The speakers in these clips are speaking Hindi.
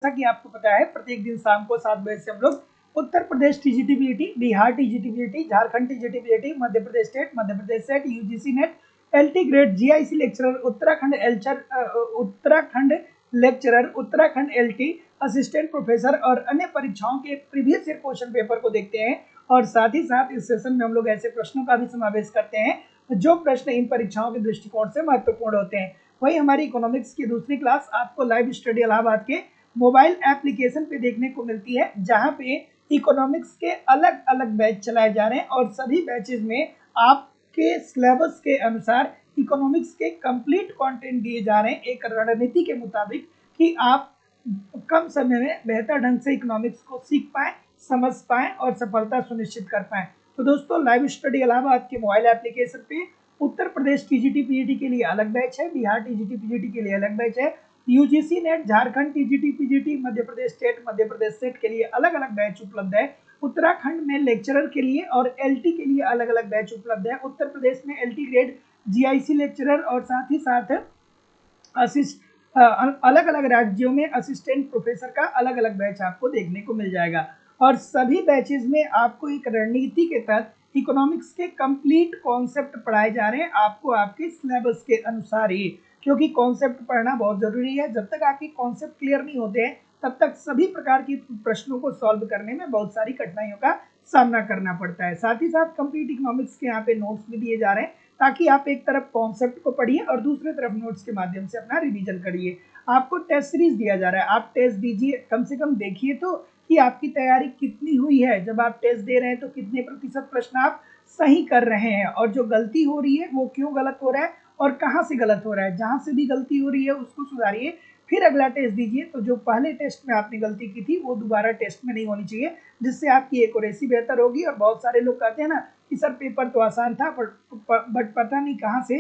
जैसा कि आपको पता है प्रत्येक दिन शाम को 7 बजे से हम लोग Uttar Pradesh TGT PGT, Bihar TGT PGT, Jharkhand TGT PGT, Madhya Pradesh state, Madhya Pradesh SET, UGC NET, LT grade, GIC lecturer, Uttarakhand lecturer, Uttarakhand LT, assistant professor और अन्य परीक्षाओं के प्रीवियस ईयर क्वेश्चन पेपर को देखते हैं। और साथ ही साथ इस सेशन में हम लोग ऐसे प्रश्नों का भी समावेश करते हैं जो प्रश्न इन परीक्षाओं के दृष्टिकोण से महत्वपूर्ण होते हैं। वही हमारी इकोनॉमिक्स की दूसरी क्लास आपको लाइव स्टडी इलाहाबाद के मोबाइल एप्लीकेशन पे देखने को मिलती है, जहां पे इकोनॉमिक्स के अलग अलग बैच चलाए जा रहे हैं और सभी बैचेज में आपके सिलेबस के अनुसार इकोनॉमिक्स के कंप्लीट कंटेंट दिए जा रहे हैं एक रणनीति के मुताबिक कि आप कम समय में बेहतर ढंग से इकोनॉमिक्स को सीख पाएं, समझ पाएं और सफलता सुनिश्चित कर पाएं। तो दोस्तों, लाइव स्टडी इलाहाबाद के मोबाइल एप्लीकेशन पे उत्तर प्रदेश टीजीटी-पीजीटी के लिए अलग बैच है, बिहार टीजीटी-पीजीटी के लिए अलग बैच है, UGC net, Jharkhand TGT PGT, Madhya Pradesh state, Madhya Pradesh set के लिए अलग अलग बैच उपलब्ध है। उत्तराखंड में लेक्चरर के लिए और एलटी के लिए अलग अलग बैच उपलब्ध है। उत्तर प्रदेश में एलटी ग्रेड, जीआईसी लेक्चरर और साथ ही साथ अलग अलग राज्यों में असिस्टेंट प्रोफेसर का अलग अलग बैच आपको देखने को मिल जाएगा। और सभी बैचेज में आपको एक रणनीति के तहत इकोनॉमिक्स के कंप्लीट कॉन्सेप्ट पढ़ाए जा रहे हैं, आपको आपके सिलेबस के अनुसार ही, क्योंकि कॉन्सेप्ट पढ़ना बहुत जरूरी है। जब तक आपके कॉन्सेप्ट क्लियर नहीं होते हैं तब तक सभी प्रकार के प्रश्नों को सॉल्व करने में बहुत सारी कठिनाइयों का सामना करना पड़ता है। साथ ही साथ कंप्लीट इकोनॉमिक्स के यहाँ पे नोट्स भी दिए जा रहे हैं, ताकि आप एक तरफ कॉन्सेप्ट को पढ़िए और दूसरी तरफ नोट्स के माध्यम से अपना रिवीजन करिए। आपको टेस्ट सीरीज दिया जा रहा है, आप टेस्ट दीजिए, कम से कम देखिए तो कि आपकी तैयारी कितनी हुई है। जब आप टेस्ट दे रहे हैं तो कितने प्रतिशत प्रश्न आप सही कर रहे हैं और जो गलती हो रही है वो क्यों गलत हो रहा है और कहाँ से गलत हो रहा है। जहाँ से भी गलती हो रही है उसको सुधारिए, फिर अगला टेस्ट दीजिए। तो जो पहले टेस्ट में आपने गलती की थी वो दोबारा टेस्ट में नहीं होनी चाहिए, जिससे आपकी एक्यूरेसी बेहतर होगी। और बहुत सारे लोग कहते हैं ना कि सर पेपर तो आसान था बट पता नहीं कहाँ से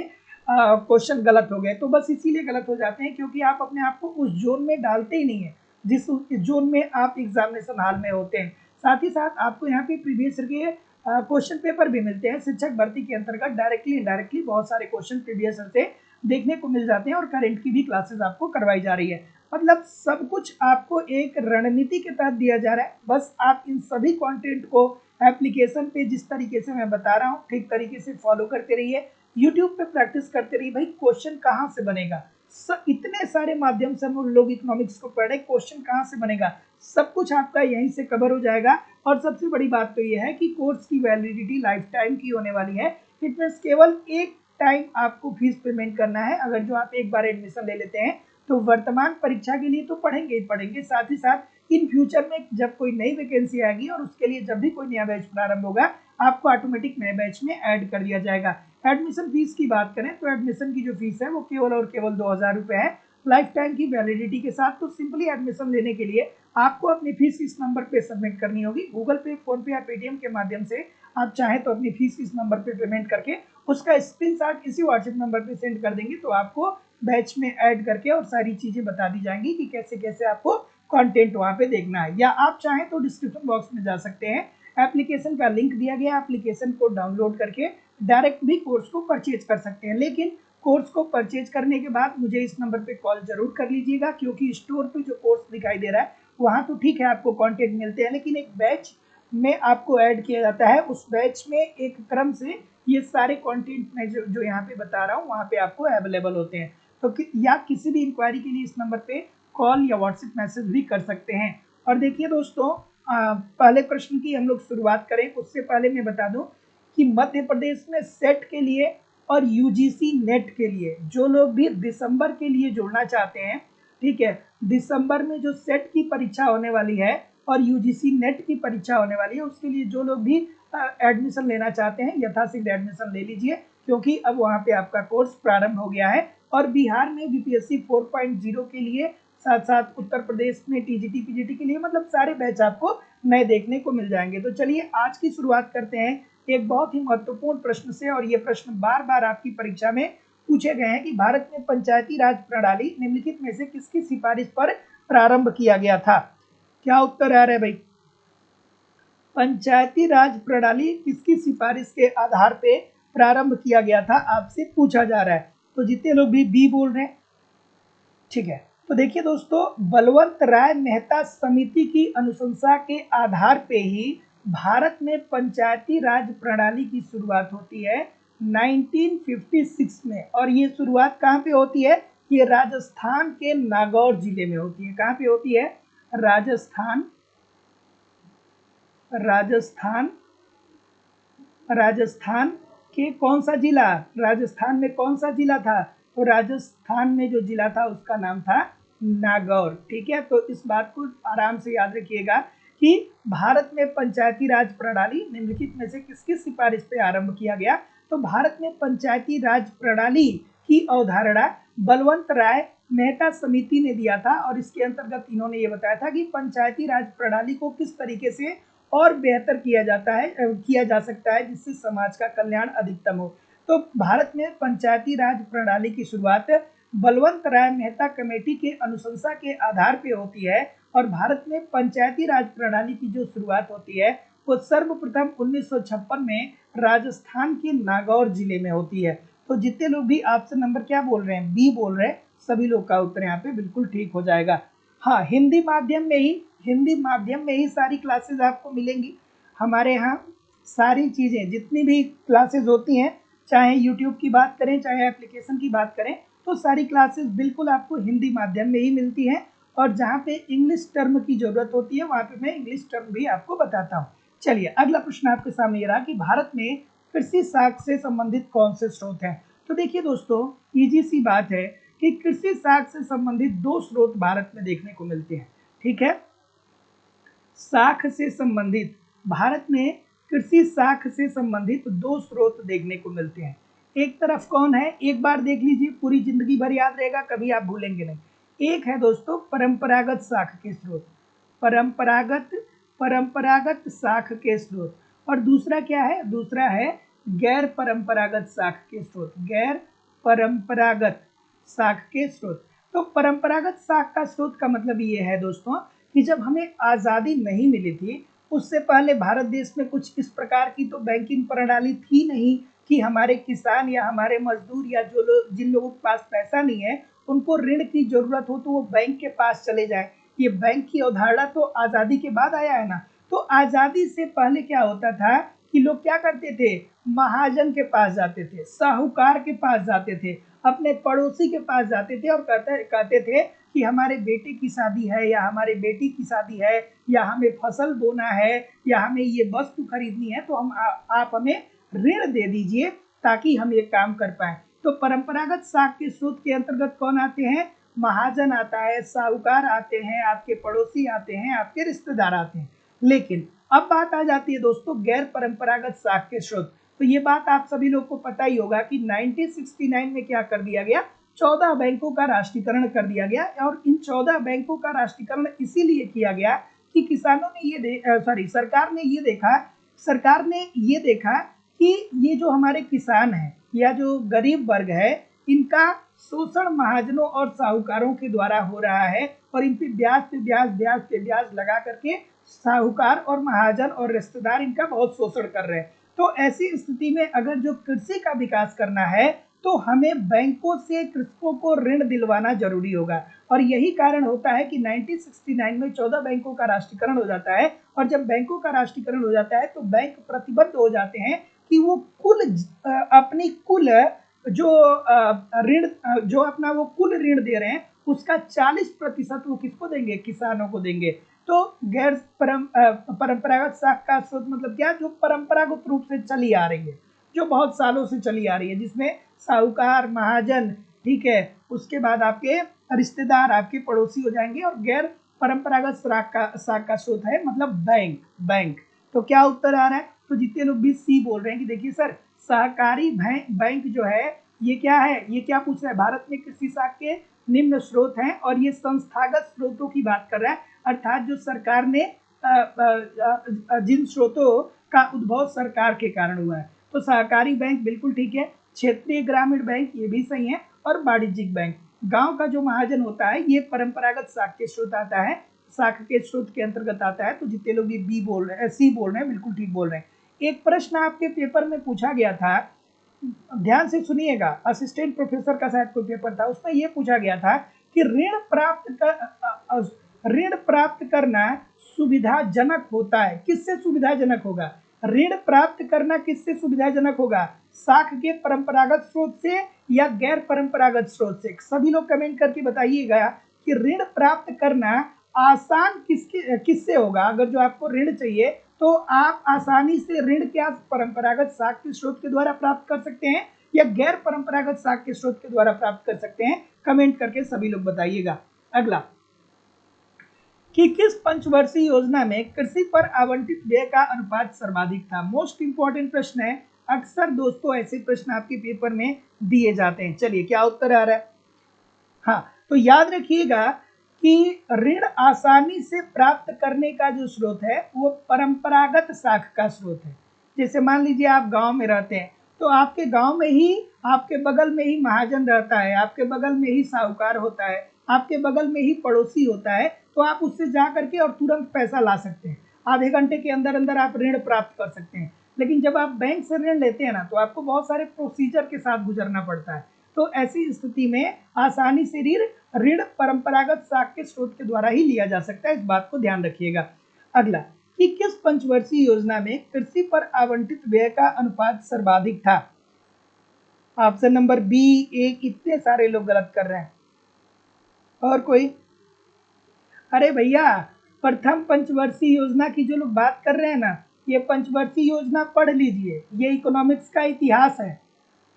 क्वेश्चन गलत हो गए। तो बस इसीलिए गलत हो जाते हैं क्योंकि आप अपने आप को उस जोन में डालते ही नहीं है जिस जोन में आप एग्जामिनेशन हॉल में होते हैं। साथ ही साथ आपको यहाँ पे प्रीवियस के क्वेश्चन पेपर भी मिलते हैं। शिक्षक भर्ती के अंतर्गत डायरेक्टली इनडायरेक्टली बहुत सारे क्वेश्चन प्रीवियस से देखने को मिल जाते हैं और करंट की भी क्लासेस आपको करवाई जा रही है। मतलब सब कुछ आपको एक रणनीति के तहत दिया जा रहा है। बस आप इन सभी कंटेंट को एप्लीकेशन पे जिस तरीके से मैं बता रहा हूँ ठीक तरीके से फॉलो करते रहिए। यूट्यूब पे प्रैक्टिस करते रहिए। भाई क्वेश्चन कहाँ से बनेगा, इतने सारे माध्यम से हम लोग इकोनॉमिक्स को पढ़े, क्वेश्चन कहाँ से बनेगा, सब कुछ आपका यहीं से कवर हो जाएगा। और सबसे बड़ी बात तो यह है कि कोर्स की वैलिडिटी लाइफ टाइम की होने वाली है। इट मीन्स केवल एक टाइम आपको फीस पेमेंट करना है। अगर जो आप एक बार एडमिशन ले लेते हैं तो वर्तमान परीक्षा के लिए तो पढ़ेंगे ही पढ़ेंगे, साथ ही साथ इन फ्यूचर में जब कोई नई वैकेंसी आएगी और उसके लिए जब भी कोई नया बैच प्रारंभ होगा आपको ऑटोमेटिक नए बैच में ऐड कर दिया जाएगा। एडमिशन फीस की बात करें तो एडमिशन की जो फीस है वो केवल और केवल 2000 रुपये है लाइफ टाइम की वैलिडिटी के साथ। तो सिंपली एडमिशन लेने के लिए आपको अपनी फीस इस नंबर पे सबमिट करनी होगी। गूगल पे, फोन पे या पेटीएम के माध्यम से आप चाहें तो अपनी फीस इस नंबर पे पेमेंट करके उसका स्क्रीनशॉट इसी व्हाट्सएप नंबर पे सेंड कर देंगे तो आपको बैच में ऐड करके और सारी चीजें बता दी जाएंगी कि कैसे कैसे आपको कंटेंट वहां पे देखना है। या आप चाहें तो डिस्क्रिप्शन बॉक्स में जा सकते हैं, एप्लीकेशन का लिंक दिया गया, एप्लीकेशन को डाउनलोड करके डायरेक्ट भी कोर्स को परचेज कर सकते हैं। लेकिन कोर्स को परचेज करने के बाद मुझे इस नंबर पे कॉल जरूर कर लीजिएगा, क्योंकि स्टोर पे जो कोर्स दिखाई दे रहा है वहाँ तो ठीक है आपको कंटेंट मिलते हैं, लेकिन एक बैच में आपको ऐड किया जाता है। उस बैच में एक क्रम से ये सारे कंटेंट मैं जो यहाँ पे बता रहा हूँ वहाँ पे आपको अवेलेबल होते हैं। तो या किसी भी इंक्वायरी के लिए इस नंबर पे कॉल या व्हाट्सएप मैसेज भी कर सकते हैं। और देखिए दोस्तों, पहले प्रश्न की हम लोग शुरुआत करें उससे पहले मैं बता दूं कि मध्य प्रदेश में सेट के लिए और यूजीसी नेट के लिए जो लोग भी दिसंबर के लिए जुड़ना चाहते हैं, ठीक है, दिसंबर में जो सेट की परीक्षा होने वाली है और यूजीसी नेट की परीक्षा होने वाली है, उसके लिए जो लोग भी एडमिशन लेना चाहते हैं यथाशीघ्र एडमिशन ले लीजिए, क्योंकि अब वहाँ पे आपका कोर्स प्रारंभ हो गया है। और बिहार में बीपीएससी 4.0 के लिए, साथ साथ उत्तर प्रदेश में टीजीटी पीजीटी के लिए, मतलब सारे बैच आपको नए देखने को मिल जाएंगे। तो चलिए आज की शुरुआत करते हैं एक बहुत ही महत्वपूर्ण प्रश्न से। और ये प्रश्न बार बार आपकी परीक्षा में पूछे गए हैं कि भारत में पंचायती राज प्रणाली निम्नलिखित में से किसकी सिफारिश पर प्रारंभ किया गया था। क्या उत्तर आ रहा है भाई? पंचायती राज प्रणाली किसकी सिफारिश के आधार पे प्रारंभ किया गया था, आपसे पूछा जा रहा है। तो जितने लोग भी बी बोल रहे हैं, ठीक है, तो देखिए दोस्तों, बलवंत राय मेहता समिति की अनुशंसा के आधार पे ही भारत में पंचायती राज प्रणाली की शुरुआत होती है 1956 में। और ये शुरुआत कहाँ पे होती है? ये राजस्थान के नागौर जिले में होती है। कहाँ पे होती है? राजस्थान राजस्थान राजस्थान के कौन सा जिला? राजस्थान में कौन सा जिला था? तो राजस्थान में जो जिला था उसका नाम था नागौर। ठीक है, तो इस बात को आराम से याद रखिएगा कि भारत में पंचायती राज प्रणाली निम्नलिखित में से किसकी सिफारिश पे आरंभ किया गया? तो भारत में पंचायती राज प्रणाली की अवधारणा बलवंत राय मेहता समिति ने दिया था, और इसके अंतर्गत इन्होंने ये बताया था कि पंचायती राज प्रणाली को किस तरीके से और बेहतर किया जा सकता है जिससे समाज का कल्याण अधिकतम हो। तो भारत में पंचायती राज प्रणाली की शुरुआत बलवंत राय मेहता कमेटी के अनुशंसा के आधार पे होती है, और भारत में पंचायती राज प्रणाली की जो शुरुआत होती है वो सर्वप्रथम 1956 में राजस्थान के नागौर जिले में होती है। तो जितने लोग भी ऑप्शन नंबर क्या बोल रहे हैं, बी बोल रहे हैं, सभी लोग का उत्तर यहाँ पे बिल्कुल ठीक हो जाएगा। हाँ, हिंदी माध्यम में ही सारी क्लासेस आपको मिलेंगी। हमारे यहाँ सारी चीज़ें जितनी भी क्लासेस होती हैं, चाहे यूट्यूब की बात करें चाहे एप्लीकेशन की बात करें, तो सारी क्लासेस बिल्कुल आपको हिंदी माध्यम में ही मिलती हैं। और जहाँ पे इंग्लिश टर्म की ज़रूरत होती है वहाँ पे मैं इंग्लिश टर्म भी आपको बताता हूँ। चलिए, अगला प्रश्न आपके सामने ये रहा कि भारत में कृषि साख से संबंधित कौन से स्रोत हैं? तो देखिए दोस्तों, ईजी सी बात है कि कृषि साख से संबंधित दो स्रोत भारत में देखने को मिलते हैं। ठीक है, साख से संबंधित भारत में कृषि साख से संबंधित दो स्रोत देखने को मिलते हैं। एक तरफ कौन है? एक बार देख लीजिए, पूरी जिंदगी भर याद रहेगा, कभी आप भूलेंगे नहीं। एक है दोस्तों परंपरागत साख के स्रोत, परंपरागत परंपरागत साख के स्रोत। और दूसरा क्या है? दूसरा है गैर परंपरागत साख के स्रोत, गैर परंपरागत साख के स्रोत। तो परंपरागत साख का स्रोत का मतलब ये है दोस्तों कि जब हमें आज़ादी नहीं मिली थी उससे पहले भारत देश में कुछ इस प्रकार की तो बैंकिंग प्रणाली थी नहीं कि हमारे किसान या हमारे मजदूर या जिन लोगों के पास पैसा नहीं है उनको ऋण की जरूरत हो तो वो बैंक के पास चले जाए। ये बैंक की अवधारणा तो आज़ादी के बाद आया है ना। तो आज़ादी से पहले क्या होता था कि लोग क्या करते थे? महाजन के पास जाते थे, साहूकार के पास जाते थे, अपने पड़ोसी के पास जाते थे और कहते थे कि हमारे बेटे की शादी है या हमारे बेटी की शादी है या हमें फसल बोना है या हमें ये वस्तु खरीदनी है, तो आप हमें ऋण दे दीजिए ताकि हम ये काम कर पाए। तो परंपरागत साख के स्रोत के अंतर्गत कौन आते हैं? महाजन आता है, साहूकार आते हैं, आपके पड़ोसी आते हैं, आपके रिश्तेदार आते हैं। लेकिन अब बात आ जाती है दोस्तों गैर परंपरागत साख के स्रोत। तो ये बात आप सभी लोग को पता ही होगा कि 1969 में क्या कर दिया गया? 14 बैंकों का राष्ट्रीयकरण कर दिया गया। और इन 14 बैंकों का राष्ट्रीयकरण इसीलिए किया गया कि किसानों ने ये सरकार ने ये देखा कि ये जो हमारे किसान हैं या जो गरीब वर्ग है इनका शोषण महाजनों और साहूकारों के द्वारा हो रहा है, और इन पे ब्याज लगा करके साहूकार और महाजन और रिश्तेदार इनका बहुत शोषण कर रहे हैं। तो ऐसी स्थिति में अगर जो कृषि का विकास करना है तो हमें बैंकों से कृषकों को ऋण दिलवाना जरूरी होगा। और यही कारण होता है कि 1969 में 14 बैंकों का राष्ट्रीयकरण हो जाता है। और जब बैंकों का राष्ट्रीयकरण हो जाता है तो बैंक प्रतिबद्ध हो जाते हैं कि वो अपनी कुल जो ऋण जो अपना वो कुल ऋण दे रहे हैं उसका 40% वो किसको देंगे? किसानों को देंगे। तो परंपरागत साख का स्रोत मतलब क्या? जो परंपरागत रूप से चली आ रही है, जो बहुत सालों से चली आ रही है, जिसमें साहूकार, महाजन, ठीक है, उसके बाद आपके रिश्तेदार, आपके पड़ोसी हो जाएंगे। और गैर परंपरागत साख का स्रोत है मतलब बैंक। तो क्या उत्तर आ रहा है? तो जितने लोग भी सी बोल रहे हैं कि देखिए सर, सहकारी बैंक जो है ये क्या है, ये क्या पूछ रहा है? भारत में कृषि साख के निम्न स्रोत हैं, और ये संस्थागत स्रोतों की बात कर रहा है, अर्थात जो सरकार ने जिन स्रोतों का उद्भव सरकार के कारण हुआ है। तो सहकारी बैंक बिल्कुल ठीक है, क्षेत्रीय ग्रामीण बैंक ये भी सही है, और वाणिज्यिक बैंक। गांव का जो महाजन होता है ये परंपरागत साख के स्रोत आता है, साख के स्रोत के अंतर्गत आता है। तो जितने लोग भी सी बोल रहे हैं बिल्कुल ठीक बोल रहे हैं। एक प्रश्न आपके पेपर में पूछा गया था, ध्यान से सुनिएगा, असिस्टेंट प्रोफेसर का शायद कोई पेपर था, उसमें यह पूछा गया था कि ऋण प्राप्त करना सुविधाजनक होता है। किससे सुविधाजनक होगा? ऋण प्राप्त करना किससे सुविधाजनक होगा? साख के परंपरागत स्रोत से या गैर परंपरागत स्रोत से? सभी लोग कमेंट करके बताइएगा कि ऋण प्राप्त करना आसान किससे होगा। अगर जो आपको ऋण चाहिए तो आप आसानी से ऋण क्या परंपरागत साख के स्रोत के द्वारा प्राप्त कर सकते हैं या गैर परंपरागत साख के स्रोत के द्वारा प्राप्त कर सकते हैं? कमेंट करके सभी लोग बताइएगा। अगला, कि किस पंचवर्षीय योजना में कृषि पर आवंटित व्यय का अनुपात सर्वाधिक था? मोस्ट इंपॉर्टेंट प्रश्न है। अक्सर दोस्तों ऐसे प्रश्न आपके पेपर में दिए जाते हैं। चलिए, क्या उत्तर आ रहा है? हाँ, तो याद रखिएगा कि ऋण आसानी से प्राप्त करने का जो स्रोत है वो परंपरागत साख का स्रोत है। जैसे मान लीजिए आप गांव में रहते हैं, तो आपके गांव में ही आपके बगल में ही महाजन रहता है, आपके बगल में ही साहूकार होता है, आपके बगल में ही पड़ोसी होता है, तो आप उससे जा करके और तुरंत पैसा ला सकते हैं। आधे घंटे के अंदर अंदर आप ऋण प्राप्त कर सकते हैं। लेकिन जब आप बैंक से ऋण लेते हैं ना, तो आपको बहुत सारे प्रोसीजर के साथ गुजरना पड़ता है। तो ऐसी स्थिति में आसानी से ऋण परंपरागत साख के स्रोत के द्वारा ही लिया जा सकता है। इस बात को ध्यान रखिएगा। अगला, कि किस पंचवर्षीय योजना में कृषि पर आवंटित व्यय का अनुपात सर्वाधिक था? ऑप्शन नंबर बी, ए। इतने सारे लोग गलत कर रहे हैं। और कोई? अरे भैया, प्रथम पंचवर्षीय योजना की जो लोग बात कर रहे हैं ना, ये पंचवर्षीय योजना पढ़ लीजिए। ये इकोनॉमिक्स का इतिहास है,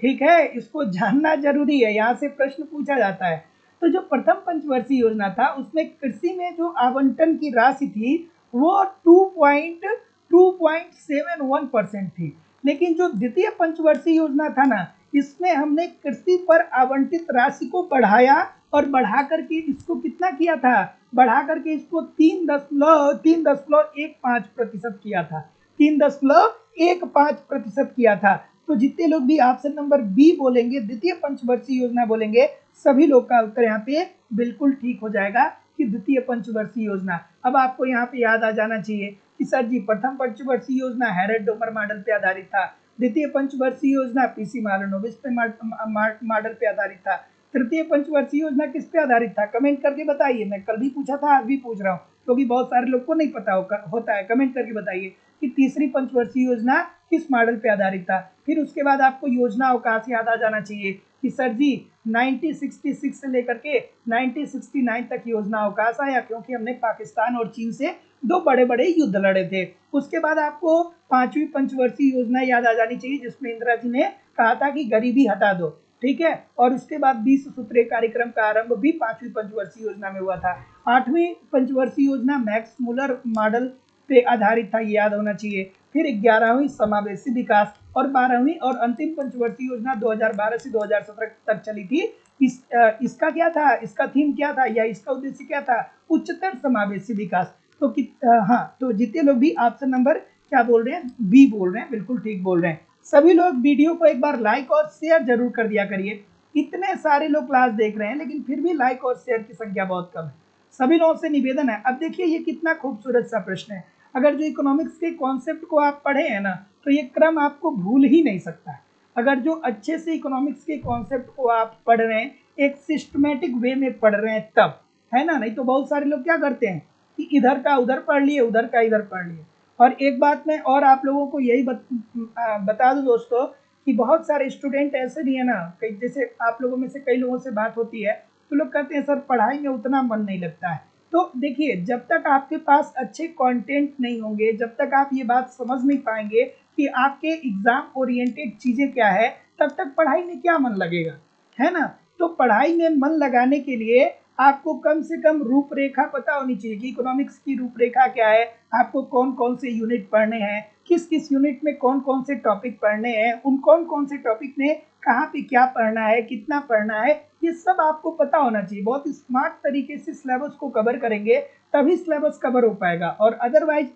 ठीक है, इसको जानना जरूरी है, यहाँ से प्रश्न पूछा जाता है। तो जो प्रथम पंचवर्षीय योजना था उसमें कृषि में जो आवंटन की राशि थी वो 2.71% थी। लेकिन जो द्वितीय पंचवर्षीय योजना था ना, इसमें हमने कृषि पर आवंटित राशि को बढ़ाया और बढ़ा करके इसको कितना किया था? बढ़ा करके इसको 3.15% किया था। 3.15% किया था। तो जितने लोग भी ऑप्शन नंबर बी बोलेंगे, द्वितीय पंचवर्षीय योजना बोलेंगे, सभी लोग का उत्तर यहाँ पे बिल्कुल ठीक हो जाएगा कि द्वितीय पंचवर्षीय योजना। अब आपको यहाँ पे याद आ जाना चाहिए कि सर जी, प्रथम पंचवर्षीय योजना हैरेड डोमर मॉडल पे आधारित था, द्वितीय पंचवर्षीय योजना पीसी मालनोबिस पे मॉडल पे आधारित था, तृतीय पंचवर्षीय योजना किस पे आधारित था? कमेंट करके बताइए। मैं कल भी पूछा था, आज भी पूछ रहा हूँ, क्योंकि बहुत सारे लोग को नहीं पता होता है। कमेंट करके बताइए कि तीसरी पंचवर्षीय योजना किस मॉडल पे आधारित था। फिर उसके बाद आपको योजना अवकाश याद आ जाना चाहिए कि सर जी 1966 से लेकर के 1969 तक योजना अवकाश आया, क्योंकि हमने पाकिस्तान और चीन से दो बड़े बड़े युद्ध लड़े थे। उसके बाद आपको पांचवी पंचवर्षीय योजना याद आ जानी चाहिए, जिसमें इंदिरा जी ने कहा था कि गरीबी हटा दो, ठीक है। और उसके बाद 20 सूत्रीय कार्यक्रम का आरंभ भी पांचवी पंचवर्षीय योजना में हुआ था। आठवीं पंचवर्षीय योजना मैक्स मुलर मॉडल पे आधारित था, ये याद होना चाहिए। फिर 11वीं समावेशी विकास और 12वीं और अंतिम पंचवर्षीय योजना 2012 से 2017 तक चली थी। इसका क्या था? इसका थीम क्या था या इसका उद्देश्य क्या था? उच्चतर समावेशी विकास। तो हाँ, तो जितने लोग भी ऑप्शन नंबर क्या बोल रहे हैं, बी बोल रहे हैं, बिल्कुल ठीक बोल रहे हैं। सभी लोग वीडियो को एक बार लाइक और शेयर जरूर कर दिया करिए। इतने सारे लोग क्लास देख रहे हैं, लेकिन फिर भी लाइक और शेयर की संख्या बहुत कम है। सभी लोगों से निवेदन है। अब देखिए, ये कितना खूबसूरत सा प्रश्न है। अगर जो इकोनॉमिक्स के कॉन्सेप्ट को आप पढ़े हैं ना, तो ये क्रम आपको भूल ही नहीं सकता है। अगर जो अच्छे से इकोनॉमिक्स के कॉन्सेप्ट को आप पढ़ रहे हैं, एक सिस्टमेटिक वे में पढ़ रहे हैं, तब, है ना। नहीं तो बहुत सारे लोग क्या करते हैं कि इधर का उधर पढ़ लिए, उधर का इधर पढ़ लिए। और एक बात मैं और आप लोगों को यही बता दूं दोस्तों, कि बहुत सारे स्टूडेंट ऐसे भी है ना, जैसे आप लोगों में से कई लोगों से बात होती है, तो लोग कहते हैं सर पढ़ाई में उतना मन नहीं लगता है। तो देखिए, जब तक आपके पास अच्छे कंटेंट नहीं होंगे, जब तक आप ये बात समझ नहीं पाएंगे कि आपके एग्जाम ओरिएंटेड चीजें क्या है, तब तक पढ़ाई में क्या मन लगेगा, है ना। तो पढ़ाई में मन लगाने के लिए आपको कम से कम रूपरेखा पता होनी चाहिए कि इकोनॉमिक्स की रूपरेखा क्या है, आपको कौन कौन से यूनिट पढ़ने हैं, किस किस यूनिट में कौन कौन से टॉपिक पढ़ने हैं, उन कौन कौन से टॉपिक में कहाँ पे क्या पढ़ना है, कितना पढ़ना है, ये सब आपको पता होना चाहिए। बहुत स्मार्ट तरीके से सिलेबस को कवर करेंगे, तभी सिलेबस कवर हो पाएगा। और अदरवाइज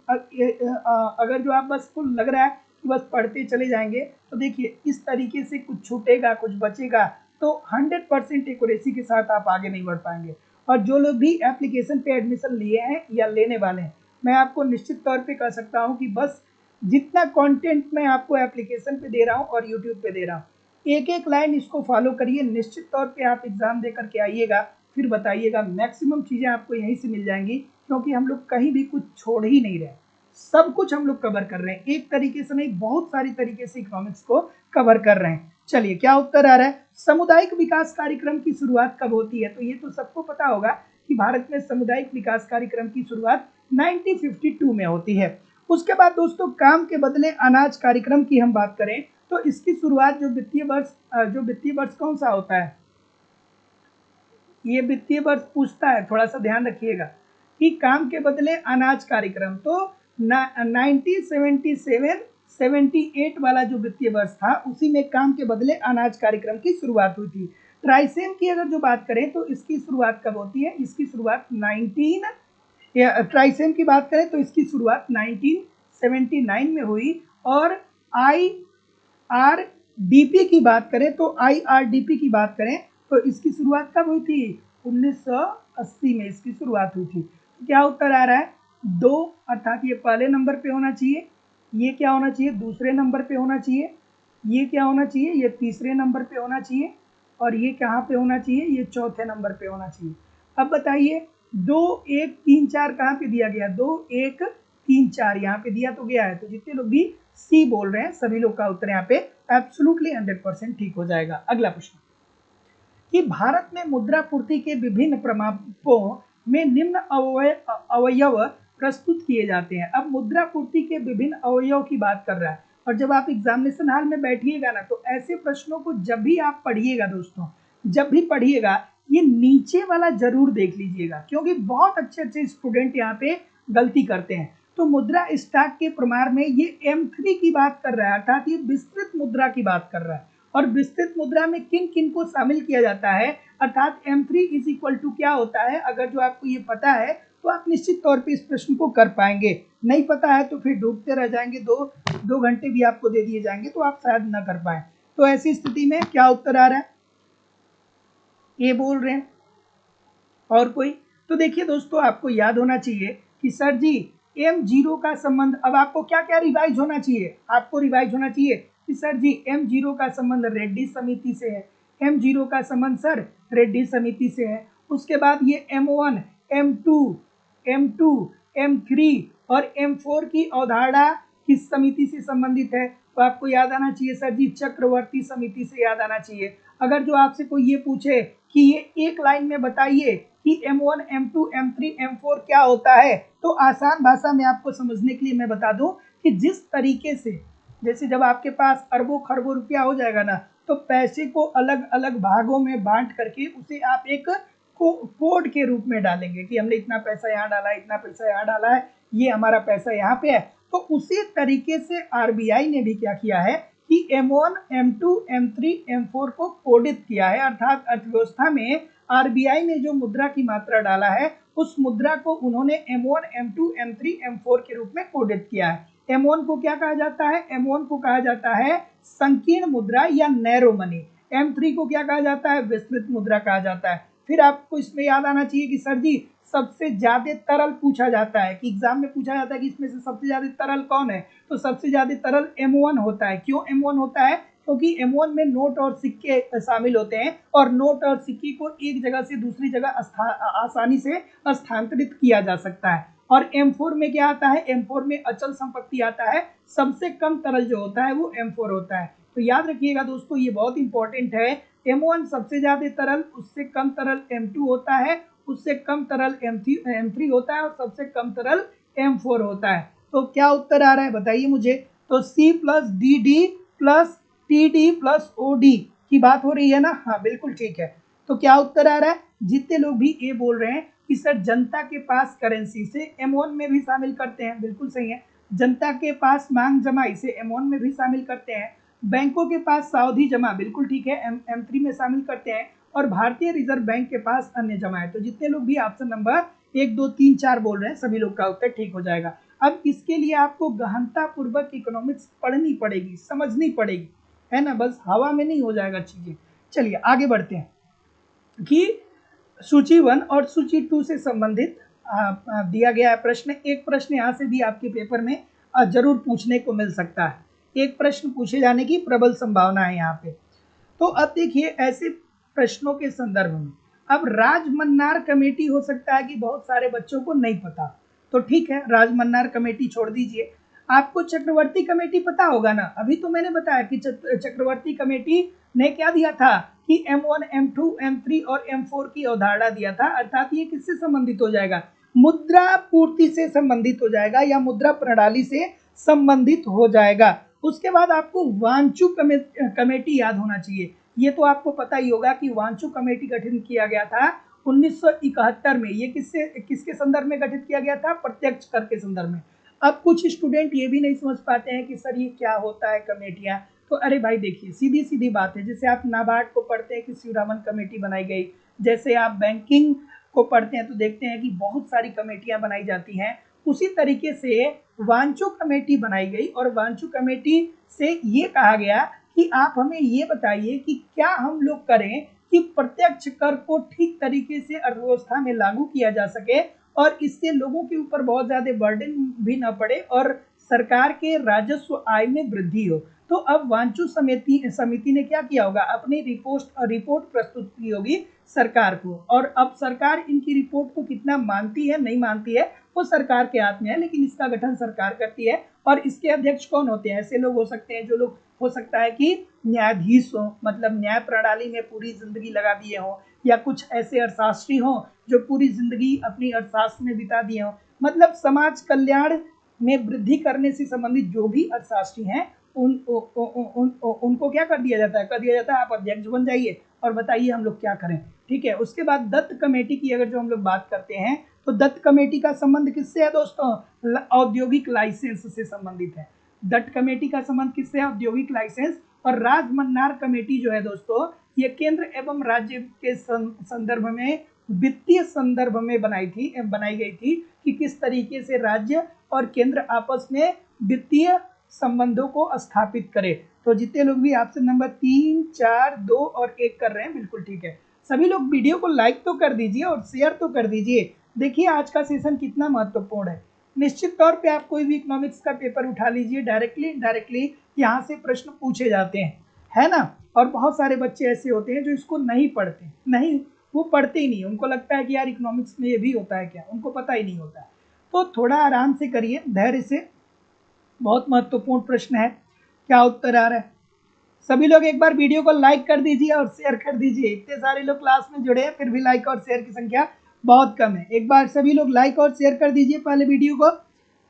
अगर जो आप बस को लग रहा है कि बस पढ़ते चले जाएंगे, तो देखिए इस तरीके से कुछ छूटेगा, कुछ बचेगा, तो 100% एक्यूरेसी के साथ आप आगे नहीं बढ़ पाएंगे। और जो लोग भी एप्लीकेशन पे एडमिशन लिए हैं या लेने वाले हैं, मैं आपको निश्चित तौर पे कह सकता हूँ कि बस जितना कंटेंट मैं आपको एप्लीकेशन पे दे रहा हूँ और यूट्यूब पे दे रहा हूँ, एक एक लाइन इसको फॉलो करिए, निश्चित तौर पे आप एग्जाम दे करके आइएगा। फिर बताइएगा। मैक्सिमम चीज़ें आपको यहीं से मिल जाएंगी, क्योंकि हम लोग कहीं भी कुछ छोड़ ही नहीं रहे, सब कुछ हम लोग कवर कर रहे हैं, एक तरीके से नहीं बहुत सारी तरीके से इकोनॉमिक्स को कवर कर रहे हैं। चलिए क्या उत्तर आ रहा है? सामुदायिक विकास कार्यक्रम की शुरुआत कब होती है? तो ये तो सबको पता होगा कि भारत में सामुदायिक विकास कार्यक्रम की शुरुआत 1952 में होती है। उसके बाद दोस्तों काम के बदले अनाज कार्यक्रम की हम बात करें तो इसकी शुरुआत जो वित्तीय वर्ष कौन सा होता है? ये वित्तीय वर्ष पूछता है, थोड़ा सा ध्यान रखिएगा कि काम के बदले अनाज कार्यक्रम, तो 1977-78 वाला जो वित्तीय वर्ष था उसी में काम के बदले अनाज कार्यक्रम की शुरुआत हुई थी। ट्राइसेम की अगर जो बात करें तो इसकी शुरुआत कब होती है? इसकी शुरुआत ट्राइसेम की बात करें तो इसकी शुरुआत 1979 में हुई, और IRDP की बात करें तो IRDP की बात करें तो इसकी शुरुआत कब हुई थी? 1980 में इसकी शुरुआत हुई थी। तो क्या उत्तर आ रहा है? 2, अर्थात ये पहले नंबर पे होना चाहिए, ये क्या होना चाहिए? दूसरे नंबर पे होना चाहिए, ये क्या होना चाहिए? ये तीसरे नंबर पे होना चाहिए, और ये कहाँ पे होना चाहिए? ये चौथे नंबर पे होना चाहिए। अब बताइए 2, 1, 3, 4 कहाँ पे दिया गया? 2, 1, 3, 4 यहाँ पे दिया तो गया है। तो जितने लोग भी सी बोल रहे हैं सभी लोग का उत्तर यहाँ पे एब्सोल्युटली 100% ठीक हो जाएगा। अगला प्रश्न कि भारत में मुद्रा पूर्ति के विभिन्न प्रमापों में निम्न अवयव प्रस्तुत किए जाते हैं। अब मुद्रा पूर्ति के विभिन्न अवयव की बात कर रहा है, और जब आप एग्जामिनेशन हॉल में बैठिएगा ना तो ऐसे प्रश्नों को जब भी आप पढ़िएगा दोस्तों, जब भी पढ़िएगा ये नीचे वाला जरूर देख लीजिएगा, क्योंकि बहुत अच्छे स्टूडेंट यहाँ पे गलती करते हैं। तो मुद्रा स्टॉक के प्रमाण में ये M3 की बात कर रहा है, अर्थात ये विस्तृत मुद्रा की बात कर रहा है। और विस्तृत मुद्रा में किन किन को शामिल किया जाता है, अर्थात M3 इज इक्वल टू क्या होता है? अगर जो आपको ये पता है तो आप निश्चित तौर पे इस प्रश्न को कर पाएंगे, नहीं पता है तो फिर डूबते रह जाएंगे, दो घंटे भी आपको दे दिए जाएंगे तो आप शायद ना कर पाए। तो ऐसी स्थिति में क्या उत्तर आ रहा है? ये बोल रहे हैं और कोई? तो देखिए दोस्तों आपको याद होना चाहिए कि सर जी M0 का संबंध, अब आपको क्या क्या रिवाइज होना चाहिए? आपको रिवाइज होना चाहिए कि सर जी M0 का संबंध रेड्डी समिति से है, M0 का संबंध सर रेड्डी समिति से है। उसके बाद ये M1, M2, M2, M3 और M4 की अवधारणा किस समिति से संबंधित है? तो आपको याद आना चाहिए सर जी चक्रवर्ती समिति से याद आना चाहिए। अगर जो आपसे कोई ये पूछे कि ये एक लाइन में बताइए कि M1, M2, M3, M4 क्या होता है, तो आसान भाषा में आपको समझने के लिए मैं बता दूं कि जिस तरीके से, जैसे जब आपके पास अरबों खरबों रुपया हो जाएगा ना, तो पैसे को अलग अलग भागों में बांट करके उसे आप एक कोड के रूप में डालेंगे कि हमने इतना पैसा यहाँ डाला है, इतना पैसा यहाँ डाला है, ये हमारा पैसा यहाँ पे है। तो उसी तरीके से आरबीआई ने भी क्या किया है कि M1, M2, M3, M4 को कोडित किया है, अर्थात अर्थव्यवस्था में आरबीआई ने जो मुद्रा की मात्रा डाला है उस मुद्रा को उन्होंने M1, M2, M3, M4 के रूप में कोडित किया है। M1 को क्या कहा जाता है? M1 को कहा जाता है संकीर्ण मुद्रा या नैरो मनी। M3 को क्या कहा जाता है? विस्तृत मुद्रा कहा जाता है। फिर आपको इसमें याद आना चाहिए कि सर जी सबसे ज्यादा तरल पूछा जाता है, कि एग्जाम में पूछा जाता है कि इसमें से सबसे ज्यादा तरल कौन है, तो सबसे ज्यादा तरल M1 होता है। क्यों M1 होता है? क्योंकि M1 में नोट और सिक्के शामिल होते हैं, और नोट और सिक्के को एक जगह से दूसरी जगह आसानी से स्थानांतरित किया जा सकता है। और M4 में क्या आता है? M4 में अचल संपत्ति आता है, सबसे कम तरल जो होता है वो M4 होता है। तो याद रखिएगा दोस्तों ये बहुत इंपॉर्टेंट है, M1 सबसे ज्यादा तरल, उससे कम तरल M2 होता है, उससे कम तरल M3 होता है, और सबसे कम तरल M4 होता है। तो क्या उत्तर आ रहा है बताइए मुझे? तो C plus DD plus TD plus OD की बात हो रही है ना? हाँ बिल्कुल ठीक है। तो क्या उत्तर आ रहा है? जितने लोग भी ये बोल रहे हैं कि सर जनता के पास करेंसी से M1 में भी शामिल करते हैं, बिल्कुल सही है। जनता के पास मांग जमा, इसे M1 में भी शामिल करते हैं। बैंकों के पास सावधि जमा, बिल्कुल ठीक है, M3 में शामिल करते हैं। और भारतीय रिजर्व बैंक के पास अन्य जमा है। तो जितने लोग भी ऑप्शन नंबर 1, 2, 3, 4 बोल रहे हैं सभी लोग का उत्तर ठीक हो जाएगा। अब इसके लिए आपको गहनता पूर्वक इकोनॉमिक्स पढ़नी पड़ेगी, समझनी पड़ेगी, है ना, बस हवा में नहीं हो जाएगा चीजें। चलिए आगे बढ़ते हैं कि सूची 1 और सूची 2 से संबंधित दिया गया है प्रश्न। एक प्रश्न यहाँ से भी आपके पेपर में जरूर पूछने को मिल सकता है, एक प्रश्न पूछे जाने की प्रबल संभावना है यहाँ पे। तो अब देखिए ऐसे प्रश्नों के संदर्भ में अब राजमन्नार कमेटी हो सकता है कि बहुत सारे बच्चों को नहीं पता, तो ठीक है, राजमन्नार कमेटी छोड़ दीजिए। आपको चक्रवर्ती कमेटी पता होगा ना, अभी तो मैंने बताया कि चक्रवर्ती कमेटी ने क्या दिया था कि M1, M2, M3 और M4 की अवधारणा दिया था, अर्थात ये किससे संबंधित हो जाएगा, मुद्रा पूर्ति से संबंधित हो जाएगा या मुद्रा प्रणाली से संबंधित हो जाएगा। उसके बाद आपको वांचू कमेटी याद होना चाहिए। ये तो आपको पता ही होगा कि वांचू कमेटी गठित किया गया था 1971 में। ये किसके संदर्भ में गठित किया गया था, प्रत्यक्ष कर के संदर्भ में। अब कुछ स्टूडेंट ये भी नहीं समझ पाते हैं कि सर ये क्या होता है कमेटियां, तो अरे भाई देखिए, सीधी सीधी बात है। जैसे आप नाबार्ड को पढ़ते हैं कि शिवरामन कमेटी बनाई गई, जैसे आप बैंकिंग को पढ़ते हैं तो देखते हैं कि बहुत सारी कमेटियां बनाई जाती हैं, उसी तरीके से वांचू कमेटी बनाई गई और वांचू कमेटी से ये कहा गया कि आप हमें ये बताइए कि क्या हम लोग करें कि प्रत्यक्ष कर को ठीक तरीके से अर्थव्यवस्था में लागू किया जा सके और इससे लोगों के ऊपर बहुत ज़्यादा बर्डन भी न पड़े और सरकार के राजस्व आय में वृद्धि हो। तो अब वांचू समिति ने क्या किया होगा, अपनी रिपोर्ट प्रस्तुत की होगी सरकार को, और अब सरकार इनकी रिपोर्ट को कितना मानती है नहीं मानती है वो सरकार के हाथ में है, लेकिन इसका गठन सरकार करती है। और इसके अध्यक्ष कौन होते हैं, ऐसे लोग हो सकते हैं जो लोग, हो सकता है कि न्यायाधीश हो, मतलब न्याय प्रणाली में पूरी जिंदगी लगा दिए हों, या कुछ ऐसे अर्थशास्त्री हों जो पूरी जिंदगी अपनी अर्थशास्त्र में बिता दिए हों, मतलब समाज कल्याण में वृद्धि करने से संबंधित जो भी अर्थशास्त्री हैं उनको क्या कर दिया जाता है, आप अध्यक्ष बन जाइए और बताइए हम लोग क्या करें। ठीक है, उसके बाद दत्त कमेटी की अगर जो हम लोग बात करते हैं तो दत्त कमेटी का संबंध किससे है दोस्तों, औद्योगिक लाइसेंस से संबंधित है। दत्त कमेटी का संबंध किससे है, औद्योगिक लाइसेंस। और राजमन्नार कमेटी जो है दोस्तों, ये केंद्र एवं राज्य के संदर्भ में, वित्तीय संदर्भ में बनाई गई थी कि किस तरीके से राज्य और केंद्र आपस में वित्तीय संबंधों को स्थापित करे। तो जितने लोग भी ऑप्शन नंबर 3, 4, 2 और 1 कर रहे हैं, बिल्कुल ठीक है। सभी लोग वीडियो को लाइक तो कर दीजिए और शेयर तो कर दीजिए। देखिए आज का सेशन कितना महत्वपूर्ण है। निश्चित तौर पे आप कोई भी इकोनॉमिक्स का पेपर उठा लीजिए, डायरेक्टली इनडायरेक्टली यहाँ से प्रश्न पूछे जाते हैं, है ना। और बहुत सारे बच्चे ऐसे होते हैं जो इसको नहीं पढ़ते, नहीं वो पढ़ते ही नहीं, उनको लगता है कि यार इकोनॉमिक्स में ये भी होता है क्या, उनको पता ही नहीं होता। तो थोड़ा आराम से करिए, धैर्य से। बहुत महत्वपूर्ण प्रश्न है, क्या उत्तर आ रहा है। सभी लोग एक बार वीडियो को लाइक कर दीजिए और शेयर कर दीजिए। इतने सारे लोग क्लास में जुड़े हैं फिर भी लाइक और शेयर की संख्या बहुत कम है। एक बार सभी लोग लाइक और शेयर कर दीजिए पहले वीडियो को,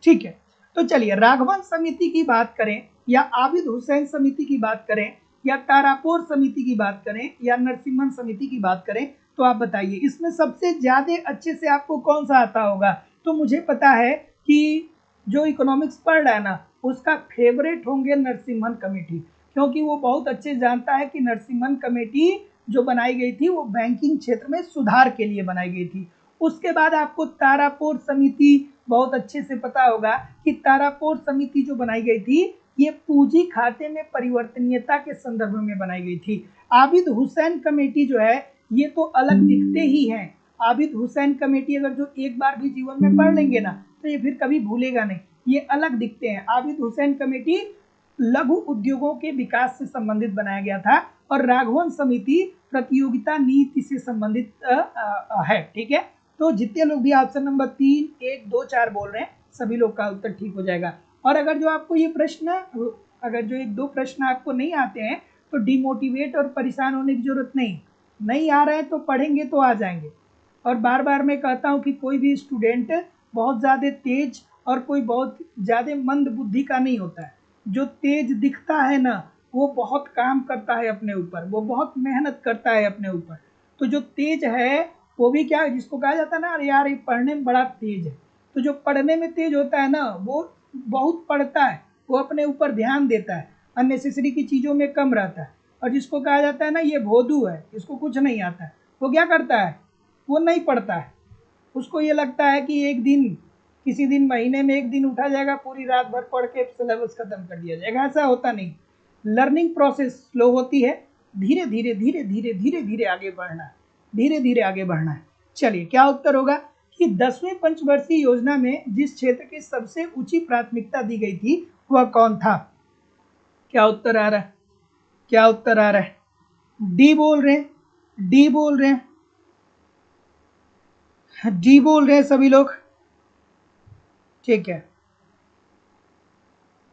ठीक है। तो चलिए, राघवन समिति की बात करें या आबिद हुसैन समिति की बात करें या तारापोर समिति की बात करें या नरसिम्हन समिति की बात करें, तो आप बताइए इसमें सबसे ज्यादा अच्छे से आपको कौन सा आता होगा। तो मुझे पता है कि जो इकोनॉमिक्स पढ़ रहा है ना, उसका फेवरेट होंगे नरसिम्हन कमेटी, क्योंकि वो बहुत अच्छे जानता है कि नरसिम्हन कमेटी जो बनाई गई थी वो बैंकिंग क्षेत्र में सुधार के लिए बनाई गई थी। उसके बाद आपको तारापोर समिति बहुत अच्छे से पता होगा कि तारापोर समिति जो बनाई गई थी ये पूंजी खाते में परिवर्तनीयता के संदर्भ में बनाई गई थी। आबिद हुसैन कमेटी जो है ये तो अलग दिखते ही हैं। आबिद हुसैन कमेटी अगर जो एक बार भी जीवन में पढ़ लेंगे ना तो ये फिर कभी भूलेगा नहीं, ये अलग दिखते हैं। आबिद हुसैन कमेटी लघु उद्योगों के विकास से संबंधित बनाया गया था और राघवन समिति प्रतियोगिता नीति से संबंधित है, ठीक है। तो जितने लोग भी ऑप्शन नंबर 3, 1, 2, 4 बोल रहे हैं सभी लोग का उत्तर ठीक हो जाएगा। और अगर जो आपको ये प्रश्न, अगर जो 1-2 प्रश्न आपको नहीं आते हैं तो डिमोटिवेट और परेशान होने की जरूरत नहीं आ रहा है तो पढ़ेंगे तो आ जाएंगे। और बार बार मैं कहता हूँ कि कोई भी स्टूडेंट बहुत ज़्यादा तेज और कोई बहुत ज़्यादा मंद बुद्धि का नहीं होता है। जो तेज दिखता है ना वो बहुत काम करता है अपने ऊपर, वो बहुत मेहनत करता है अपने ऊपर। तो जो तेज है वो भी क्या, जिसको कहा जाता है ना, अरे यार ये पढ़ने में बड़ा तेज है, तो जो पढ़ने में तेज होता है ना वो बहुत पढ़ता है, वो अपने ऊपर ध्यान देता है, अननेसेसरी की चीज़ों में कम रहता है। और जिसको कहा जाता है ना ये भोदू है, इसको कुछ नहीं आता है, वो क्या करता है, वो नहीं पढ़ता है। उसको ये लगता है कि एक दिन, किसी दिन महीने में एक दिन उठा जाएगा, पूरी रात भर पढ़ के सिलेबस खत्म कर दिया जाएगा। ऐसा होता नहीं, लर्निंग प्रोसेस स्लो होती है, धीरे धीरे धीरे धीरे धीरे धीरे आगे बढ़ना है, धीरे धीरे आगे बढ़ना है। चलिए क्या उत्तर होगा कि 10वीं पंचवर्षीय योजना में जिस क्षेत्र की सबसे ऊंची प्राथमिकता दी गई थी वह कौन था। क्या उत्तर आ रहा है, क्या उत्तर आ रहा है, डी बोल रहे हैं, डी बोल रहे हैं, डी बोल रहे हैं सभी लोग, ठीक है।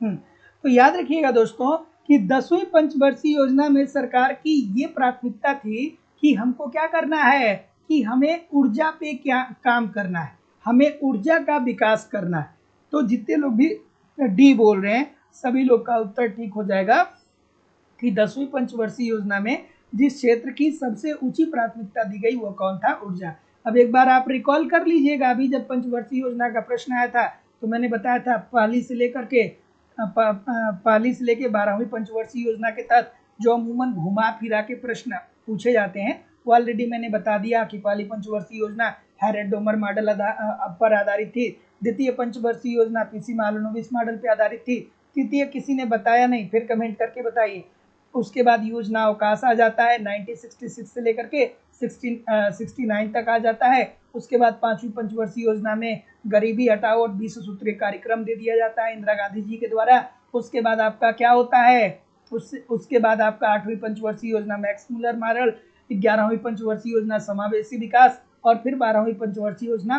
तो याद रखिएगा दोस्तों कि 10वीं पंचवर्षीय योजना में सरकार की ये प्राथमिकता थी कि हमको क्या करना है, कि हमें ऊर्जा पे क्या काम करना है, हमें ऊर्जा का विकास करना है। तो जितने लोग भी डी बोल रहे हैं सभी लोग का उत्तर ठीक हो जाएगा कि 10वीं पंचवर्षीय योजना में जिस क्षेत्र की सबसे ऊंची प्राथमिकता दी गई वो कौन था, ऊर्जा। अब एक बार आप रिकॉल कर लीजिएगा, अभी जब पंचवर्षीय योजना का प्रश्न आया था तो मैंने बताया था पहली से लेकर के पहली से लेकर 12वीं पंचवर्षीय योजना के तहत जो अमूमन घुमा फिरा के प्रश्न पूछे जाते हैं वो ऑलरेडी मैंने बता दिया कि पहली पंचवर्षीय योजना हैरेड डोमर मॉडल पर आधारित थी, द्वितीय पंचवर्षीय योजना पीसी मालोनोविस मॉडल पर आधारित थी, तृतीय किसी ने बताया नहीं, फिर कमेंट करके बताइए। उसके बाद योजना अवकाश आ जाता है 1966 से लेकर के 69 तक आ जाता है। उसके बाद 5वीं पंचवर्षीय योजना में गरीबी हटाओ और 20 सूत्रीय कार्यक्रम दे दिया जाता है इंदिरा गांधी जी के द्वारा। उसके बाद आपका क्या होता है, उसके बाद आपका 8वीं पंचवर्षीय योजना मैक्स मुलर मॉडल, 11वीं पंचवर्षीय योजना समावेशी विकास और फिर 12वीं पंचवर्षीय योजना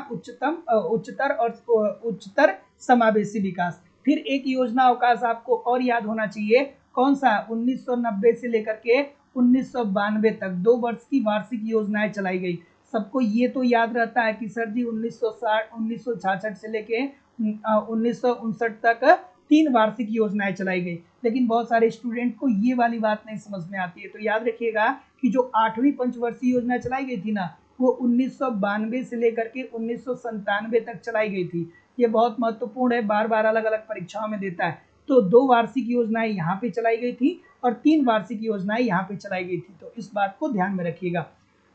उच्चतर समावेशी विकास। फिर एक योजना अवकाश आपको और याद होना चाहिए, कौन सा, 1990 से लेकर के 1992 तक 2 वर्ष की वार्षिक योजनाएं चलाई गई। सबको ये तो याद रहता है कि सर जी 1966 से लेके 1959 तक 3 वार्षिक योजनाएं चलाई गई, लेकिन बहुत सारे स्टूडेंट को ये वाली बात नहीं समझ में आती है। तो याद रखिएगा कि जो 8वीं पंचवर्षीय योजना चलाई गई थी ना वो 1992 से लेकर के 1997 तक चलाई गई थी। ये बहुत महत्वपूर्ण है, बार बार अलग अलग परीक्षाओं में देता है। तो 2 वार्षिक योजनाएं यहाँ पे चलाई गई थी और 3 वार्षिक योजनाएं यहाँ पे चलाई गई थी, तो इस बात को ध्यान में रखिएगा।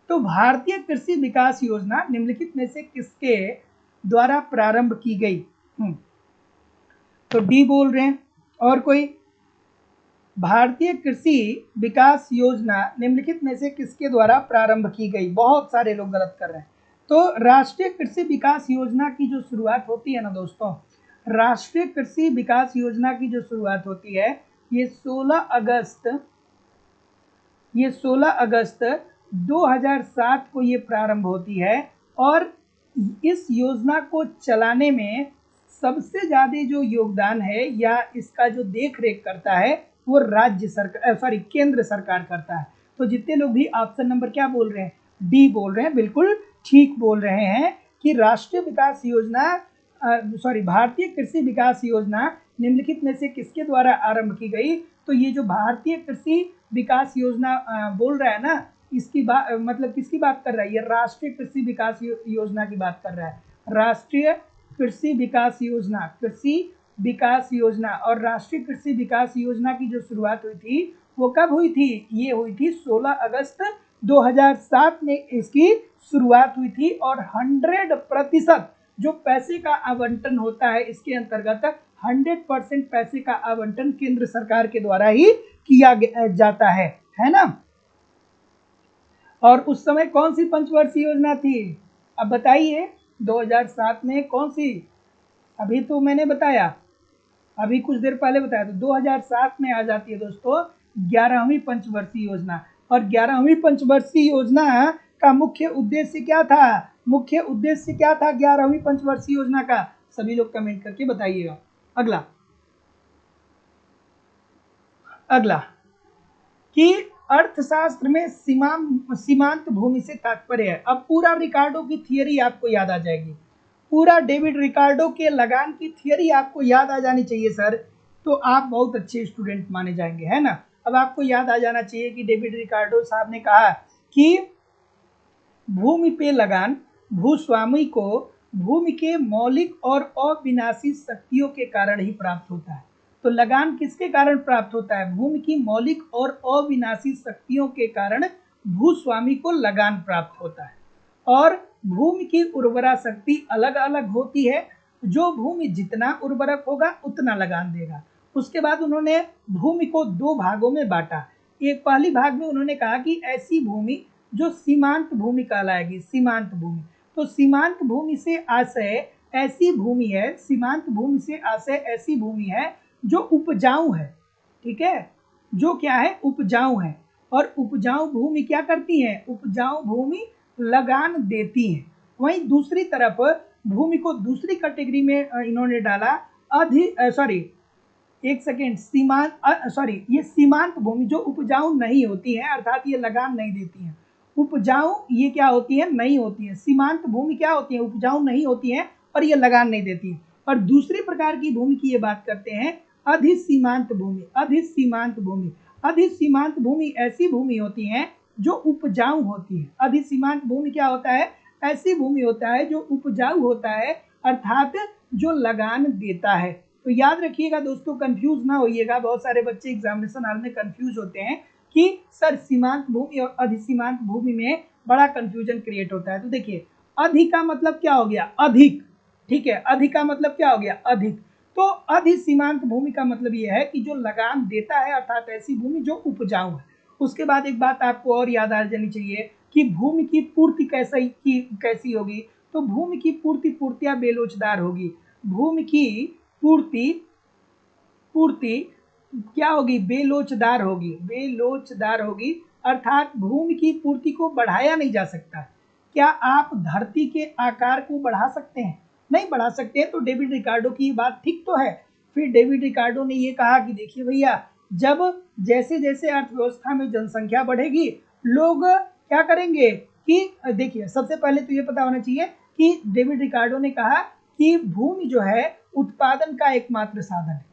तो भारतीय कृषि विकास योजना निम्नलिखित में से किसके द्वारा प्रारंभ की गई, तो डी बोल रहे हैं। और कोई, भारतीय कृषि विकास योजना निम्नलिखित में से किसके द्वारा प्रारंभ की गई, बहुत सारे लोग गलत कर रहे हैं। तो राष्ट्रीय कृषि विकास योजना की जो शुरुआत होती है ना दोस्तों, राष्ट्रीय कृषि विकास योजना की जो शुरुआत होती है ये 16 अगस्त 2007 को ये प्रारंभ होती है। और इस योजना को चलाने में सबसे ज़्यादा जो योगदान है या इसका जो देख रेख करता है वो राज्य सरकार केंद्र सरकार करता है। तो जितने लोग भी ऑप्शन नंबर क्या बोल रहे हैं, डी बोल रहे हैं, बिल्कुल ठीक बोल रहे हैं कि राष्ट्रीय विकास योजना भारतीय कृषि विकास योजना निम्नलिखित में से किसके द्वारा आरंभ की गई। तो ये जो भारतीय कृषि विकास योजना बोल रहा है ना, इसकी बात मतलब किसकी बात कर रहा है, ये राष्ट्रीय कृषि विकास योजना की बात कर रहा है। राष्ट्रीय कृषि विकास योजना, कृषि विकास योजना और राष्ट्रीय कृषि विकास योजना की जो शुरुआत हुई थी वो कब हुई थी, ये हुई थी 16 अगस्त 2007 में इसकी शुरुआत हुई थी। और 100% जो पैसे का आवंटन होता है इसके अंतर्गत 100% पैसे का आवंटन केंद्र सरकार के द्वारा ही किया जाता है ना। और उस समय कौन सी पंचवर्षीय योजना थी, अब बताइए 2007 में कौन सी, अभी तो मैंने बताया, अभी कुछ देर पहले बताया, तो 2007 में आ जाती है दोस्तों 11वीं पंचवर्षीय योजना। और 11वीं पंचवर्षीय योजना का मुख्य उद्देश्य क्या था, मुख्य उद्देश्य क्या था 11वीं पंचवर्षीय योजना का, सभी लोग कमेंट करके बताइएगा। अगला कि अर्थशास्त्र में सीमांत भूमि से तात्पर्य है। अब पूरा रिकार्डो की थियरी आपको याद आ जाएगी, पूरा डेविड रिकार्डो के लगान की थियरी आपको याद आ जानी चाहिए सर, तो आप बहुत अच्छे स्टूडेंट माने जाएंगे, है ना। अब आपको याद आ जाना चाहिए कि डेविड रिकार्डो साहब ने कहा कि भूमि पे लगान भूस्वामी को भूमि के मौलिक और अविनाशी शक्तियों के कारण ही प्राप्त होता है। तो लगान किसके कारण प्राप्त होता है, भूमि की मौलिक और अविनाशी शक्तियों के कारण भूस्वामी को लगान प्राप्त होता है। और भूमि की उर्वरा शक्ति अलग अलग होती है, जो भूमि जितना उर्वरक होगा उतना लगान देगा। उसके बाद उन्होंने भूमि को 2 भागों में बांटा। एक पहली भाग में उन्होंने कहा कि ऐसी भूमि जो सीमांत भूमि कहलाएगी, सीमांत भूमि। तो सीमांत भूमि से आशय ऐसी भूमि है, सीमांत भूमि से आशय ऐसी भूमि है जो उपजाऊ है, ठीक है, जो क्या है, उपजाऊ है। और उपजाऊ भूमि क्या करती है, उपजाऊ भूमि लगान देती है। वहीं दूसरी तरफ भूमि को दूसरी कैटेगरी में इन्होंने डाला एक सेकेंड, ये सीमांत भूमि जो उपजाऊ नहीं होती है, अर्थात ये लगान नहीं देती है। उपजाऊ ये क्या होती है, नहीं होती है। सीमांत भूमि क्या होती है, उपजाऊ नहीं होती है और ये लगान नहीं देती है। और दूसरी प्रकार की भूमि की ये बात करते हैं अधिसीमांत भूमि। अधिसीमांत भूमि, अधिसीमांत भूमि ऐसी भूमि होती है जो उपजाऊ होती है। अधिसीमांत भूमि क्या होता है, ऐसी भूमि होता है जो उपजाऊ होता है, अर्थात जो लगान देता है। तो याद रखिएगा दोस्तों, कंफ्यूज ना होइएगा। बहुत सारे बच्चे एग्जामिनेशन हॉल में कंफ्यूज होते हैं कि सर सीमांत भूमि और अधिसीमांत भूमि में बड़ा कंफ्यूजन क्रिएट होता है। तो देखिए, अधि का मतलब क्या हो गया, अधिक, ठीक है। अधि का मतलब क्या हो गया, अधिक। तो अधिसीमांत भूमि का मतलब यह है कि जो लगान देता है, अर्थात ऐसी भूमि जो उपजाऊ है। उसके बाद एक बात आपको और याद आ जानी चाहिए कि भूमि की पूर्ति कैसी होगी। तो भूमि की पूर्तियां बेलोचदार होगी। भूमि की पूर्ति क्या होगी, बेलोचदार होगी। बेलोचदार होगी, अर्थात भूमि की पूर्ति को बढ़ाया नहीं जा सकता। क्या आप धरती के आकार को बढ़ा सकते हैं, नहीं बढ़ा सकते। तो डेविड रिकार्डो की बात ठीक तो है। फिर डेविड रिकार्डो ने ये कहा कि देखिए भैया, जब जैसे जैसे अर्थव्यवस्था में जनसंख्या बढ़ेगी, लोग क्या करेंगे कि देखिए, सबसे पहले तो ये पता होना चाहिए कि डेविड रिकार्डो ने कहा कि भूमि जो है उत्पादन का एकमात्र साधन है।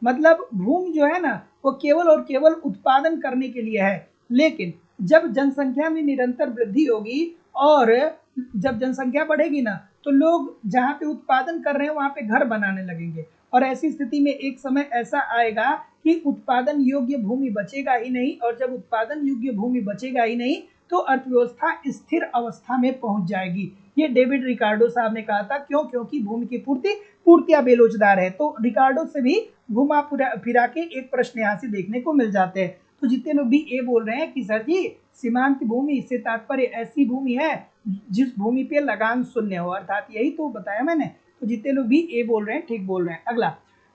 मतलब भूमि जो है ना, वो केवल और केवल उत्पादन करने के लिए है। लेकिन जब जनसंख्या में निरंतर वृद्धि होगी और जब जनसंख्या बढ़ेगी ना, तो लोग जहाँ पे उत्पादन कर रहे हैं वहाँ पे घर बनाने लगेंगे। और ऐसी स्थिति में एक समय ऐसा आएगा कि उत्पादन योग्य भूमि बचेगा ही नहीं। और जब उत्पादन योग्य भूमि बचेगा ही नहीं, तो अर्थव्यवस्था स्थिर अवस्था में पहुंच जाएगी। ये डेविड रिकार्डो साहब ने कहा था। क्यों? क्योंकि भूमि की पूर्तियां बेलोचदार है। तो रिकार्डो से भी घुमा फिरा के एक प्रश्न यहाँ से देखने को मिल जाते हैं। तो जितने लोग भी ये बोल रहे हैं कि सर जी सीमांत भूमि से तात्पर्य ऐसी भूमि है जिस भूमि पे लगान शून्य हो, अर्थात यही तो बताया मैंने। तो जितने लोग भी ये बोल रहे हैं ठीक बोल रहे हैं। अगला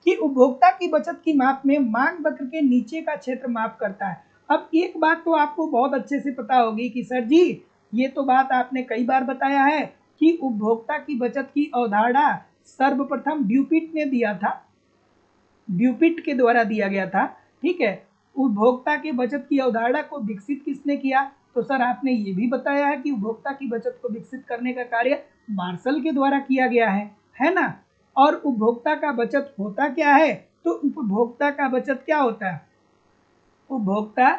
कि उपभोक्ता की बचत की माप में मांग वक्र के नीचे का क्षेत्र माप करता है। अब एक बात तो आपको बहुत अच्छे से पता होगी कि सर जी ये तो बात आपने कई बार बताया है कि उपभोक्ता की बचत की अवधारणा सर्वप्रथम ड्यूपिट ने दिया था, ड्यूपिट के द्वारा दिया गया था, ठीक है। उपभोक्ता के बचत की अवधारणा को विकसित किसने किया? तो सर आपने ये भी बताया है कि उपभोक्ता की बचत को विकसित करने का कार्य मार्शल के द्वारा किया गया है ना। और उपभोक्ता का बचत होता क्या है? तो उपभोक्ता का बचत क्या होता है? उपभोक्ता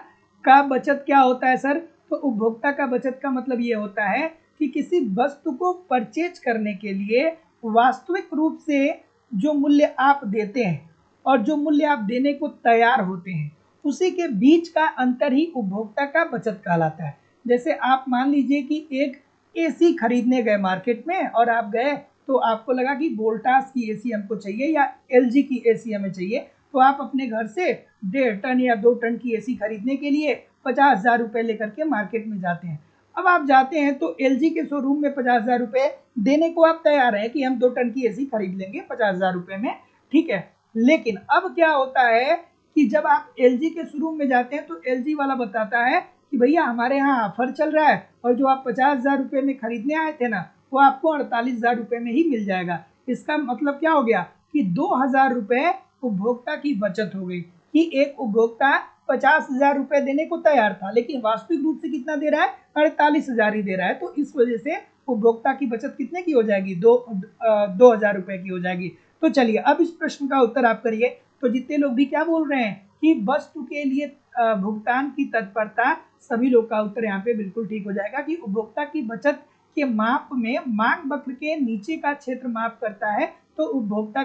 का बचत क्या होता है सर? तो उपभोक्ता का बचत का मतलब ये होता है कि किसी वस्तु को परचेज करने के लिए वास्तविक रूप से जो मूल्य आप देते हैं और जो मूल्य आप देने को तैयार होते हैं, उसी के बीच का अंतर ही उपभोक्ता का बचत कहलाता है। जैसे आप मान लीजिए कि एक एसी खरीदने गए मार्केट में, और आप गए तो आपको लगा कि वोल्टास की एसी हमको चाहिए या एलजी की एसी हमें चाहिए। तो आप अपने घर से 1.5 टन या 2 टन की एसी खरीदने के लिए 50,000 रुपये लेकर के मार्केट में जाते हैं। अब आप जाते हैं तो एलजी के शोरूम में 50,000 रुपये देने को आप तैयार हैं कि हम 2 टन की एसी खरीद लेंगे 50,000 रुपये में, ठीक है। लेकिन अब क्या होता है कि जब आप एलजी के शोरूम में जाते हैं तो एलजी वाला बताता है कि भैया हमारे यहाँ ऑफर चल रहा है और जो आप 50,000 रुपये में खरीदने आए थे ना, वो आपको 48,000 रुपये में ही मिल जाएगा। इसका मतलब क्या हो गया कि 2,000 रुपये उपभोक्ता की बचत हो गई। कि एक उपभोक्ता 50,000 रुपये देने को तैयार था, लेकिन वास्तविक रूप से कितना दे रहा है? 48,000 ही दे रहा है। तो इस वजह से उपभोक्ता की बचत कितने की हो जाएगी? 2,000 रुपये की हो जाएगी। तो चलिए अब इस प्रश्न का उत्तर आप करिए। तो जितने लोग भी क्या बोल रहे हैं कि वस्तु के लिए भुगतान की तत्परता, सभी लोग का उत्तर यहाँ पे बिल्कुल ठीक हो जाएगा कि उपभोक्ता की बचत के माप में मांग वक्र के नीचे का क्षेत्र माप करता है। तो उपभोक्ता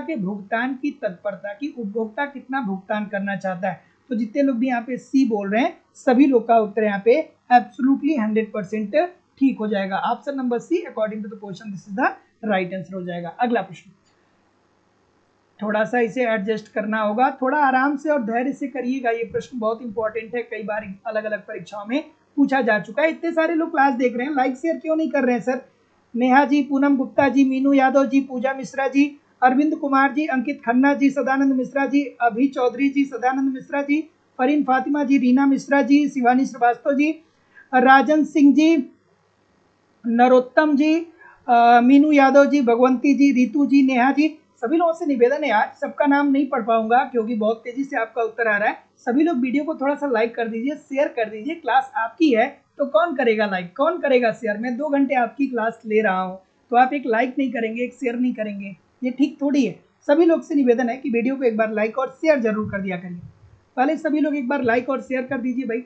के भुगतान की तत्परता की उपभोक्ता कितना भुगतान करना चाहता है। तो जितने लोग भी यहाँ पे सी बोल रहे हैं, सभी लोग का उत्तर यहाँ पे एब्सोल्युटली 100% ठीक हो जाएगा। Option number C according to the question this is the right answer हो जाएगा। अगला प्रश्न, थोड़ा सा इसे एडजस्ट करना होगा, थोड़ा आराम से और धैर्य से करिएगा। ये प्रश्न बहुत इंपॉर्टेंट है, कई बार अलग अलग परीक्षाओं में पूछा जा चुका है। इतने सारे लोग क्लास देख रहे हैं, लाइक शेयर क्यों नहीं कर रहे हैं सर? नेहा जी, पूनम गुप्ता जी, मीनू यादव जी, पूजा मिश्रा जी, अरविंद कुमार जी, अंकित खन्ना जी, सदानंद मिश्रा जी, अभी चौधरी जी, सदानंद मिश्रा जी, फरीन फातिमा जी, रीना मिश्रा जी, शिवानी श्रीवास्तव जी, राजन सिंह जी, नरोत्तम जी, मीनू यादव जी, भगवंती जी, रितु जी, नेहा जी, सभी लोगों से निवेदन है यार, सबका नाम नहीं पढ़ पाऊंगा क्योंकि बहुत तेजी से आपका उत्तर आ रहा है। सभी लोग वीडियो को थोड़ा सा लाइक कर दीजिए, शेयर कर दीजिए। क्लास आपकी है तो कौन करेगा लाइक, कौन करेगा शेयर? मैं 2 घंटे आपकी क्लास ले रहा हूँ, तो आप एक लाइक नहीं करेंगे, एक शेयर नहीं करेंगे, ये ठीक थोड़ी है। सभी लोग से निवेदन है कि वीडियो को एक बार लाइक और शेयर जरूर कर दिया करिए। पहले सभी लोग एक बार लाइक और शेयर कर दीजिए भाई।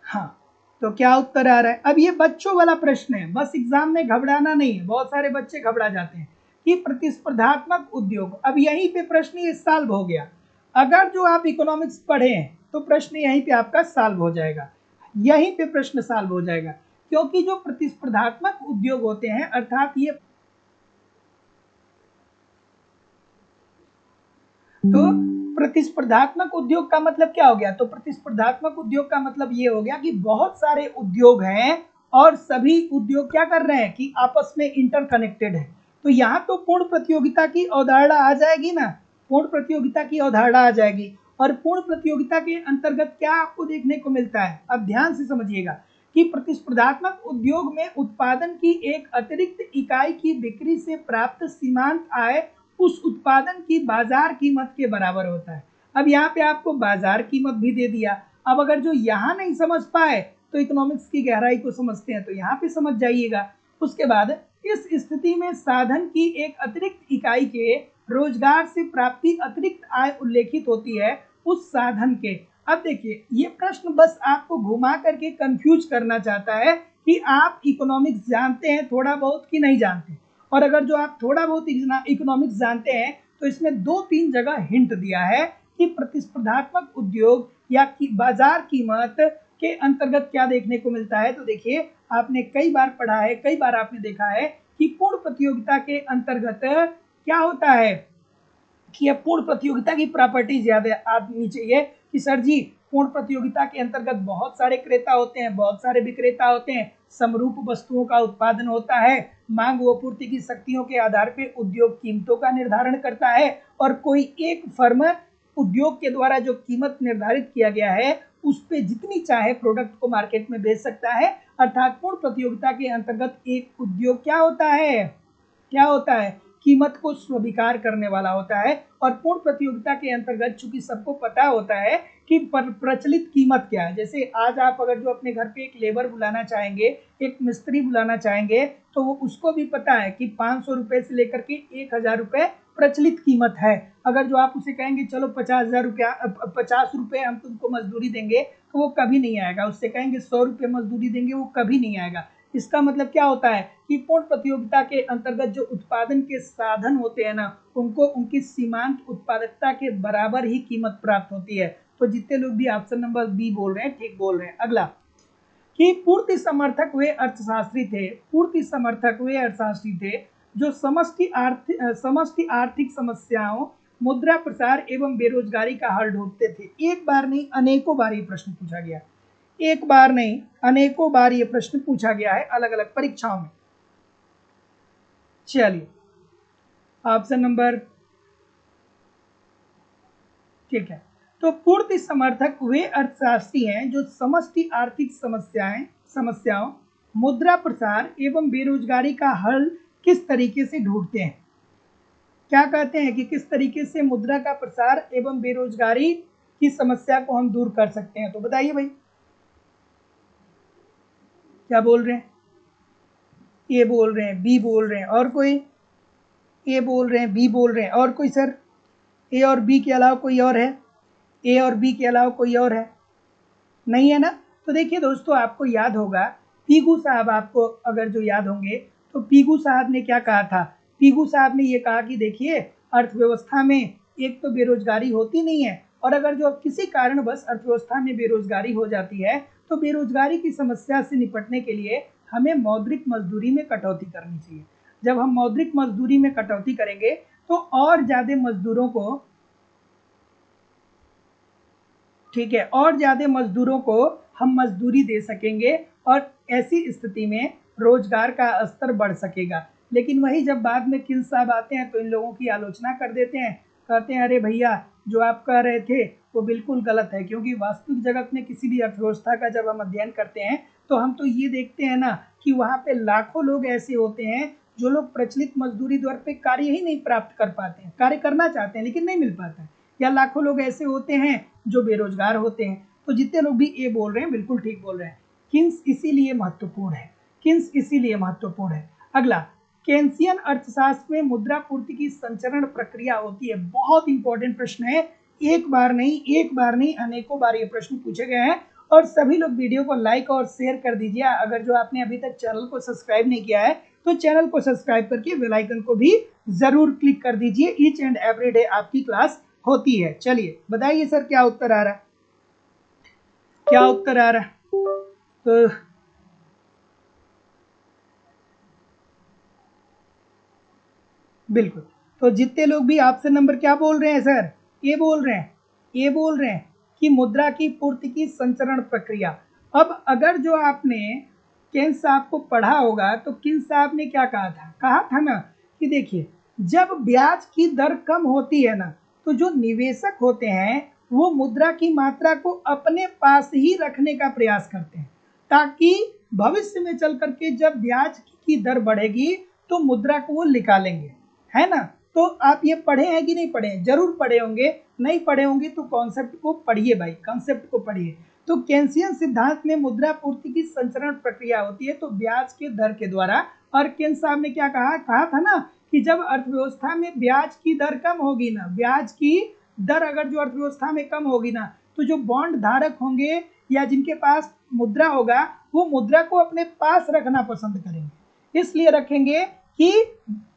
हाँ, तो क्या उत्तर आ रहा है? अब ये बच्चों वाला प्रश्न है, बस एग्जाम में घबराना नहीं है, बहुत सारे बच्चे घबरा जाते हैं कि प्रतिस्पर्धात्मक उद्योग। अब यहीं पे प्रश्न ये सॉल्व हो गया। अगर जो आप इकोनॉमिक्स पढ़े हैं तो प्रश्न यहीं पे आपका सॉल्व हो जाएगा, यहीं पे प्रश्न सॉल्व हो जाएगा। क्योंकि जो प्रतिस्पर्धात्मक उद्योग होते हैं, अर्थात ये तो प्रतिस्पर्धात्मक उद्योग का मतलब क्या हो गया? तो प्रतिस्पर्धात्मक उद्योग का मतलब ये हो गया कि बहुत सारे उद्योग हैं और सभी उद्योग क्या कर रहे हैं कि आपस में इंटरकनेक्टेड है। तो यहाँ तो पूर्ण प्रतियोगिता की अवधारणा आ जाएगी ना, पूर्ण प्रतियोगिता की अवधारणा आ जाएगी। और पूर्ण प्रतियोगिता के अंतर्गत क्या आपको देखने को मिलता है? अब ध्यान से समझिएगा कि प्रतिस्पर्धात्मक उद्योग में उत्पादन की एक अतिरिक्त इकाई की बिक्री से प्राप्त सीमांत आय उस उत्पादन की बाजार कीमत के बराबर होता है। अब यहाँ पे आपको बाजार कीमत भी दे दिया। अब अगर जो यहाँ नहीं समझ पाए तो इकोनॉमिक्स की गहराई को समझते हैं तो यहाँ पे समझ जाइएगा। उसके बाद इस स्थिति में साधन की एक अतिरिक्त इकाई के रोजगार से प्राप्ति अतिरिक्त आय उल्लेखित होती है उस साधन के। अब देखिए ये प्रश्न बस आपको घुमा करके कंफ्यूज करना चाहता है कि आप इकोनॉमिक्स जानते हैं थोड़ा बहुत कि नहीं जानते। और अगर जो आप थोड़ा बहुत इकोनॉमिक्स जानते हैं तो इसमें 2-3 जगह हिंट दिया है कि प्रतिस्पर्धात्मक उद्योग या कि बाजार कीमत के अंतर्गत क्या देखने को मिलता है। तो देखिए आपने कई बार पढ़ा है, कई बार आपने देखा है कि पूर्ण प्रतियोगिता के अंतर्गत क्या होता है कि अब पूर्ण प्रतियोगिता की प्रॉपर्टीज याद आनी चाहिए कि सर जी पूर्ण प्रतियोगिता के अंतर्गत बहुत सारे क्रेता होते हैं, बहुत सारे विक्रेता होते हैं, समरूप वस्तुओं का उत्पादन होता है, मांग व पूर्ति की शक्तियों के आधार पर उद्योग कीमतों का निर्धारण करता है और कोई एक फर्म उद्योग के द्वारा जो कीमत निर्धारित किया गया है उस पर जितनी चाहे प्रोडक्ट को मार्केट में बेच सकता है। अर्थात पूर्ण प्रतियोगिता के अंतर्गत एक उद्योग क्या होता है, क्या होता है, कीमत को स्वीकार करने वाला होता है। और पूर्ण प्रतियोगिता के अंतर्गत चूंकि सबको पता होता है कि प्रचलित कीमत क्या है। जैसे आज आप अगर जो अपने घर पे एक लेबर बुलाना चाहेंगे, एक मिस्त्री बुलाना चाहेंगे, तो वो उसको भी पता है कि 500 रुपए से लेकर के 1000 रुपए प्रचलित कीमत है। अगर जो आप उसे कहेंगे चलो 50,000 रुपया 50 रुपए हम तुमको मजदूरी देंगे तो वो कभी नहीं आएगा। उससे कहेंगे 100 रुपये मजदूरी देंगे, वो कभी नहीं आएगा। इसका मतलब क्या होता है कि पूर्ण प्रतियोगिता के अंतर्गत जो उत्पादन के साधन होते हैं ना, उनको उनकी सीमांत उत्पादकता के बराबर ही कीमत प्राप्त होती है। तो जितने लोग भी ऑप्शन नंबर बी बोल रहे हैं ठीक बोल रहे हैं। अगला कि पूर्ति समर्थक वे अर्थशास्त्री थे, पूर्ति समर्थक वे अर्थशास्त्री थे जो समष्टि आर्थिक समस्याओं, मुद्रा प्रसार एवं बेरोजगारी का हल ढूंढते थे। एक बार नहीं अनेकों बार ये प्रश्न पूछा गया, एक बार नहीं अनेकों बार ये प्रश्न पूछा गया है अलग अलग परीक्षाओं में। चलिए ऑप्शन नंबर ठीक है। तो पूर्ति समर्थक वे अर्थशास्त्री हैं जो समष्टि आर्थिक समस्याओं, मुद्रा प्रसार एवं बेरोजगारी का हल किस तरीके से ढूंढते हैं। क्या कहते हैं कि किस तरीके से मुद्रा का प्रसार एवं बेरोजगारी की समस्या को हम दूर कर सकते हैं। तो बताइए भाई क्या बोल रहे हैं? ए बोल रहे हैं, बी बोल रहे हैं, और कोई? ए बोल रहे हैं, बी बोल रहे हैं, और कोई सर? ए और बी के अलावा कोई और है? ए और बी के अलावा कोई और है? नहीं है ना। तो देखिए दोस्तों आपको याद होगा पीगू साहब, आपको अगर जो याद होंगे तो पीगू साहब ने क्या कहा था। पीगू साहब ने ये कहा कि देखिए अर्थव्यवस्था में एक तो बेरोजगारी होती नहीं है, और अगर जो किसी कारणवश अर्थव्यवस्था में बेरोजगारी हो जाती है तो बेरोजगारी की समस्या से निपटने के लिए हमें मौद्रिक मजदूरी में कटौती करनी चाहिए। जब हम मौद्रिक मजदूरी में कटौती करेंगे तो और ज्यादा मजदूरों को, ठीक है, और ज्यादा मजदूरों को हम मजदूरी दे सकेंगे और ऐसी स्थिति में रोजगार का स्तर बढ़ सकेगा। लेकिन वही जब बाद में किल साहब आते हैं तो इन लोगों की आलोचना कर देते हैं, कहते हैं अरे भैया जो आप कह रहे थे वो बिल्कुल गलत है। क्योंकि वास्तविक जगत में किसी भी अर्थव्यवस्था का जब हम अध्ययन करते हैं तो हम तो ये देखते हैं ना कि वहाँ पे लाखों लोग ऐसे होते हैं जो लोग प्रचलित मजदूरी दर पे कार्य ही नहीं प्राप्त कर पाते हैं, कार्य करना चाहते हैं लेकिन नहीं मिल पाता है, या लाखों लोग ऐसे होते हैं जो बेरोजगार होते हैं। तो जितने लोग भी ये बोल रहे हैं बिल्कुल ठीक बोल रहे हैं। किन्स इसीलिए महत्वपूर्ण है, किन्स इसीलिए महत्वपूर्ण है। अगला, केन्सियन अर्थशास्त्र में मुद्रा पूर्ति की संचरण प्रक्रिया होती है। बहुत इंपॉर्टेंट प्रश्न है, एक बार नहीं अनेकों बार ये प्रश्न पूछे गए हैं। और सभी लोग वीडियो को लाइक और शेयर कर दीजिए। अगर जो आपने अभी तक चैनल को सब्सक्राइब नहीं किया है तो चैनल को सब्सक्राइब करके बेल आइकन को भी जरूर क्लिक कर दीजिए। ईच एंड एवरी डे आपकी क्लास होती है। चलिए बताइए सर क्या उत्तर आ रहा है, क्या उत्तर आ रहा है। तो बिल्कुल, तो जितने लोग भी ऑप्शन नंबर क्या बोल रहे हैं सर, ये बोल रहे हैं, ये बोल रहे हैं कि मुद्रा की पूर्ति की संचरण प्रक्रिया। अब अगर जो आपने केन्स साहब को पढ़ा होगा तो केन्स साहब ने क्या कहा था ना कि देखिए जब ब्याज की दर कम होती है ना तो जो निवेशक होते हैं वो मुद्रा की मात्रा को अपने पास ही रखने का प्रयास करते हैं, ताकि भविष्य में चल करके जब ब्याज की दर बढ़ेगी तो मुद्रा को वो निकालेंगे, है ना। तो आप ये पढ़े हैं कि नहीं पढ़े हैं, जरूर पढ़े होंगे, नहीं पढ़े होंगे तो कॉन्सेप्ट को पढ़िए भाई, कॉन्सेप्ट को पढ़िए। तो केन्सियन सिद्धांत में मुद्रा पूर्ति की संचरण प्रक्रिया होती है तो ब्याज के दर के द्वारा। और केन्स साहब ने क्या कहा था ना कि जब अर्थव्यवस्था में ब्याज की दर कम होगी ना, ब्याज की दर अगर जो अर्थव्यवस्था में कम होगी ना तो जो बॉन्ड धारक होंगे या जिनके पास मुद्रा होगा वो मुद्रा को अपने पास रखना पसंद करेंगे। इसलिए रखेंगे कि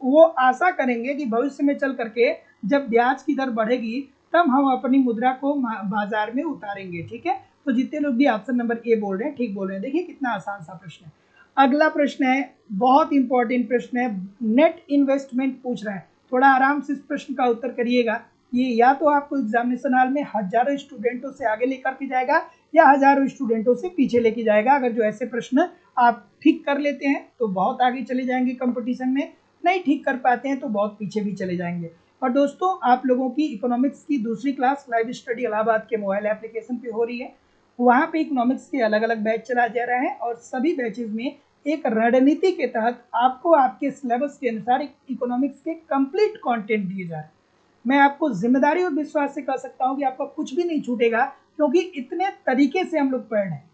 वो आशा करेंगे कि भविष्य में चल करके जब ब्याज की दर बढ़ेगी तब हम अपनी मुद्रा को बाजार में उतारेंगे। ठीक है, तो जितने लोग भी ऑप्शन नंबर ए बोल रहे हैं ठीक बोल रहे हैं। देखिए कितना आसान सा प्रश्न है। अगला प्रश्न है, बहुत इंपॉर्टेंट प्रश्न है, नेट इन्वेस्टमेंट पूछ रहे हैं। थोड़ा आराम से इस प्रश्न का उत्तर करिएगा। ये या तो आपको एग्जामिनेशन हॉल में हजारों स्टूडेंटों से आगे लेकर के जाएगा या हजारों स्टूडेंटों से पीछे लेके जाएगा। अगर जो ऐसे प्रश्न आप ठीक कर लेते हैं तो बहुत आगे चले जाएंगे कंपटीशन में, नहीं ठीक कर पाते हैं तो बहुत पीछे भी चले जाएंगे। और दोस्तों आप लोगों की इकोनॉमिक्स की दूसरी क्लास लाइव स्टडी इलाहाबाद के मोबाइल एप्लीकेशन पे हो रही है। वहाँ पे इकोनॉमिक्स के अलग अलग बैच चला जा रहा है और सभी बैचेज में एक रणनीति के तहत आपको आपके सिलेबस के अनुसार इकोनॉमिक्स के कंप्लीट कंटेंट दिए जा रहे हैं। मैं आपको जिम्मेदारी और विश्वास से कह सकता हूँ कि आपका कुछ भी नहीं छूटेगा, क्योंकि इतने तरीके से हम लोग पढ़ रहे हैं।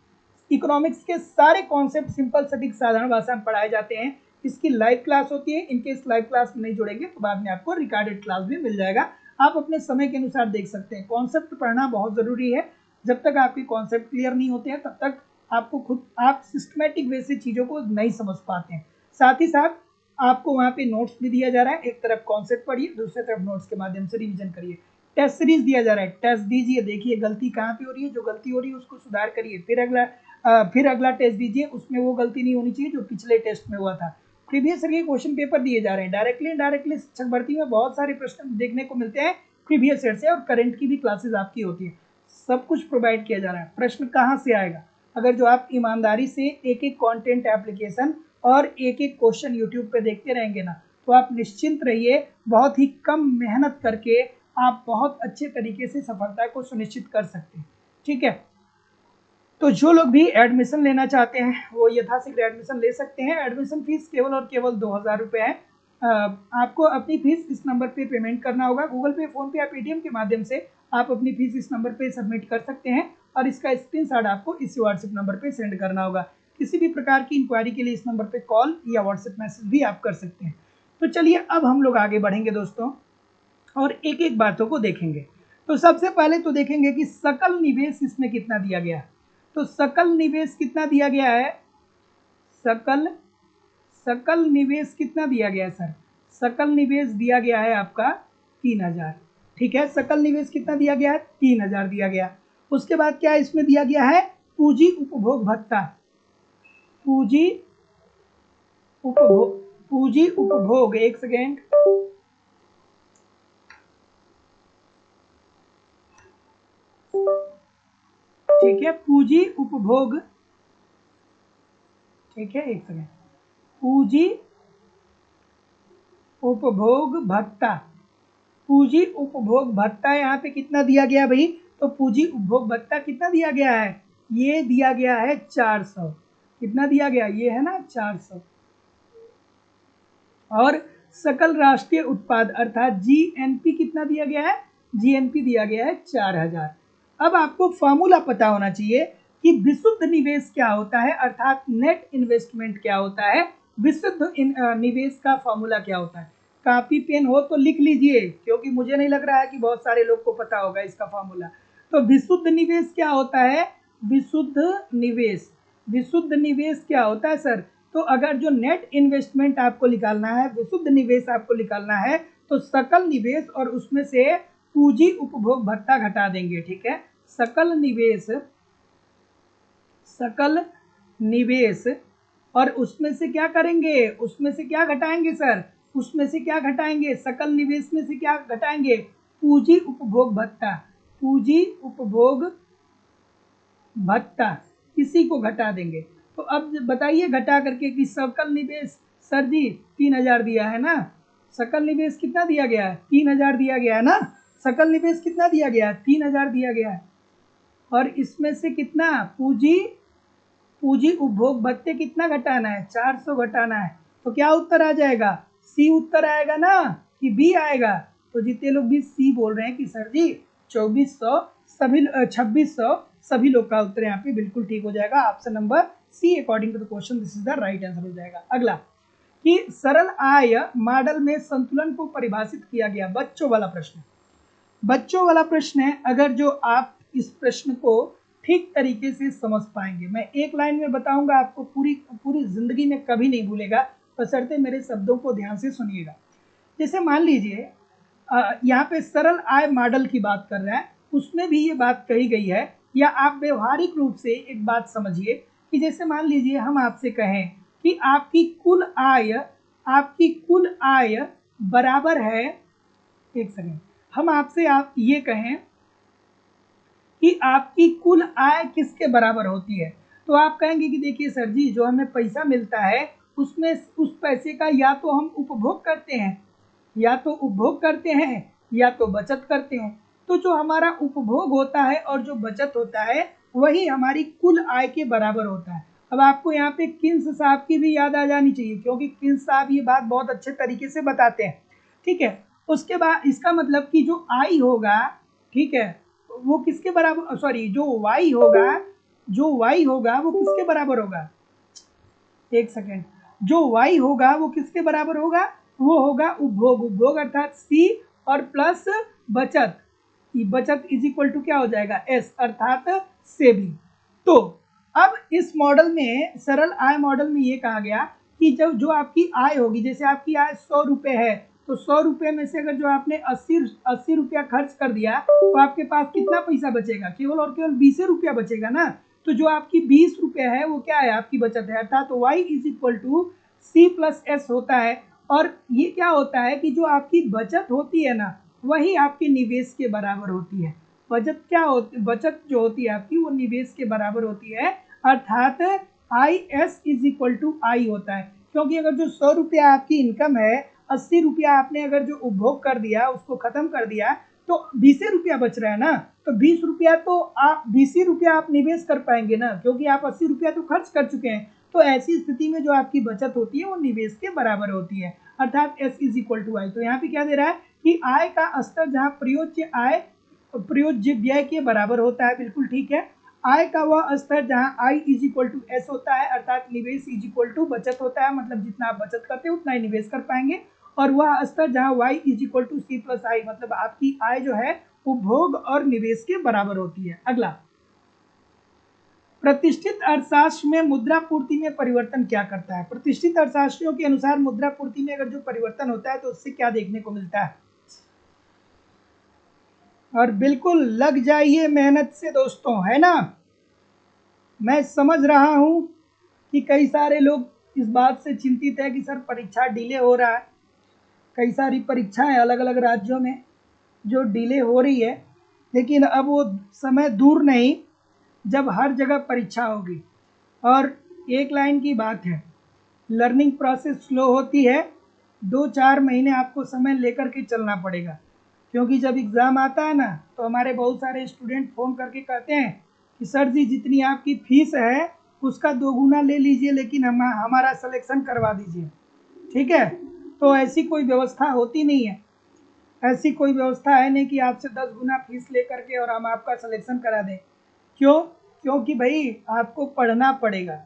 इकोनॉमिक्स के सारे कॉन्सेप्ट सिंपल सटीक साधारण भाषा में पढ़ाए जाते हैं। इसकी लाइव क्लास होती है, इनके इस लाइव क्लास में नहीं जुड़ेंगे तो बाद में आपको रिकॉर्डेड क्लास भी मिल जाएगा, आप अपने समय के अनुसार देख सकते हैं। कॉन्सेप्ट पढ़ना बहुत ज़रूरी है, जब तक आपके कॉन्सेप्ट क्लियर नहीं होते हैं तब तक आपको खुद आप सिस्टमेटिक वे से चीज़ों को नहीं समझ पाते हैं। साथ ही साथ आपको वहाँ पे नोट्स भी दिया जा रहा है, एक तरफ कॉन्सेप्ट पढ़िए दूसरी तरफ नोट्स के माध्यम से रिवीजन करिए। टेस्ट सीरीज दिया जा रहा है, टेस्ट दीजिए, देखिए गलती कहाँ पे हो रही है, जो गलती हो रही है उसको सुधार करिए, फिर अगला टेस्ट दीजिए, उसमें वो गलती नहीं होनी चाहिए जो पिछले टेस्ट में हुआ था। प्रीवियस ईयर के क्वेश्चन पेपर दिए जा रहे हैं, डायरेक्टली इनडायरेक्टली शिक्षक भर्ती में बहुत सारे प्रश्न देखने को मिलते हैं प्रीवियस ईयर से, और करंट की भी क्लासेस आपकी होती है, सब कुछ प्रोवाइड किया जा रहा है। प्रश्न कहाँ से आएगा, अगर जो आप ईमानदारी से एक एक कंटेंट एप्लीकेशन और एक एक क्वेश्चन यूट्यूब पे देखते रहेंगे ना तो आप निश्चिंत रहिए, बहुत ही कम मेहनत करके आप बहुत अच्छे तरीके से सफलता को सुनिश्चित कर सकते हैं। ठीक है, तो जो लोग भी एडमिशन लेना चाहते हैं वो यथाशीघ्र एडमिशन ले सकते हैं। एडमिशन फीस केवल और केवल 2000 रुपये है। आपको अपनी फीस इस नंबर पे पेमेंट करना होगा, गूगल पे, फोन पे या पेटीएम के माध्यम से आप अपनी फीस इस नंबर पे सबमिट कर सकते हैं और इसका स्क्रीनशॉट आपको इस व्हाट्सएप नंबर पे सेंड करना होगा। किसी भी प्रकार की इंक्वायरी के लिए इस नंबर पे कॉल या व्हाट्सएप मैसेज भी आप कर सकते हैं। तो चलिए अब हम लोग आगे बढ़ेंगे दोस्तों और एक एक बातों को देखेंगे। तो सबसे पहले तो देखेंगे कि सकल निवेश इसमें कितना दिया गया है। तो सकल निवेश कितना दिया गया है, सकल निवेश कितना दिया गया है सर, सकल निवेश दिया गया है आपका 3000। ठीक है, सकल निवेश कितना दिया गया है, 3000 दिया गया। उसके बाद क्या इसमें दिया गया है, पूंजी उपभोग भत्ता, पूंजी उपभोग, एक सेकेंड, ठीक है, पूंजी उपभोग, ठीक है, एक सेकेंड, पूंजी उपभोग भत्ता, पूंजी उपभोग भत्ता यहाँ पे कितना दिया गया भाई, तो पूंजी उपभोग भत्ता कितना दिया गया है, ये दिया गया है 400। कितना दिया गया, ये है ना 400। और सकल राष्ट्रीय उत्पाद अर्थात जीएनपी कितना दिया गया है, जीएनपी दिया गया है 4000। अब आपको फॉर्मूला पता होना चाहिए कि विशुद्ध निवेश क्या होता है, अर्थात नेट इन्वेस्टमेंट क्या होता है, विशुद्ध निवेश का फॉर्मूला क्या होता है। कापी पेन हो तो लिख लीजिए, क्योंकि मुझे नहीं लग रहा है कि बहुत सारे लोग को पता होगा इसका फॉर्मूला। तो विशुद्ध निवेश क्या होता है, विशुद्ध निवेश, विशुद्ध निवेश क्या होता है सर, तो अगर जो नेट इन्वेस्टमेंट आपको निकालना है, विशुद्ध निवेश आपको निकालना है, तो सकल निवेश और उसमें से पूंजी उपभोग भत्ता घटा देंगे, ठीक है। सकल निवेश, सकल निवेश और उसमें से क्या करेंगे, उसमें से क्या घटाएंगे सर, उसमें से क्या घटाएंगे, सकल निवेश में से क्या घटाएंगे, पूंजी उपभोग भत्ता, पूंजी उपभोग भत्ता किसी को घटा देंगे। तो अब बताइए घटा करके कि सकल निवेश सर जी 3000 दिया है ना, सकल निवेश कितना दिया गया है, 3000 दिया गया है ना, सकल निवेश कितना दिया गया है, 3000 दिया गया है। और इसमें से कितना पूंजी, पूंजी उपभोग भत्ते कितना घटाना है, 400 घटाना है। तो क्या उत्तर आ जाएगा, सी उत्तर आएगा ना कि बी आएगा। तो जितने लोग भी सी बोल रहे हैं कि सर जी 2400 सभी 2600, सभी लोग का उत्तर यहाँ पे बिल्कुल ठीक हो जाएगा। Option number C according to the question this is the right answer हो जाएगा। अगला कि सरल आय मॉडल में संतुलन को परिभाषित किया गया, बच्चों वाला प्रश्न, बच्चों वाला प्रश्न है। अगर जो आप इस प्रश्न को ठीक तरीके से समझ पाएंगे, मैं एक लाइन में बताऊंगा आपको, पूरी पूरी जिंदगी में कभी नहीं भूलेगा, बशर्ते मेरे शब्दों को ध्यान से सुनिएगा। जैसे मान लीजिए यहाँ पे सरल आय मॉडल की बात कर रहा है, उसमें भी ये बात कही गई है, या आप व्यवहारिक रूप से एक बात समझिए कि जैसे मान लीजिए हम आपसे कहें कि आपकी कुल आय, आपकी कुल आय बराबर है, एक सेकेंड, हम आपसे आप ये कहें कि आपकी कुल आय किसके बराबर होती है, तो आप कहेंगे कि देखिए सर जी जो हमें पैसा मिलता है उसमें उस पैसे का या तो हम उपभोग करते हैं, या तो उपभोग करते हैं या तो बचत करते हैं। तो जो हमारा उपभोग होता है और जो बचत होता है वही हमारी कुल आय के बराबर होता है। अब आपको यहाँ पे किन्स साहब की भी याद आ जानी चाहिए, क्योंकि किन्स साहब ये बात बहुत अच्छे तरीके से बताते हैं, ठीक है। उसके बाद इसका मतलब कि जो आई होगा, ठीक है, वो किसके बराबर, सॉरी जो वाई होगा, जो वाई होगा वो किसके बराबर होगा, एक सेकेंड, जो वाई होगा वो किसके बराबर होगा, वो होगा उपभोग, उपभोग अर्थात सी और प्लस बचत, बचत इज इक्वल टू क्या हो जाएगा एस अर्थात सेविंग। तो अब इस मॉडल में, सरल आय मॉडल में ये कहा गया कि जब जो आपकी आय होगी, जैसे आपकी आय 100 रुपये है, तो 100 रुपये में से अगर जो आपने 80 रुपया खर्च कर दिया तो आपके पास कितना पैसा बचेगा, केवल और केवल 20 रुपया बचेगा ना। तो जो आपकी 20 रुपये है वो क्या है, आपकी बचत है, अर्थात तो y is equal to C plus S होता है। और ये क्या होता है कि जो आपकी बचत होती है ना वही आपके निवेश के बराबर होती है। बचत क्या होती, बचत जो होती है आपकी वो निवेश के बराबर होती है, अर्थात I S is equal to I होता है। क्योंकि अगर जो 100 रुपया आपकी इनकम है, 80 रुपया आपने अगर जो उपभोग कर दिया उसको खत्म कर दिया, तो 20 रुपया बच रहा है ना, तो 20 रुपया तो आप 20 रुपया आप निवेश कर पाएंगे ना, क्योंकि आप 80 रुपया तो खर्च कर चुके हैं। तो ऐसी स्थिति में जो आपकी बचत होती है वो निवेश के बराबर होती है, अर्थात एस इज इक्वल टू आई। तो यहाँ पे क्या दे रहा है कि आय का स्तर जहाँ प्रयोज्य आय प्रयोज्य व्यय के बराबर होता है, बिल्कुल ठीक है। आय का वह स्तर जहाँ I is equal to S होता है, अर्थात निवेश इज इक्वल टू बचत होता है, मतलब जितना आप बचत करते हैं उतना ही निवेश कर पाएंगे। और वह स्तर जहाँ y is equal to C plus I, मतलब आपकी आय जो है उपभोग और निवेश के बराबर होती है। अगला, प्रतिष्ठित अर्थशास्त्र में मुद्रा पूर्ति में परिवर्तन क्या करता है। प्रतिष्ठित अर्थशास्त्रियों के अनुसार मुद्रा पूर्ति में अगर जो परिवर्तन होता है तो उससे क्या देखने को मिलता है। और बिल्कुल लग जाइए मेहनत से दोस्तों, है ना। मैं समझ रहा हूं कि कई सारे लोग इस बात से चिंतित है कि सर परीक्षा डिले हो रहा है, कई सारी परीक्षाएं अलग अलग राज्यों में जो डिले हो रही है, लेकिन अब वो समय दूर नहीं जब हर जगह परीक्षा होगी। और एक लाइन की बात है, लर्निंग प्रोसेस स्लो होती है, 2-4 महीने आपको समय लेकर के चलना पड़ेगा। क्योंकि जब एग्ज़ाम आता है ना तो हमारे बहुत सारे स्टूडेंट फ़ोन करके कहते हैं कि सर जी जितनी आपकी फ़ीस है उसका 2 गुना ले लीजिए, लेकिन हमारा सिलेक्शन करवा दीजिए। ठीक है, तो ऐसी कोई व्यवस्था होती नहीं है, ऐसी कोई व्यवस्था है नहीं कि आपसे 10 गुना फीस ले करके और हम आपका सिलेक्शन करा दें। क्यों? क्योंकि भाई आपको पढ़ना पड़ेगा।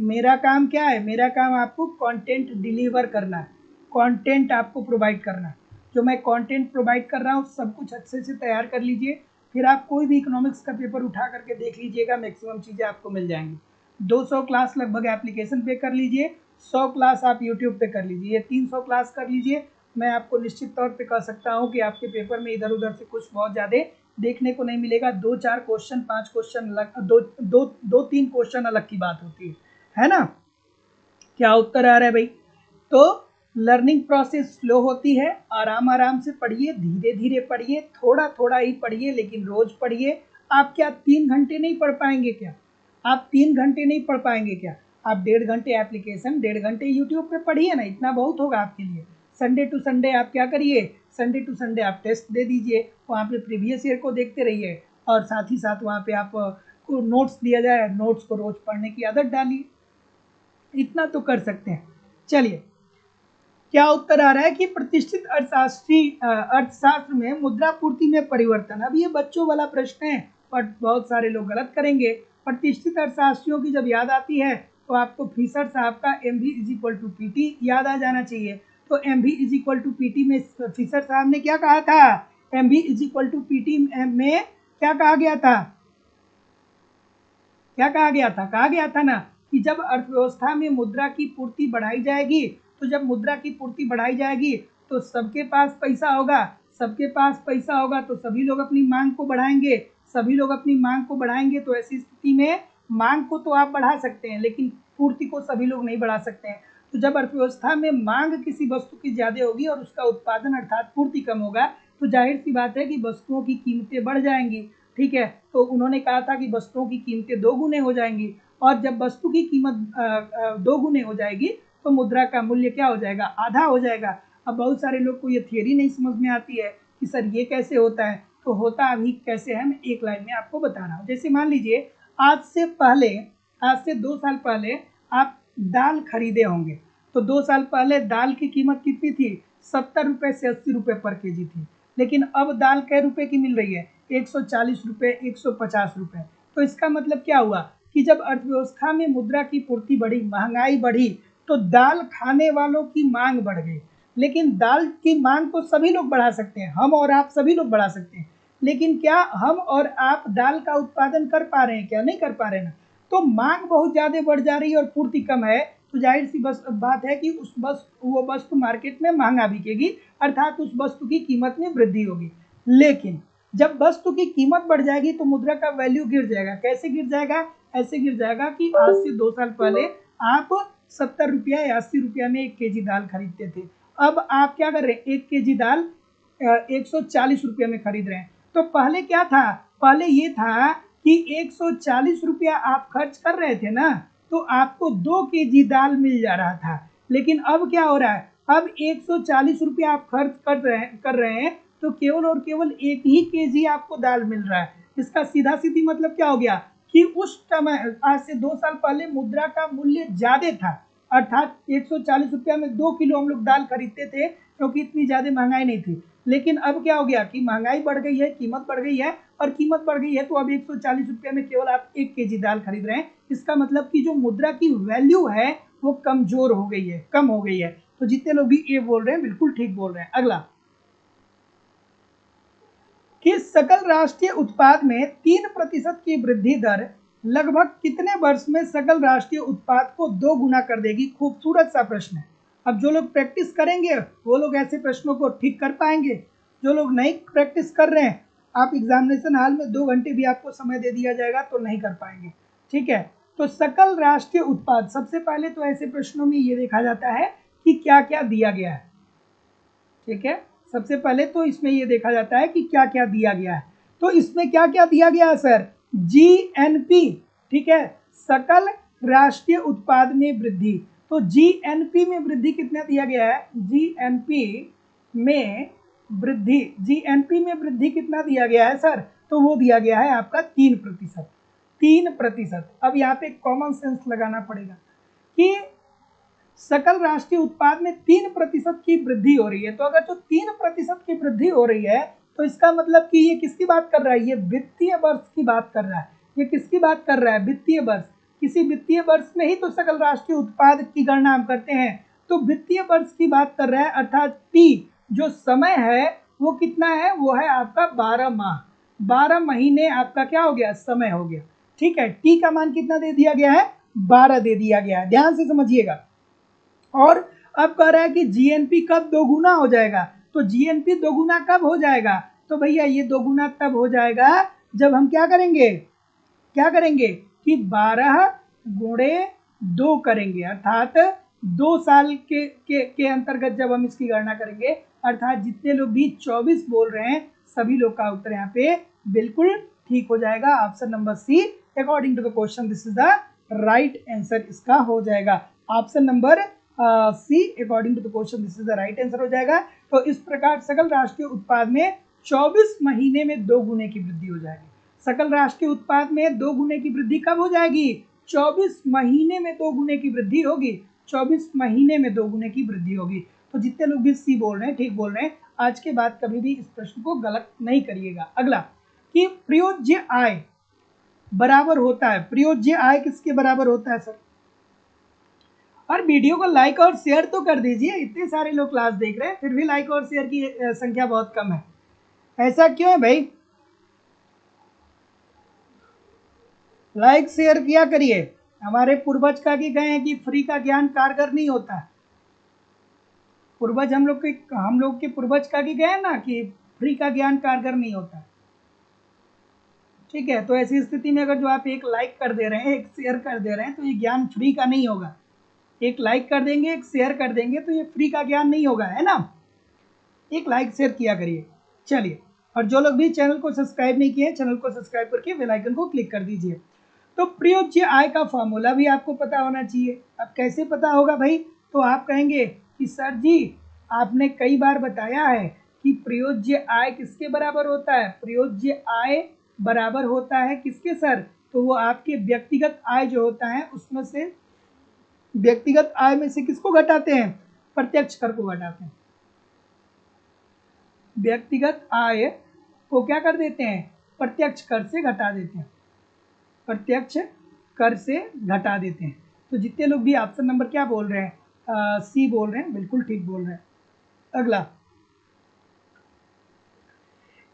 मेरा काम क्या है? मेरा काम आपको कंटेंट डिलीवर करना है, कंटेंट आपको प्रोवाइड करना है। जो मैं कंटेंट प्रोवाइड कर रहा हूँ सब कुछ अच्छे से तैयार कर लीजिए, फिर आप कोई भी इकोनॉमिक्स का पेपर उठा करके देख लीजिएगा, मैक्सिमम चीज़ें आपको मिल जाएंगी। 200 क्लास लगभग एप्लीकेशन पे कर लीजिए, 100 क्लास आप यूट्यूब पे कर लीजिए, 300 क्लास कर लीजिए। मैं आपको निश्चित तौर पे कह सकता हूँ कि आपके पेपर में इधर उधर से कुछ बहुत ज़्यादा देखने को नहीं मिलेगा। 2-4 क्वेश्चन, 5 क्वेश्चन अलग, दो तीन क्वेश्चन अलग की बात होती है ना। क्या उत्तर आ रहा है भाई? तो लर्निंग प्रोसेस स्लो होती है, आराम आराम से पढ़िए, धीरे धीरे पढ़िए, थोड़ा थोड़ा ही पढ़िए, लेकिन रोज पढ़िए। आप क्या 3 घंटे नहीं पढ़ पाएंगे क्या? आप 3 घंटे नहीं पढ़ पाएंगे क्या? आप 1.5 घंटे एप्लीकेशन, 1.5 घंटे यूट्यूब पे पढ़िए ना, इतना बहुत होगा आपके लिए। संडे टू संडे आप क्या करिए, संडे टू संडे आप टेस्ट दे दीजिए, वहाँ पे प्रीवियस ईयर को देखते रहिए, और साथ ही साथ वहाँ पे आप को नोट्स दिया जाए, नोट्स को रोज पढ़ने की आदत डालिए। इतना तो कर सकते हैं। चलिए, क्या उत्तर आ रहा है कि प्रतिष्ठित अर्थशास्त्र में मुद्रा पूर्ति में परिवर्तन। अब ये बच्चों वाला प्रश्न है, बट बहुत सारे लोग गलत करेंगे। प्रतिष्ठित अर्थशास्त्रियों की जब याद आती है तो आपको फिशर साहब का MV = PT याद आ जाना चाहिए। तो MV = PT में फिशर साहब ने क्या कहा था? MV = PT में क्या कहा गया था? क्या कहा गया था? कहा गया था ना कि जब अर्थव्यवस्था में मुद्रा की पूर्ति बढ़ाई जाएगी, तो जब मुद्रा की पूर्ति बढ़ाई जाएगी तो सबके पास पैसा होगा, सबके पास पैसा होगा तो सभी लोग अपनी मांग को बढ़ाएंगे, सभी लोग अपनी मांग को बढ़ाएंगे। तो ऐसी स्थिति में मांग को तो आप बढ़ा सकते हैं, लेकिन पूर्ति को सभी लोग नहीं बढ़ा सकते हैं। तो जब अर्थव्यवस्था में मांग किसी वस्तु की ज़्यादा होगी और उसका उत्पादन अर्थात पूर्ति कम होगा, तो जाहिर सी बात है कि वस्तुओं की कीमतें बढ़ जाएंगी। ठीक है, तो उन्होंने कहा था कि वस्तुओं की कीमतें 2 गुने हो जाएंगी, और जब वस्तु की कीमत 2 गुने हो जाएगी तो मुद्रा का मूल्य क्या हो जाएगा? आधा हो जाएगा। अब बहुत सारे लोग को ये थियरी नहीं समझ में आती है कि सर ये कैसे होता है। तो होता अभी कैसे है, मैं एक लाइन में आपको बता रहा हूँ। जैसे मान लीजिए आज से 2 साल पहले आप दाल खरीदे होंगे, तो 2 साल पहले दाल की कीमत कितनी थी? 70 रुपये से 80 रुपये पर केजी थी। लेकिन अब दाल कै रुपए की मिल रही है? 140 रुपये, 150 रुपये। तो इसका मतलब क्या हुआ कि जब अर्थव्यवस्था में मुद्रा की पूर्ति बढ़ी, महंगाई बढ़ी, तो दाल खाने वालों की मांग बढ़ गई। लेकिन दाल की मांग को सभी लोग बढ़ा सकते हैं, हम और आप सभी लोग बढ़ा सकते हैं, लेकिन क्या हम और आप दाल का उत्पादन कर पा रहे हैं? क्या नहीं कर पा रहे हैं ना। तो मांग बहुत ज़्यादा बढ़ जा रही है और पूर्ति कम है, तो जाहिर सी बात है कि वो वस्तु मार्केट में महंगा बिकेगी, अर्थात उस वस्तु की कीमत में वृद्धि होगी। लेकिन जब वस्तु की कीमत बढ़ जाएगी तो मुद्रा का वैल्यू गिर जाएगा। कैसे गिर जाएगा? ऐसे गिर जाएगा कि आज से 2 साल पहले आप 70 रुपया या 80 रुपया में 1 केजी दाल खरीदते थे, अब आप क्या कर रहे हैं? 1 केजी दाल 140 रुपये में खरीद रहे हैं। तो पहले क्या था? पहले ये था कि 140 रुपया आप खर्च कर रहे थे ना, तो आपको 2 केजी दाल मिल जा रहा था। लेकिन अब क्या हो रहा है? अब 140 रुपया आप खर्च कर रहे हैं तो केवल और केवल 1 ही केजी आपको दाल मिल रहा है। इसका सीधा सीधी मतलब क्या हो गया कि उस समय आज से 2 साल पहले मुद्रा का मूल्य ज्यादा था, अर्थात 140 रुपया में 2 किलो हम लोग दाल खरीदते थे, क्योंकि इतनी ज्यादा महंगाई नहीं थी। लेकिन अब क्या हो गया कि महंगाई बढ़ गई है, कीमत बढ़ गई है, और कीमत बढ़ गई है तो अब 140 रुपये में केवल आप 1 केजी दाल खरीद रहे हैं। इसका मतलब कि जो मुद्रा की वैल्यू है वो कमजोर हो गई है, कम हो गई है। तो जितने लोग भी ये बोल रहे हैं बिल्कुल ठीक बोल रहे हैं। अगला कि सकल राष्ट्रीय उत्पाद में 3% की वृद्धि दर लगभग कितने वर्ष में सकल राष्ट्रीय उत्पाद को 2 गुना कर देगी? खूबसूरत सा प्रश्न है। अब जो लोग प्रैक्टिस करेंगे वो लोग ऐसे प्रश्नों को ठीक कर पाएंगे, जो लोग नहीं प्रैक्टिस कर रहे हैं, आप एग्जामिनेशन हॉल में 2 घंटे भी आपको समय दे दिया जाएगा तो नहीं कर पाएंगे। ठीक है, तो सकल राष्ट्रीय उत्पाद, सबसे पहले तो ऐसे प्रश्नों में ये देखा जाता है कि क्या क्या दिया गया है। ठीक है, सबसे पहले तो इसमें यह देखा जाता है कि क्या क्या दिया गया है। तो इसमें क्या क्या दिया गया है सर? GNP। ठीक है, सकल राष्ट्रीय उत्पाद में वृद्धि। तो GNP में वृद्धि कितना दिया गया है? GNP में वृद्धि कितना दिया गया है सर? तो वो दिया गया है आपका 3%। 3%। अब यहाँ पे कॉमन सेंस लगाना पड़ेगा कि सकल राष्ट्रीय उत्पाद में 3% की वृद्धि हो रही है। तो अगर जो 3% की वृद्धि हो रही है तो इसका मतलब कि ये किसकी बात कर रहा है, ये वित्तीय वर्ष की बात कर रहा है। ये किसकी बात कर रहा है, वित्तीय वर्ष। किसी वित्तीय वर्ष में ही तो सकल राष्ट्रीय उत्पाद की गणना हम करते हैं, तो वित्तीय वर्ष की बात कर रहा है। अर्थात टी जो समय है वो कितना है, वो है आपका 12 माह। 12 महीने आपका क्या हो गया, समय हो गया। ठीक है, टी का मान कितना दे दिया गया है, 12 दे दिया गया है, ध्यान से समझिएगा। और अब कह रहा है कि जीएनपी कब दोगुना हो जाएगा, तो जीएनपी दोगुना कब हो जाएगा, तो भैया ये दोगुना तब हो जाएगा जब हम क्या करेंगे कि 12 गुणे 2 करेंगे, अर्थात 2 साल के अंतर्गत जब हम इसकी गणना करेंगे, अर्थात जितने लोग भी 24 बोल रहे हैं सभी लोग का उत्तर यहाँ पे बिल्कुल ठीक हो जाएगा। Option number C, according to the question this is the right answer इसका हो जाएगा। Option number C, according to the question this is the right answer हो जाएगा। तो इस प्रकार सकल राष्ट्रीय उत्पाद में 24 महीने में 2 गुने की वृद्धि हो जाएगी। सकल राष्ट्रीय उत्पाद में 2 गुने की वृद्धि कब हो जाएगी, 24 महीने में 2 गुने की वृद्धि होगी। 24 महीने में 2 गुने की वृद्धि होगी। तो जितने लोग भी सी बोल रहे हैं ठीक बोल रहे हैं। आज के बाद कभी भी इस प्रश्न को गलत नहीं करिएगा। अगला कि प्रयोज्य आय बराबर होता है, प्रयोज्य आय किसके बराबर होता है सर। और वीडियो को लाइक और शेयर तो कर दीजिए, इतने सारे लोग क्लास देख रहे हैं फिर भी लाइक और शेयर की संख्या बहुत कम है, ऐसा क्यों है भाई। लाइक शेयर किया करिए। हमारे पूर्वज का की गए हैं कि फ्री का ज्ञान कारगर नहीं होता। पूर्वज हम लोग के पूर्वज का की गए ना कि फ्री का ज्ञान कारगर नहीं होता। ठीक है, तो ऐसी स्थिति में अगर जो आप एक लाइक कर दे रहे हैं, एक शेयर कर दे रहे हैं, तो ये ज्ञान फ्री का नहीं होगा। एक लाइक कर देंगे, एक शेयर कर देंगे तो ये फ्री का ज्ञान नहीं होगा, है ना। एक लाइक शेयर किया करिए। चलिए, और जो लोग भी चैनल को सब्सक्राइब नहीं किए, चैनल को सब्सक्राइब करके बेल आइकन को क्लिक कर दीजिए। तो प्रयोज्य आय का फॉर्मूला भी आपको पता होना चाहिए। अब कैसे पता होगा भाई, तो आप कहेंगे कि सर जी आपने कई बार बताया है कि प्रयोज्य आय किसके बराबर होता है, प्रयोज्य आय बराबर होता है किसके सर, तो वो आपके व्यक्तिगत आय जो होता है उसमें से, व्यक्तिगत आय में से किसको घटाते हैं, प्रत्यक्ष कर को घटाते हैं। व्यक्तिगत आय को क्या कर देते हैं, प्रत्यक्ष कर से घटा देते हैं, प्रत्यक्ष कर से घटा देते हैं। तो जितने लोग भी ऑप्शन नंबर क्या बोल रहे हैं, सी बोल रहे हैं, बिल्कुल ठीक बोल रहे हैं। अगला,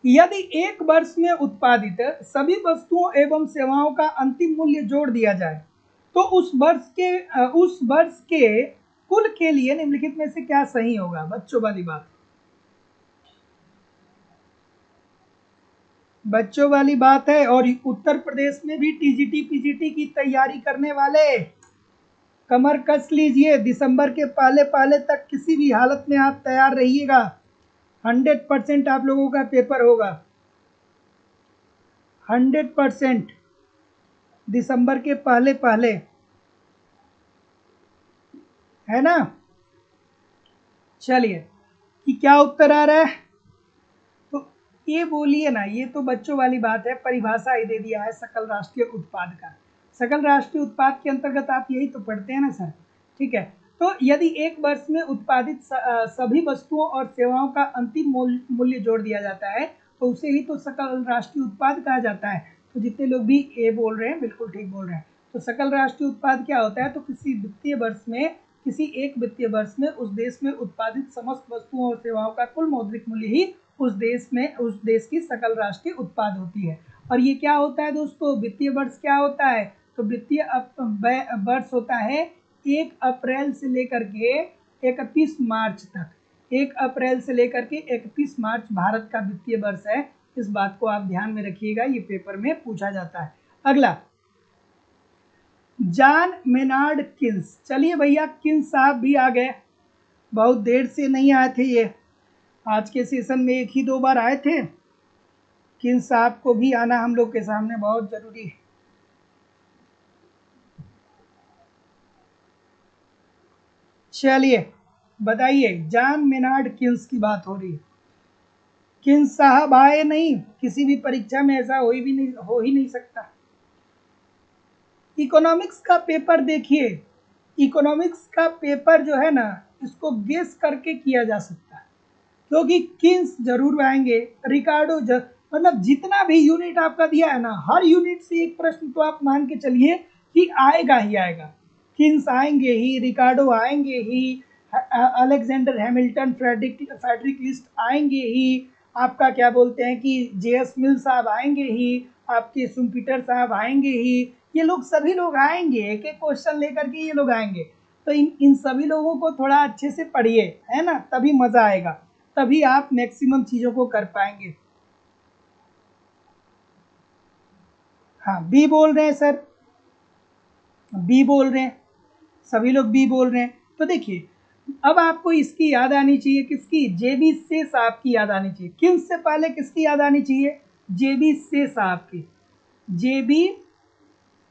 यदि एक वर्ष में उत्पादित सभी वस्तुओं एवं सेवाओं का अंतिम मूल्य जोड़ दिया जाए तो उस वर्ष के कुल के लिए निम्नलिखित में से क्या सही होगा। बच्चों वाली बात, बच्चों वाली बात है। और उत्तर प्रदेश में भी टीजीटी पीजीटी की तैयारी करने वाले कमर कस लीजिए, दिसंबर के पहले तक किसी भी हालत में आप तैयार रहिएगा। 100% आप लोगों का पेपर होगा, 100% दिसंबर के पहले, है ना। चलिए, कि क्या उत्तर आ रहा है, तो ये बोलिए ना, ये तो बच्चों वाली बात है। परिभाषा ही दे दिया है सकल राष्ट्रीय उत्पाद का। सकल राष्ट्रीय उत्पाद के अंतर्गत आप यही तो पढ़ते हैं ना सर। ठीक है, तो यदि एक वर्ष में उत्पादित सभी वस्तुओं और सेवाओं का अंतिम मूल्य जोड़ दिया जाता है तो उसे ही तो सकल राष्ट्रीय उत्पाद कहा जाता है। तो जितने लोग भी ए बोल रहे हैं बिल्कुल ठीक बोल रहे हैं। तो सकल राष्ट्रीय उत्पाद क्या होता है, तो किसी वित्तीय वर्ष में, किसी एक वित्तीय वर्ष में उस देश में उत्पादित समस्त वस्तुओं और सेवाओं का कुल मौद्रिक मूल्य ही उस देश की सकल राष्ट्रीय उत्पाद होती है। और ये क्या होता है दोस्तों, वित्तीय वर्ष क्या होता है, तो वित्तीय वर्ष होता है 1 अप्रैल से लेकर के 31 मार्च तक। 1 अप्रैल से लेकर के 31 मार्च भारत का वित्तीय वर्ष है। इस बात को आप ध्यान में रखिएगा, ये पेपर में पूछा जाता है। अगला, जॉन मेनार्ड किन्स। चलिए भैया, किन्स साहब भी आ गए, बहुत देर से नहीं आए थे ये, आज के सेशन में 1 ही 2 बार आए थे। किन्स साहब को भी आना हम लोग के सामने बहुत जरूरी है। चलिए बताइए, जॉन मेनार्ड किन्स की बात हो रही है। किन्स साहब आए नहीं, किसी भी परीक्षा में ऐसा हो ही नहीं सकता। इकोनॉमिक्स का पेपर देखिए, इकोनॉमिक्स का पेपर जो है ना, इसको गेस करके किया जा सकता है, क्योंकि किन्स जरूर आएंगे, रिकार्डो मतलब जितना भी यूनिट आपका दिया है ना, हर यूनिट से एक प्रश्न तो आप मान के चलिए कि आएगा ही आएगा। किन्स आएंगे ही, रिकार्डो आएंगे ही, अलेक्जेंडर हैमिल्टन, फ्रेडरिक लिस्ट आएंगे ही, आपका क्या बोलते हैं कि जेएस मिल साहब आएंगे ही, आपके सुम्पीटर साहब आएंगे ही, ये लोग सभी लोग आएंगे, एक एक क्वेश्चन लेकर के ये लोग आएंगे। तो इन सभी लोगों को थोड़ा अच्छे से पढ़िए, है ना, तभी मजा आएगा, तभी आप मैक्सिमम चीजों को कर पाएंगे। हाँ, बी बोल रहे हैं सर, बी बोल रहे हैं, सभी लोग बी बोल रहे हैं। तो देखिए, अब आपको इसकी याद आनी चाहिए, किसकी, जेबी से साहब की याद आनी चाहिए। किन से पहले किसकी याद आनी चाहिए, जेबी से साहब की। जेबी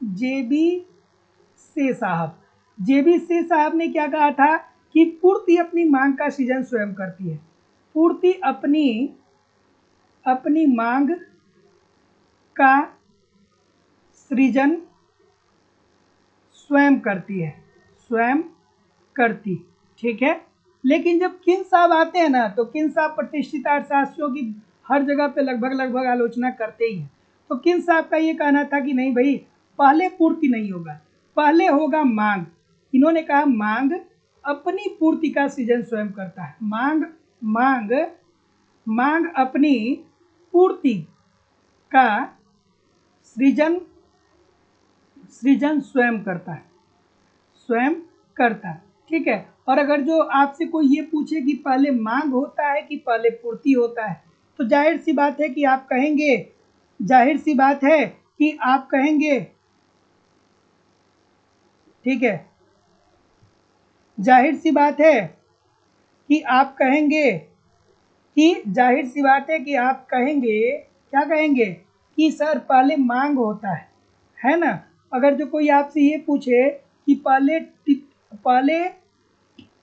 जेबी से साहब, जेबी से साहब ने क्या कहा था कि पूर्ति अपनी मांग का सृजन स्वयं करती है। पूर्ति अपनी अपनी मांग का सृजन स्वयं करती है, स्वयं करती, ठीक है। लेकिन जब किन साहब आते हैं ना, तो किन साहब प्रतिष्ठित अर्थशास्त्रियों की हर जगह पे लगभग आलोचना करते ही हैं। तो किन साहब का ये कहना था कि नहीं भाई, पहले पूर्ति नहीं होगा, पहले होगा मांग। इन्होंने कहा मांग अपनी पूर्ति का सृजन स्वयं करता है। मांग मांग मांग अपनी पूर्ति का सृजन स्वयं करता है, स्वयं करता है, ठीक है। और अगर जो आपसे कोई ये पूछे कि पहले मांग होता है कि पहले पूर्ति होता है, तो जाहिर सी बात है कि आप कहेंगे, जाहिर सी बात है कि आप कहेंगे, ठीक है, जाहिर सी बात है कि आप कहेंगे कि जाहिर सी बात है कि आप कहेंगे, क्या कहेंगे कि सर पहले मांग होता है ना। अगर जो कोई आपसे ये पूछे कि पहले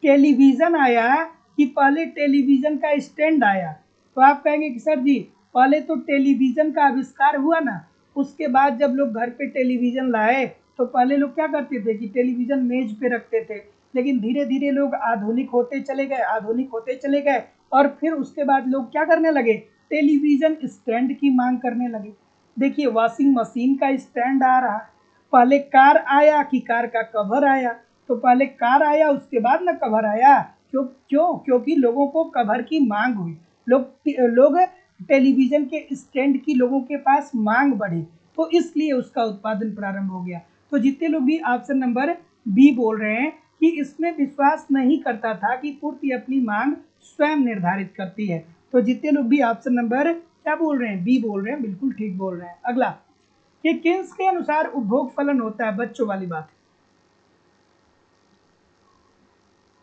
टेलीविज़न आया कि पहले टेलीविज़न का स्टैंड आया, तो आप कहेंगे कि सर जी पहले तो टेलीविज़न का आविष्कार हुआ ना, उसके बाद जब लोग घर पे टेलीविज़न लाए तो पहले लोग क्या करते थे कि टेलीविज़न मेज पे रखते थे, लेकिन धीरे धीरे लोग आधुनिक होते चले गए, आधुनिक होते चले गए, और फिर उसके बाद लोग क्या करने लगे, टेलीविज़न स्टैंड की मांग करने लगे। देखिए, वॉशिंग मशीन का स्टैंड आ रहा है, पहले कार आया कि कार का कवर आया, तो पहले कार आया उसके बाद ना कवर आया। क्योंकि लोगों को कवर की मांग हुई, लोग टेलीविज़न के स्टैंड की लोगों के पास मांग बढ़ी, तो इसलिए उसका उत्पादन प्रारंभ हो गया। तो जितने लोग भी ऑप्शन नंबर बी बोल रहे हैं कि इसमें विश्वास नहीं करता था कि पूर्ति अपनी मांग स्वयं निर्धारित करती है, तो जितने लोग भी ऑप्शन नंबर क्या बोल रहे हैं, बी बोल रहे हैं, बिल्कुल ठीक बोल रहे हैं। अगला, कि किन्स के अनुसार उपभोग फलन होता है, बच्चों वाली बात,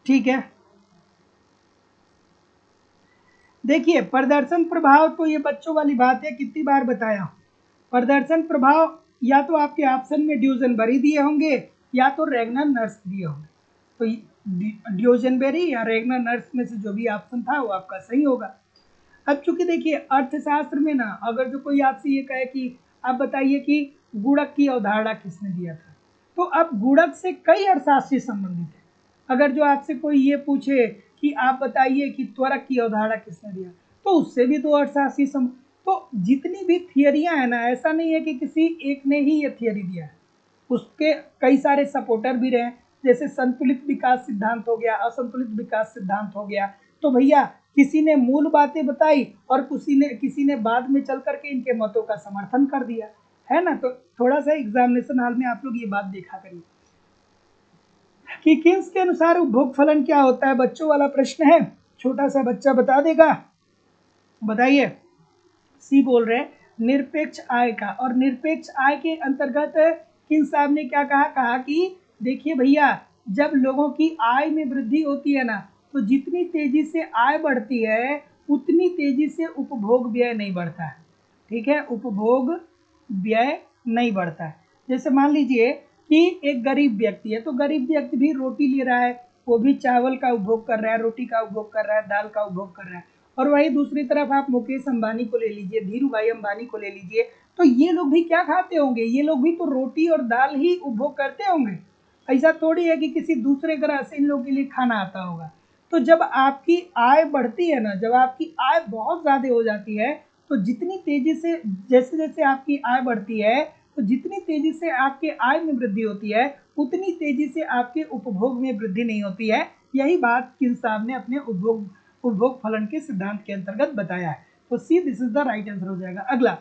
ठीक है। देखिए, प्रदर्शन प्रभाव, तो ये बच्चों वाली बात है, कितनी बार बताया। प्रदर्शन प्रभाव या तो आपके ऑप्शन में ड्यूजनबरी दिए होंगे या तो रेगनर नर्स दिए होंगे, तो ड्यूजनबेरी या रेगनर नर्स में से जो भी ऑप्शन था वो आपका सही होगा। अब चूंकि देखिए, अर्थशास्त्र में ना, अगर जो कोई आपसे ये कहे कि आप बताइए कि गुणक की अवधारणा किसने दिया था, तो अब गुणक से कई अर्थशास्त्री संबंधित है। अगर जो आपसे कोई ये पूछे कि आप बताइए कि त्वरक की अवधारणा किसने दिया, तो उससे भी दो अर्थशास्त्री तो जितनी भी थियरियां है ना, ऐसा नहीं है कि किसी एक ने ही ये थियरी दिया है, उसके कई सारे सपोर्टर भी रहे, जैसे संतुलित विकास सिद्धांत हो गया, असंतुलित विकास सिद्धांत हो गया। तो भैया, किसी ने मूल बातें बताई और किसी ने बाद में चल करके इनके मतों का समर्थन कर दिया, है ना। तो थोड़ा सा एग्जामिनेशन हॉल में आप लोग ये बात देखा करिए कि किन्स के अनुसार उपभोग फलन क्या होता है, बच्चों वाला प्रश्न है, छोटा सा बच्चा बता देगा, बताइए। सी बोल रहे हैं निरपेक्ष आय का, और निरपेक्ष आय के अंतर्गत किन साहब ने क्या कहा, कहा कि देखिए भैया, जब लोगों की आय में वृद्धि होती है ना, तो जितनी तेजी से आय बढ़ती है उतनी तेजी से उपभोग व्यय नहीं बढ़ता है, ठीक है, उपभोग व्यय नहीं बढ़ता है। जैसे मान लीजिए कि एक गरीब व्यक्ति है, तो गरीब व्यक्ति भी रोटी ले रहा है, वो भी चावल का उपभोग कर रहा है, रोटी का उपभोग कर रहा है, दाल का उपभोग कर रहा है, और वही दूसरी तरफ आप मुकेश अंबानी को ले लीजिए, धीरू भाई अंबानी को ले लीजिए, तो ये लोग भी क्या खाते होंगे? ये लोग भी तो रोटी और दाल ही उपभोग करते होंगे। ऐसा थोड़ी है कि किसी दूसरे ग्रह से इन लोगों के लिए खाना आता होगा। तो जब आपकी आय बढ़ती है ना, जब आपकी आय बहुत ज़्यादा हो जाती है, तो जितनी तेजी से, जैसे जैसे आपकी आय बढ़ती है, तो जितनी तेजी से आपके आय में वृद्धि होती है, उतनी तेजी से आपके उपभोग में वृद्धि नहीं होती है। यही बात किन साहब ने अपने उपभोग फलन के सिद्धांत के अंतर्गत बताया है। तो see this is the right answer हो जाएगा। अगला,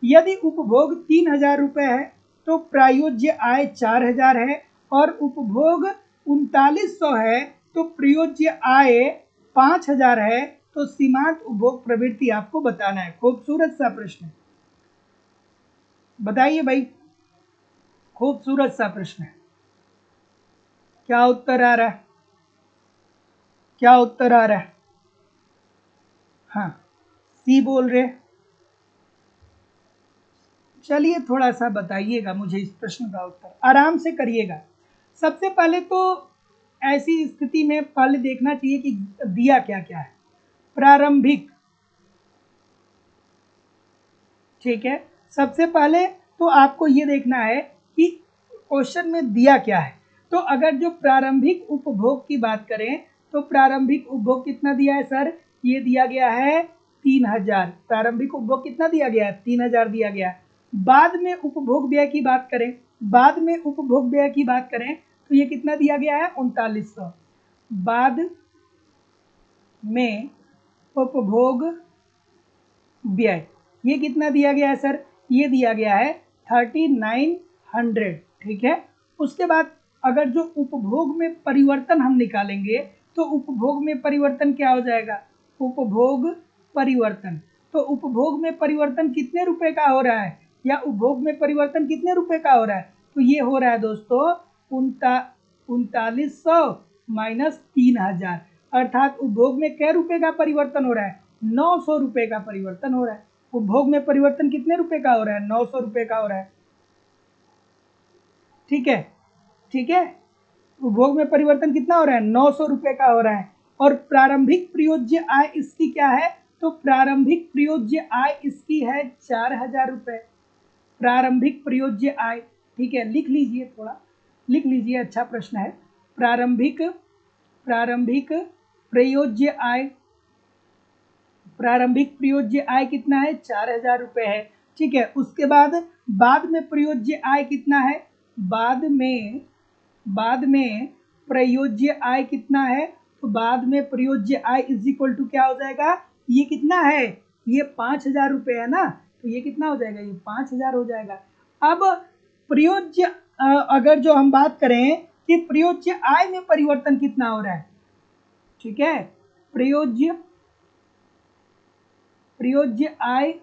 यदि उपभोग 3000 रुपये है तो प्रायोज्य आय 4000 है, और उपभोग 3900 है तो प्रयोज्य आय 5000 है, तो सीमांत उपभोग प्रवृत्ति आपको बताना है। खूबसूरत सा प्रश्न, बताइए भाई, खूबसूरत सा प्रश्न है। क्या उत्तर आ रहा है? क्या उत्तर आ रहा है? हाँ, सी बोल रहे। चलिए थोड़ा सा बताइएगा मुझे इस प्रश्न का उत्तर, आराम से करिएगा। सबसे पहले तो ऐसी स्थिति में पहले देखना चाहिए कि दिया क्या क्या है। प्रारंभिक, ठीक है, सबसे पहले तो आपको ये देखना है कि क्वेश्चन में दिया क्या है। तो अगर जो प्रारंभिक उपभोग की बात करें, तो प्रारंभिक उपभोग कितना दिया है सर? ये दिया गया है 3000। प्रारंभिक उपभोग कितना दिया गया है? 3000 दिया गया है। बाद में उपभोग व्यय की बात करें, बाद में उपभोग व्यय की बात करें तो ये कितना दिया गया है? 3900। बाद में उपभोग व्यय ये कितना दिया गया है सर? ये दिया गया है 3900, ठीक है। उसके बाद अगर जो उपभोग में परिवर्तन हम निकालेंगे, तो उपभोग में परिवर्तन क्या हो जाएगा? उपभोग परिवर्तन। तो उपभोग में परिवर्तन कितने रुपए का हो रहा है, या उपभोग में परिवर्तन कितने रुपए का हो रहा है? तो ये हो रहा है दोस्तों 3900 माइनस 3000, अर्थात उपभोग में कै रुपए का परिवर्तन हो रहा है? 900 रुपए का परिवर्तन हो रहा है। उपभोग में परिवर्तन कितने रुपए का हो रहा है? 900 रुपए का हो रहा है, ठीक है, ठीक है। उपभोग में परिवर्तन कितना हो रहा है? 900 रुपए का हो रहा है। और प्रारंभिक प्रयोज्य आय इसकी क्या है? तो प्रारंभिक प्रयोज्य आय इसकी है 4000 रुपए, प्रारंभिक प्रयोज्य आय, ठीक है। लिख लीजिए, थोड़ा लिख लीजिए, अच्छा प्रश्न है। प्रारंभिक प्रारंभिक प्रयोज्य आय, प्रारंभिक प्रयोज्य आय कितना है? 4000 रुपये है, ठीक है। उसके बाद में प्रयोज्य आय कितना है? बाद में प्रयोज्य आय कितना है? तो बाद में प्रयोज्य आय इज इक्वल टू क्या हो जाएगा? ये कितना है? ये 5000 रुपये है ना, तो ये कितना हो जाएगा? ये 5000 हो जाएगा। अब प्रयोज्य अगर जो हम बात करें कि प्रयोज्य आय में परिवर्तन कितना हो रहा है, ठीक है, प्रयोज्य आय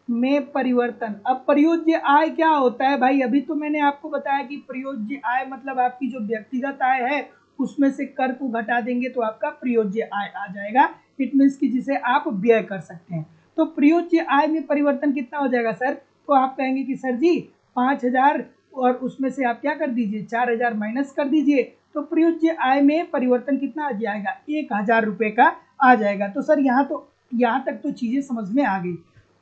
में परिवर्तन। अब प्रयोज्य आय क्या होता है भाई? अभी तो मैंने आपको बताया कि प्रयोज्य आय मतलब आपकी जो व्यक्तिगत आय है उसमें से कर को घटा देंगे तो आपका प्रयोज्य आय आ जाएगा। इट मीन्स कि जिसे आप व्यय कर सकते हैं। तो प्रयोज्य आय में परिवर्तन कितना हो जाएगा सर? तो आप कहेंगे कि सर जी 5000 और उसमें से आप क्या कर दीजिए? 4000 माइनस कर दीजिए, तो प्रयोज्य आय में परिवर्तन कितना आ जाएगा? 1000 रुपये का आ जाएगा। तो सर यहाँ तक तो चीजें समझ में आ गई।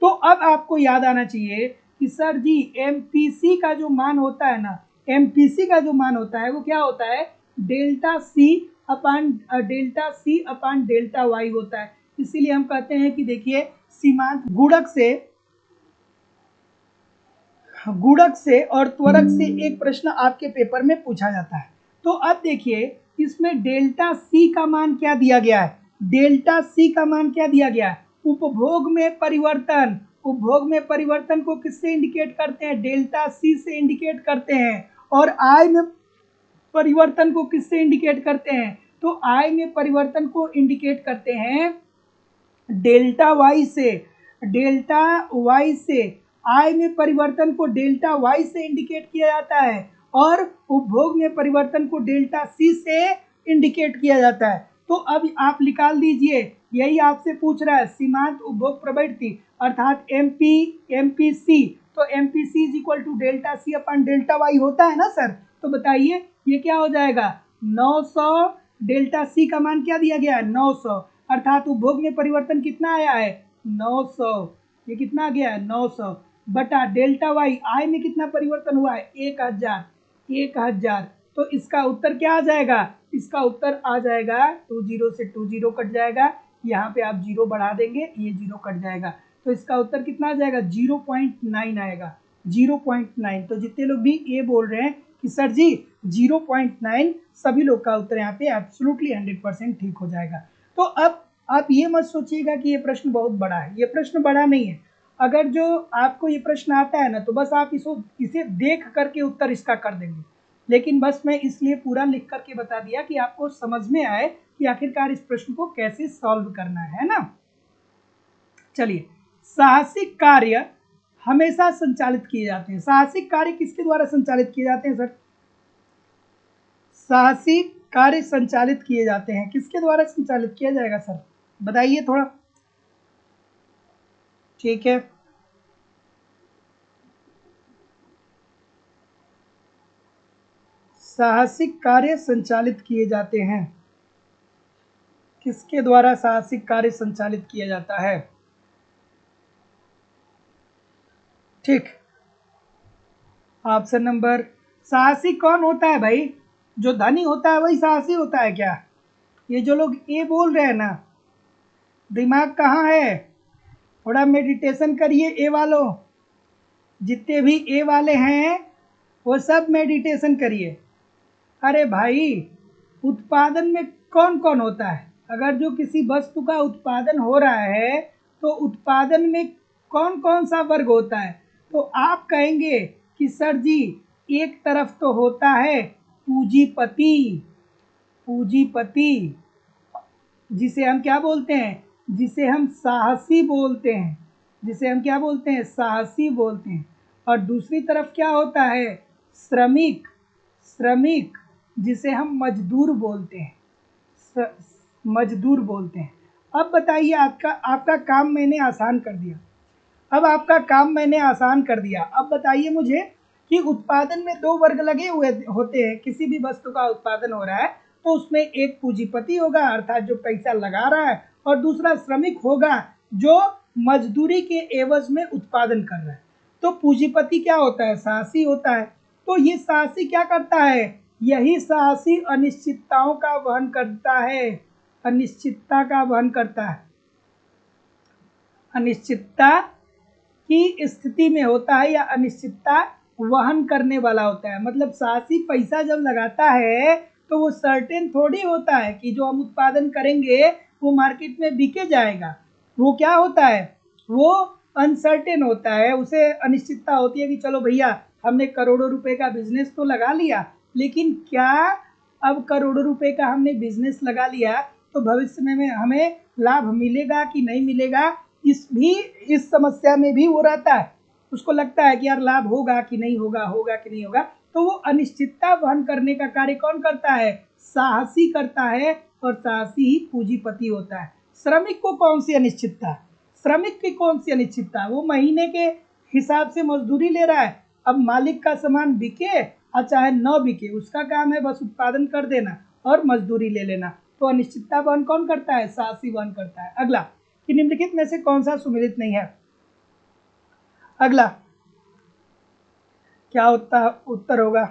तो अब आपको याद आना चाहिए कि सर जी एमपीसी का जो मान होता है ना, एमपीसी का जो मान होता है वो क्या होता है? Delta C upon delta Y होता है। इसीलिए हम कहते हैं कि देखिए सीमांत गुणक से और त्वरक से एक प्रश्न आपके पेपर में पूछा जाता है। तो अब देखिए इसमें डेल्टा सी का मान क्या दिया गया है? डेल्टा सी का मान क्या दिया गया है? उपभोग में परिवर्तन। उपभोग में परिवर्तन को किससे इंडिकेट करते हैं? डेल्टा सी से इंडिकेट करते हैं। और आय में परिवर्तन को किससे इंडिकेट करते हैं? तो आय में परिवर्तन को इंडिकेट करते हैं डेल्टा वाई से। डेल्टा वाई से आय में परिवर्तन को डेल्टा वाई से इंडिकेट किया जाता है, और उपभोग में परिवर्तन को डेल्टा सी से इंडिकेट किया जाता है। तो अब आप निकाल दीजिए, यही आपसे पूछ रहा है सीमांत उपभोग प्रवृत्ति अर्थात एमपीसी। तो MPC is equal to delta C upon delta Y होता है ना सर। तो बताइए ये क्या हो जाएगा? 900, डेल्टा सी का मान क्या दिया गया है? 900, अर्थात उपभोग में परिवर्तन कितना आया है 900, ये कितना आ गया है 900 बटा डेल्टा वाई आय में कितना परिवर्तन हुआ है 1000। तो इसका उत्तर क्या आ जाएगा, इसका उत्तर आ जाएगा 20 से 20 कट जाएगा, यहाँ पे आप 0 बढ़ा देंगे ये 0 कट जाएगा, तो इसका उत्तर कितना आ जाएगा 0.9 आएगा 0.9। तो जितने लोग भी ये बोल रहे हैं कि सर जी 0.9, सभी लोग का उत्तर यहाँ पे एब्सोल्युटली 100% ठीक हो जाएगा। तो अब आप ये मत सोचिएगा कि ये प्रश्न बहुत बड़ा है, ये प्रश्न बड़ा नहीं है। अगर जो आपको ये प्रश्न आता है ना तो बस आप इसे देख करके उत्तर इसका कर देंगे, लेकिन बस मैं इसलिए पूरा लिख करके बता दिया कि आपको समझ में आए कि आखिरकार इस प्रश्न को कैसे सॉल्व करना है ना। चलिए, साहसिक कार्य हमेशा संचालित किए जाते हैं। साहसिक कार्य किसके द्वारा संचालित किए जाते हैं सर? साहसिक कार्य संचालित किए जाते हैं, किसके द्वारा संचालित किया जाएगा सर, बताइए थोड़ा। ठीक है, साहसिक कार्य संचालित किए जाते हैं, किसके द्वारा साहसिक कार्य संचालित किया जाता है? ठीक, ऑप्शन नंबर, साहसी कौन होता है भाई? जो धनी होता है वही साहसी होता है क्या? ये जो लोग ए बोल रहे हैं ना, दिमाग कहाँ है? थोड़ा मेडिटेशन करिए ए वालों, जितने भी ए वाले हैं वो सब मेडिटेशन करिए। अरे भाई, उत्पादन में कौन कौन होता है? अगर जो किसी वस्तु का उत्पादन हो रहा है तो उत्पादन में कौन कौन सा वर्ग होता है? तो आप कहेंगे कि सर जी एक तरफ तो होता है पूंजीपति, पूंजीपति जिसे हम क्या बोलते हैं, जिसे हम साहसी बोलते हैं, जिसे हम क्या बोलते हैं, साहसी बोलते हैं। और दूसरी तरफ क्या होता है, श्रमिक, श्रमिक जिसे हम मजदूर बोलते हैं, मजदूर बोलते हैं। अब बताइए, आपका काम मैंने आसान कर दिया, अब आपका काम मैंने आसान कर दिया। अब बताइए मुझे कि उत्पादन में दो वर्ग लगे हुए होते हैं, किसी भी वस्तु का उत्पादन हो रहा है तो उसमें एक पूंजीपति होगा अर्थात जो पैसा लगा रहा है, और दूसरा श्रमिक होगा जो मजदूरी के एवज में उत्पादन कर रहा है। तो पूंजीपति क्या होता है, साहसी होता है। तो ये साहसी क्या करता है, यही साहसी अनिश्चितताओं का वहन करता है, अनिश्चितता का वहन करता है, अनिश्चितता की स्थिति में होता है या अनिश्चितता वहन करने वाला होता है। मतलब साहसी पैसा जब लगाता है तो वो सर्टेन थोड़ी होता है कि जो हम उत्पादन करेंगे वो मार्केट में बिके जाएगा। वो क्या होता है, वो अनसर्टेन होता है, उसे अनिश्चितता होती है कि चलो भैया हमने करोड़ों रुपए का बिजनेस तो लगा लिया, लेकिन क्या अब करोड़ों रुपए का हमने बिजनेस लगा लिया तो भविष्य में हमें लाभ मिलेगा कि नहीं मिलेगा, इस समस्या में भी वो रहता है। उसको लगता है कि यार लाभ होगा कि नहीं होगा, होगा कि नहीं होगा। तो वो अनिश्चितता वहन करने का कार्य कौन करता है, साहसी करता है, और साहसी ही पूंजीपति होता है। श्रमिक को कौन सी अनिश्चितता, श्रमिक की कौन सी अनिश्चितता, वो महीने के हिसाब से मजदूरी ले रहा है। अब मालिक का सामान बिके और चाहे न बिके, उसका काम है बस उत्पादन कर देना और मजदूरी ले लेना। तो अनिश्चितता वहन कौन करता है, साहसी वहन करता है। अगला, कि निम्नलिखित में से कौन सा सुमेलित नहीं है? अगला क्या उत्तर होगा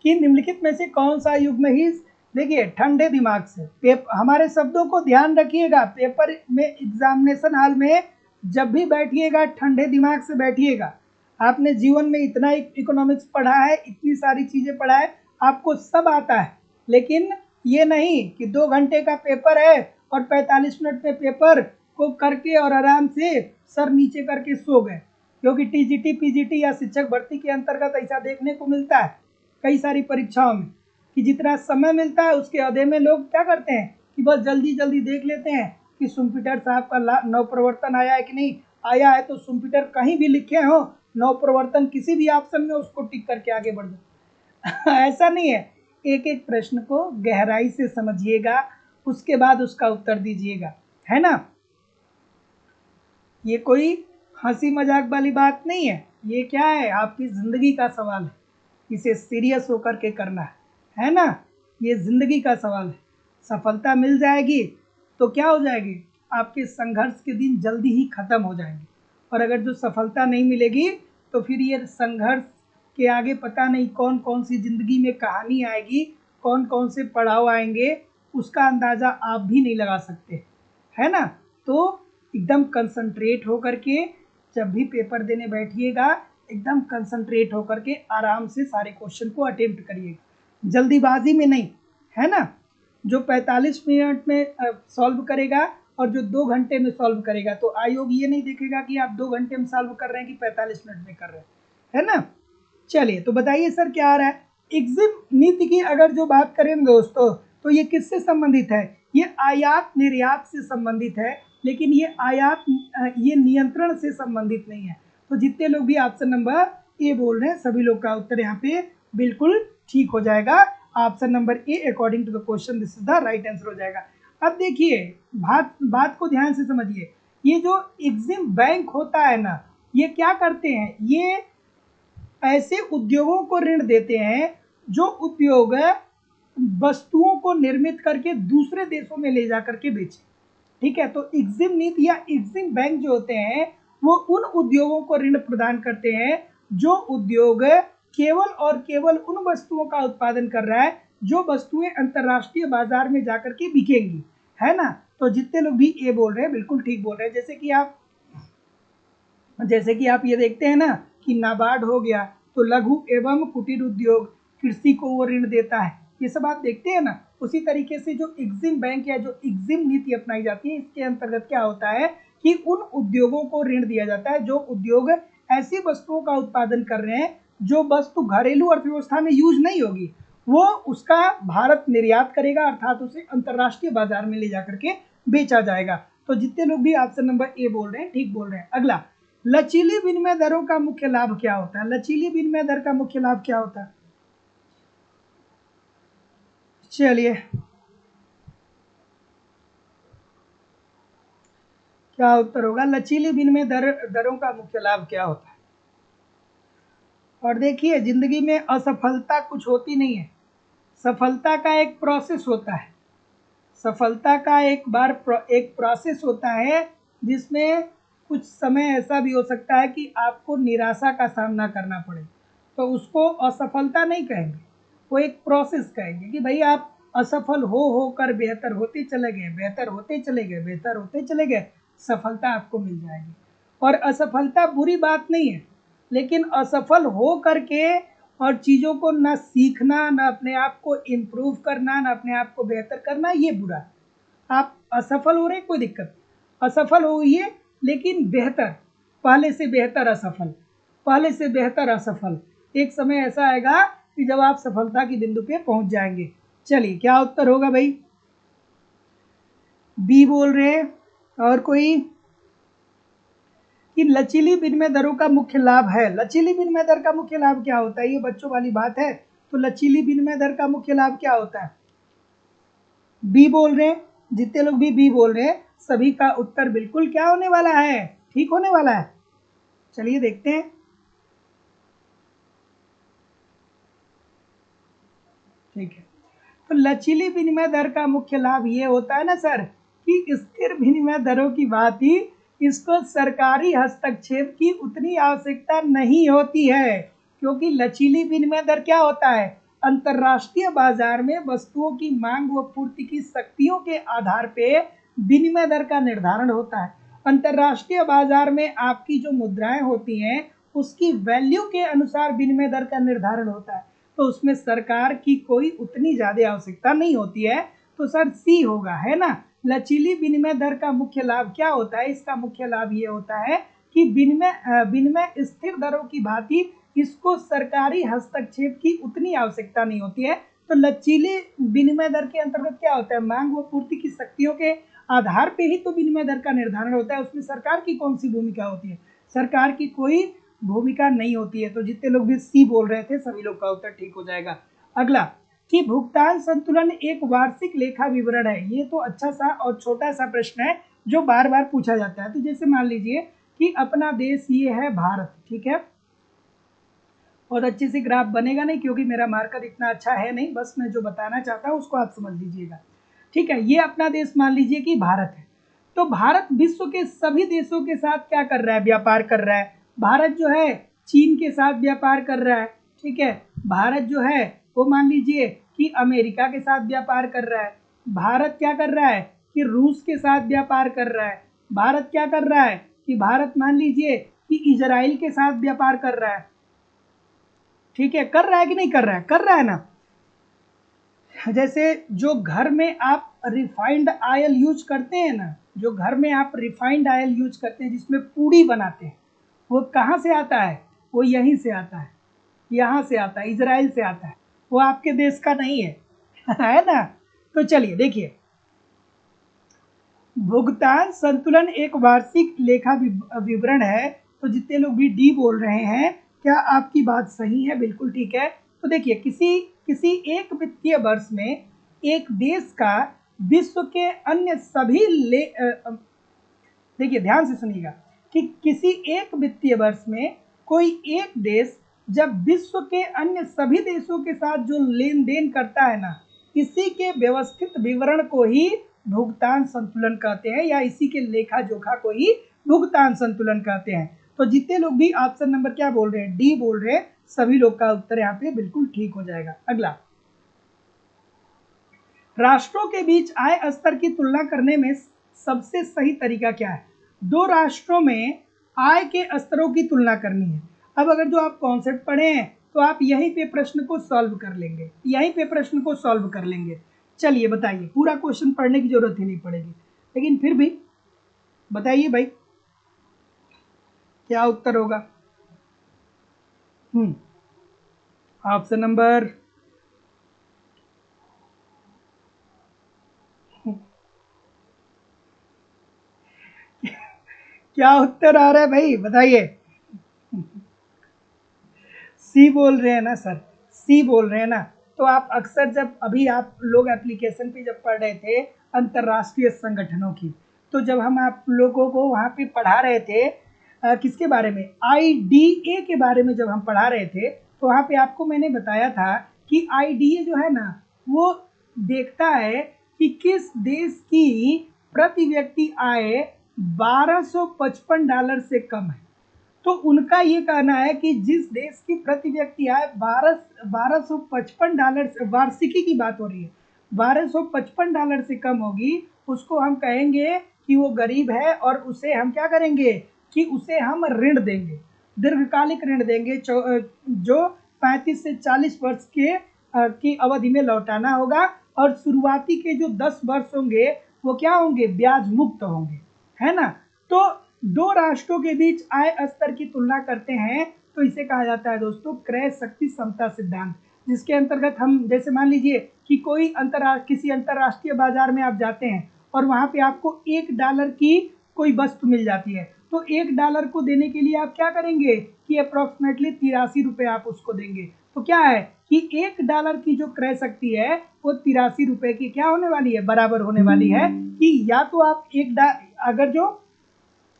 कि निम्नलिखित में से कौन सा युग्म ही, देखिए ठंडे दिमाग से हमारे शब्दों को ध्यान रखिएगा। पेपर में एग्जामिनेशन हॉल में जब भी बैठिएगा ठंडे दिमाग से बैठिएगा। आपने जीवन में इतना इकोनॉमिक्स पढ़ा है, इतनी सारी चीजें पढ़ा है, आपको सब आता है, लेकिन ये नहीं कि 2 घंटे का पेपर है और 45 मिनट में पेपर को करके और आराम से सर नीचे करके सो गए। क्योंकि टीजीटी पीजीटी या शिक्षक भर्ती के अंतर्गत ऐसा देखने को मिलता है कई सारी परीक्षाओं में कि जितना समय मिलता है उसके आधे में लोग क्या करते हैं कि बस जल्दी जल्दी देख लेते हैं कि सुम्पीटर साहब का नवप्रवर्तन आया है कि नहीं आया है। तो सुम्पीटर कहीं भी लिखे हो नवप्रवर्तन किसी भी ऑप्शन में, उसको टिक करके आगे बढ़ जाओ। ऐसा नहीं है, एक एक प्रश्न को गहराई से समझिएगा, उसके बाद उसका उत्तर दीजिएगा, है ना। ये कोई हंसी मजाक वाली बात नहीं है, ये क्या है, आपकी जिंदगी का सवाल है, इसे सीरियस होकर के करना है ना। ये जिंदगी का सवाल है, सफलता मिल जाएगी तो क्या हो जाएगी, आपके संघर्ष के दिन जल्दी ही खत्म हो जाएंगे। और अगर जो सफलता नहीं मिलेगी तो फिर ये संघर्ष के आगे पता नहीं कौन कौन सी जिंदगी में कहानी आएगी, कौन कौन से पड़ाव आएंगे, उसका अंदाजा आप भी नहीं लगा सकते, है ना। तो एकदम कंसंट्रेट होकर के जब भी पेपर देने बैठिएगा, एकदम कंसंट्रेट होकर के आराम से सारे क्वेश्चन को अटेम्प्ट करिएगा, जल्दीबाजी में नहीं, है ना। जो 45 मिनट में सॉल्व करेगा और जो 2 घंटे में सॉल्व करेगा, तो आयोग ये नहीं देखेगा कि आप 2 घंटे में सॉल्व कर रहे हैं कि 45 मिनट में कर रहे हैं, है ना। चलिए, तो बताइए सर क्या आ रहा है। एग्जिम नीति की अगर जो बात करें दोस्तों, तो ये किससे संबंधित है, ये आयात निर्यात से संबंधित है, लेकिन ये आयात ये नियंत्रण से संबंधित नहीं है। तो जितने लोग भी ऑप्शन नंबर ए बोल रहे हैं, सभी लोग का उत्तर यहाँ पे बिल्कुल ठीक हो जाएगा। Option number A according to the question this is the right answer हो जाएगा। अब देखिए, बात को ध्यान से समझिए। ये जो एग्जिम बैंक होता है ना, ये क्या करते हैं, ये ऐसे उद्योगों को ऋण देते हैं जो उद्योग वस्तुओं को निर्मित करके दूसरे देशों में ले जा करके बेचे, ठीक है। तो एग्जिम नीति या एग्जिम बैंक जो होते हैं वो उन उद्योगों को ऋण प्रदान करते हैं जो उद्योग केवल और केवल उन वस्तुओं का उत्पादन कर रहा है जो वस्तुएं अंतरराष्ट्रीय बाजार में जाकर के बिकेंगी, है ना। तो जितने लोग भी ये बोल रहे हैं बिल्कुल ठीक बोल रहे हैं। जैसे कि आप ये देखते हैं ना कि नाबार्ड हो गया, तो लघु एवं कुटीर उद्योग, कृषि को वो ऋण देता है, ये सब आप देखते हैं ना। उसी तरीके से जो एग्जिम बैंक या जो एग्जिम नीति अपनाई जाती है, इसके अंतर्गत क्या होता है कि उन उद्योगों को ऋण दिया जाता है जो उद्योग ऐसी वस्तुओं का उत्पादन कर रहे हैं जो वस्तु घरेलू अर्थव्यवस्था में यूज नहीं होगी, वो उसका भारत निर्यात करेगा, अर्थात उसे अंतरराष्ट्रीय बाजार में ले जाकर के बेचा जाएगा। तो जितने लोग भी ऑप्शन नंबर ए बोल रहे हैं ठीक बोल रहे हैं। अगला, लचीली विनिमय दरों का मुख्य लाभ क्या होता है। लचीली विनिमय दर का मुख्य लाभ क्या होता है, चलिए क्या उत्तर होगा, लचीली विनिमय दरों का मुख्य लाभ क्या होता है। और देखिए, जिंदगी में असफलता कुछ होती नहीं है, सफलता का एक प्रोसेस होता है, सफलता का एक प्रोसेस होता है जिसमें कुछ समय ऐसा भी हो सकता है कि आपको निराशा का सामना करना पड़े, तो उसको असफलता नहीं कहेंगे, वो एक प्रोसेस कहेंगे कि भाई आप असफल होकर बेहतर होते चले गए, बेहतर होते चले गए, बेहतर होते चले गए, सफलता आपको मिल जाएगी। और असफलता बुरी बात नहीं है, लेकिन असफल हो करके और चीज़ों को ना सीखना, ना अपने आप को इम्प्रूव करना, ना अपने आप को बेहतर करना, ये बुरा है। आप असफल हो रहे, कोई दिक्कत नहीं, असफल होइए लेकिन बेहतर, पहले से बेहतर असफल, पहले से बेहतर असफल। एक समय ऐसा आएगा कि जब आप सफलता की बिंदु पे पहुंच जाएंगे। चलिए, क्या उत्तर होगा भाई, बी बोल रहे हैं। और कोई, कि लचीली विनिमय दरों का मुख्य लाभ है। लचीली विनिमय दर का मुख्य लाभ क्या होता है, ये बच्चों वाली बात है। तो लचीली विनिमय दर का मुख्य लाभ क्या होता है, बी बोल रहे हैं। जितने लोग भी बी बोल रहे हैं सभी का उत्तर बिल्कुल क्या होने वाला है, ठीक होने वाला है। चलिए देखते हैं, ठीक है। तो लचीली विनिमय दर का मुख्य लाभ ये होता है ना सर, कि स्थिर विनिमय दरों की बात ही, इसको सरकारी हस्तक्षेप की उतनी आवश्यकता नहीं होती है, क्योंकि लचीली विनिमय दर क्या होता है, अंतरराष्ट्रीय बाजार में वस्तुओं की मांग व पूर्ति की शक्तियों के आधार पे विनिमय दर का निर्धारण होता है। अंतरराष्ट्रीय बाजार में आपकी जो मुद्राएं होती हैं उसकी वैल्यू के अनुसार विनिमय दर का निर्धारण होता है, तो उसमें सरकार की कोई उतनी ज़्यादा आवश्यकता नहीं होती है। तो सर सी होगा, है ना। लचीली विनिमय दर का मुख्य लाभ क्या होता है, इसका मुख्य लाभ ये होता है कि विनिमय स्थिर दरों की भांति इसको सरकारी हस्तक्षेप की उतनी आवश्यकता नहीं होती है। तो लचीली विनिमय दर के अंतर्गत क्या होता है, मांग व पूर्ति की शक्तियों के आधार पे ही तो विनिमय दर का निर्धारण होता है, उसमें सरकार की कौन सी भूमिका होती है, सरकार की कोई भूमिका नहीं होती है। तो जितने लोग भी सी बोल रहे थे सभी लोग का उत्तर ठीक हो जाएगा। अगला, कि भुगतान संतुलन एक वार्षिक लेखा विवरण है। ये तो अच्छा सा और छोटा सा प्रश्न है जो बार बार पूछा जाता है। तो जैसे मान लीजिए कि अपना देश ये है भारत, ठीक है, और अच्छे से ग्राफ बनेगा नहीं क्योंकि मेरा मार्कर इतना अच्छा है नहीं, बस मैं जो बताना चाहता हूँ उसको आप समझ लीजिएगा। ठीक है, ये अपना देश मान लीजिए कि भारत है। तो भारत विश्व के सभी देशों के साथ क्या कर रहा है, व्यापार कर रहा है। भारत जो है चीन के साथ व्यापार कर रहा है, ठीक है। भारत जो है वो मान लीजिए कि अमेरिका के साथ व्यापार कर रहा है। भारत क्या कर रहा है कि रूस के साथ व्यापार कर रहा है। भारत क्या कर रहा है कि भारत मान लीजिए कि इजराइल के साथ व्यापार कर रहा है, ठीक है। कर रहा है कि नहीं कर रहा है, कर रहा है ना। जैसे जो घर में आप रिफाइंड ऑयल यूज करते हैं ना, जो घर में आप रिफाइंड ऑयल यूज करते हैं जिसमें पूड़ी बनाते हैं, वो कहाँ से आता है, वो यहीं से आता है, यहाँ से आता है, इजराइल से आता है, वो आपके देश का नहीं है है ना। तो चलिए देखिए, भुगतान संतुलन एक वार्षिक लेखा विवरण है। तो जितने लोग भी डी बोल रहे हैं, क्या आपकी बात सही है, बिल्कुल ठीक है। तो देखिए, किसी किसी एक वित्तीय वर्ष में एक देश का विश्व के अन्य सभी देखिए ध्यान से सुनिएगा कि किसी एक वित्तीय वर्ष में कोई एक देश जब विश्व के अन्य सभी देशों के साथ जो लेन देन करता है ना, इसी के व्यवस्थित विवरण को ही भुगतान संतुलन कहते हैं, या इसी के लेखा जोखा को ही भुगतान संतुलन कहते हैं। तो जितने लोग भी ऑप्शन नंबर क्या बोल रहे हैं, डी बोल रहे हैं, सभी लोग का उत्तर यहाँ पे बिल्कुल ठीक हो जाएगा। अगला, राष्ट्रों के बीच आय स्तर की तुलना करने में सबसे सही तरीका क्या है। दो राष्ट्रों में आय के स्तरों की तुलना करनी है। अब अगर जो आप कॉन्सेप्ट पढ़े हैं तो आप यहीं पे प्रश्न को सॉल्व कर लेंगे, यहीं पे प्रश्न को सॉल्व कर लेंगे। चलिए बताइए, पूरा क्वेश्चन पढ़ने की जरूरत ही नहीं पड़ेगी, लेकिन फिर भी बताइए भाई क्या उत्तर होगा। ऑप्शन नंबर क्या उत्तर आ रहा है भाई, बताइए। सी बोल रहे हैं ना सर, सी बोल रहे हैं ना। तो आप अक्सर जब अभी आप लोग एप्लीकेशन पे जब पढ़ रहे थे अंतर्राष्ट्रीय संगठनों की, तो जब हम आप लोगों को वहाँ पे पढ़ा रहे थे किसके बारे में, आईडीए के बारे में जब हम पढ़ा रहे थे, तो वहाँ पे आपको मैंने बताया था कि आईडीए जो है ना, वो देखता है कि किस देश की प्रति व्यक्ति आय $1255 से कम है। तो उनका ये कहना है कि जिस देश की प्रति व्यक्ति आय $1255 वार्षिकी की बात हो रही है, $1255 से कम होगी, उसको हम कहेंगे कि वो गरीब है, और उसे हम क्या करेंगे कि उसे हम ऋण देंगे, दीर्घकालिक ऋण देंगे, जो 35 से 40 वर्ष के की अवधि में लौटाना होगा, और शुरुआती के जो 10 वर्ष होंगे वो क्या होंगे, ब्याज मुक्त होंगे, है ना। तो दो राष्ट्रों के बीच आय स्तर की तुलना करते हैं, तो इसे कहा जाता है दोस्तों क्रय शक्ति समता सिद्धांत, जिसके अंतर्गत हम जैसे मान लीजिए कि कोई किसी अंतर्राष्ट्रीय बाजार में आप जाते हैं और वहां पे आपको $1 की कोई वस्तु मिल जाती है, तो $1 को देने के लिए आप क्या करेंगे कि अप्रोक्सीमेटली 83 रुपये आप उसको देंगे। तो क्या है कि $1 की जो क्रय शक्ति है वो 83 रुपये की क्या होने वाली है, बराबर होने वाली है। कि या तो आप अगर जो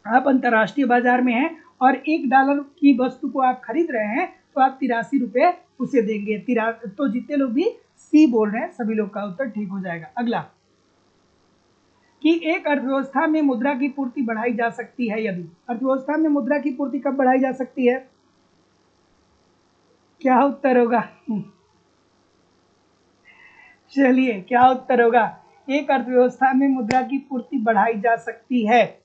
आप अंतर्राष्ट्रीय बाजार में हैं और $1 की वस्तु को आप खरीद रहे हैं, तो आप 83 रुपये उसे देंगे। तो जितने लोग भी सी बोल रहे हैं सभी लोग का उत्तर ठीक हो जाएगा। अगला, कि एक अर्थव्यवस्था में मुद्रा की पूर्ति बढ़ाई जा सकती है यदि, अर्थव्यवस्था में मुद्रा की पूर्ति कब बढ़ाई जा सकती है, क्या उत्तर होगा। चलिए क्या उत्तर होगा, एक अर्थव्यवस्था में मुद्रा की पूर्ति बढ़ाई जा सकती है,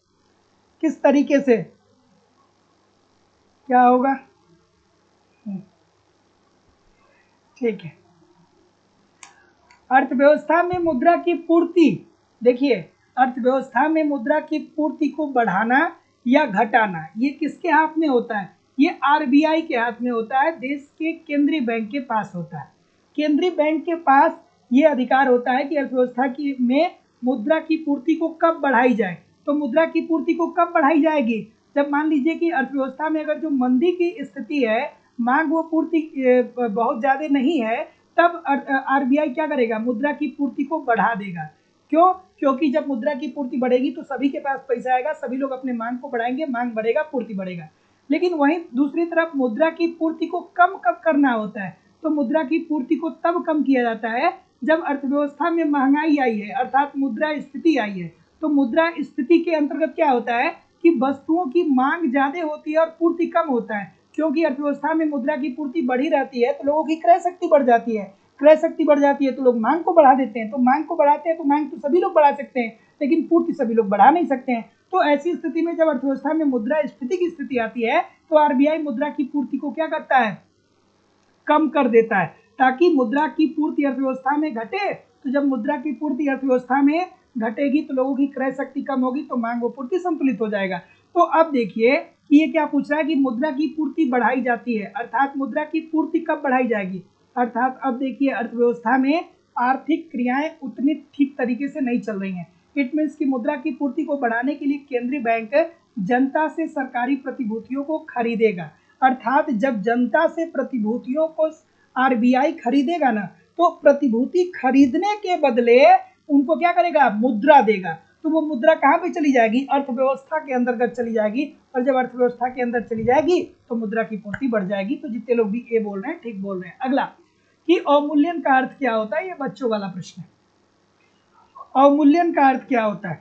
किस तरीके से, क्या होगा। ठीक है, अर्थव्यवस्था में मुद्रा की पूर्ति, देखिए अर्थव्यवस्था में मुद्रा की पूर्ति को बढ़ाना या घटाना ये किसके हाथ में होता है, ये आरबीआई के हाथ में होता है, देश के केंद्रीय बैंक के पास होता है। केंद्रीय बैंक के पास ये अधिकार होता है कि अर्थव्यवस्था की में मुद्रा की पूर्ति को कब बढ़ाई जाए। तो मुद्रा की पूर्ति को कब बढ़ाई जाएगी, जब मान लीजिए कि अर्थव्यवस्था में अगर जो मंदी की स्थिति है, मांग वो पूर्ति बहुत ज्यादा नहीं है, तब आरबीआई क्या करेगा, मुद्रा की पूर्ति को बढ़ा देगा। क्यों, क्योंकि जब मुद्रा की पूर्ति बढ़ेगी तो सभी के पास पैसा आएगा, सभी लोग अपने मांग को बढ़ाएंगे, मांग बढ़ेगा पूर्ति बढ़ेगा। लेकिन वहीं दूसरी तरफ मुद्रा की पूर्ति को कम कब करना होता है, तो मुद्रा की पूर्ति को तब कम किया जाता है जब अर्थव्यवस्था में महंगाई आई है अर्थात मुद्रा स्थिति आई है, तो मुद्रा स्थिति के अंतर्गत क्या होता है कि वस्तुओं की मांग ज्यादा होती है और पूर्ति कम होता है। क्योंकि अर्थव्यवस्था में मुद्रा की पूर्ति बढ़ी रहती है तो लोगों की क्रय शक्ति बढ़ जाती है, क्रय शक्ति बढ़ जाती है तो लोग मांग को बढ़ा देते हैं, तो मांग को बढ़ाते हैं तो मांग तो सभी लोग बढ़ा सकते हैं लेकिन पूर्ति सभी लोग बढ़ा नहीं सकते हैं। तो ऐसी स्थिति में जब अर्थव्यवस्था में मुद्रा स्फीति की स्थिति आती है तो आरबीआई मुद्रा की पूर्ति को क्या करता है, कम कर देता है, ताकि मुद्रा की पूर्ति अर्थव्यवस्था में घटे। तो जब मुद्रा की पूर्ति अर्थव्यवस्था में घटेगी तो लोगों की क्रय शक्ति कम होगी तो मांग व पूर्ति संतुलित हो जाएगा। तो अब देखिए कि ये क्या पूछ रहा है कि मुद्रा की पूर्ति बढ़ाई जाती है, अर्थात मुद्रा की पूर्ति कब बढ़ाई जाएगी, अर्थात अब देखिए अर्थव्यवस्था में आर्थिक क्रियाएं उतनी ठीक तरीके से नहीं चल रही हैं। इट मीन्स की मुद्रा की पूर्ति को बढ़ाने के लिए केंद्रीय बैंक जनता से सरकारी प्रतिभूतियों को खरीदेगा, अर्थात जब जनता से प्रतिभूतियों को आरबीआई खरीदेगा ना तो प्रतिभूति खरीदने के बदले उनको क्या करेगा, मुद्रा देगा। तो वो मुद्रा कहाँ पे चली जाएगी, अर्थव्यवस्था के अंतर्गत चली जाएगी, और जब अर्थव्यवस्था के अंदर चली जाएगी तो मुद्रा की पूर्ति बढ़ जाएगी। तो जितने लोग भी ए बोल रहे हैं ठीक बोल रहे हैं। अगला कि अवमूल्यन का अर्थ क्या होता है, ये बच्चों वाला प्रश्न है। अवमूल्यन का अर्थ क्या होता है,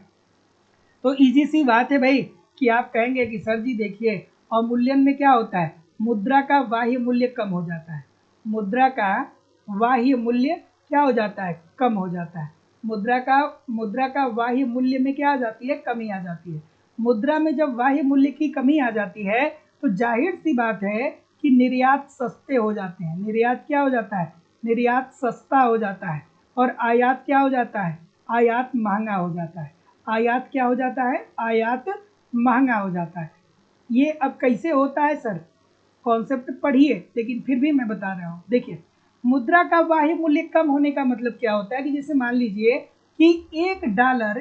तो इजी सी बात है भाई कि आप कहेंगे कि सर जी देखिए अवमूल्यन में क्या होता है, मुद्रा का बाह्य मूल्य कम हो जाता है, मुद्रा का बाह्य मूल्य क्या हो जाता है, कम हो जाता है। मुद्रा का बाह्य मूल्य में क्या आ जाती है, कमी आ जाती है। मुद्रा में जब बाह्य मूल्य की कमी आ जाती है तो जाहिर सी बात है कि निर्यात सस्ते हो जाते हैं। निर्यात क्या हो जाता है, निर्यात सस्ता हो जाता है, और आयात क्या हो जाता है, आयात महंगा हो जाता है। आयात क्या हो जाता है, आयात महंगा हो जाता है। ये अब कैसे होता है सर, कॉन्सेप्ट पढ़िए, लेकिन फिर भी मैं बता रहा हूँ। देखिए मुद्रा का बाह्य मूल्य कम होने का मतलब क्या होता है कि जैसे मान लीजिए कि एक डॉलर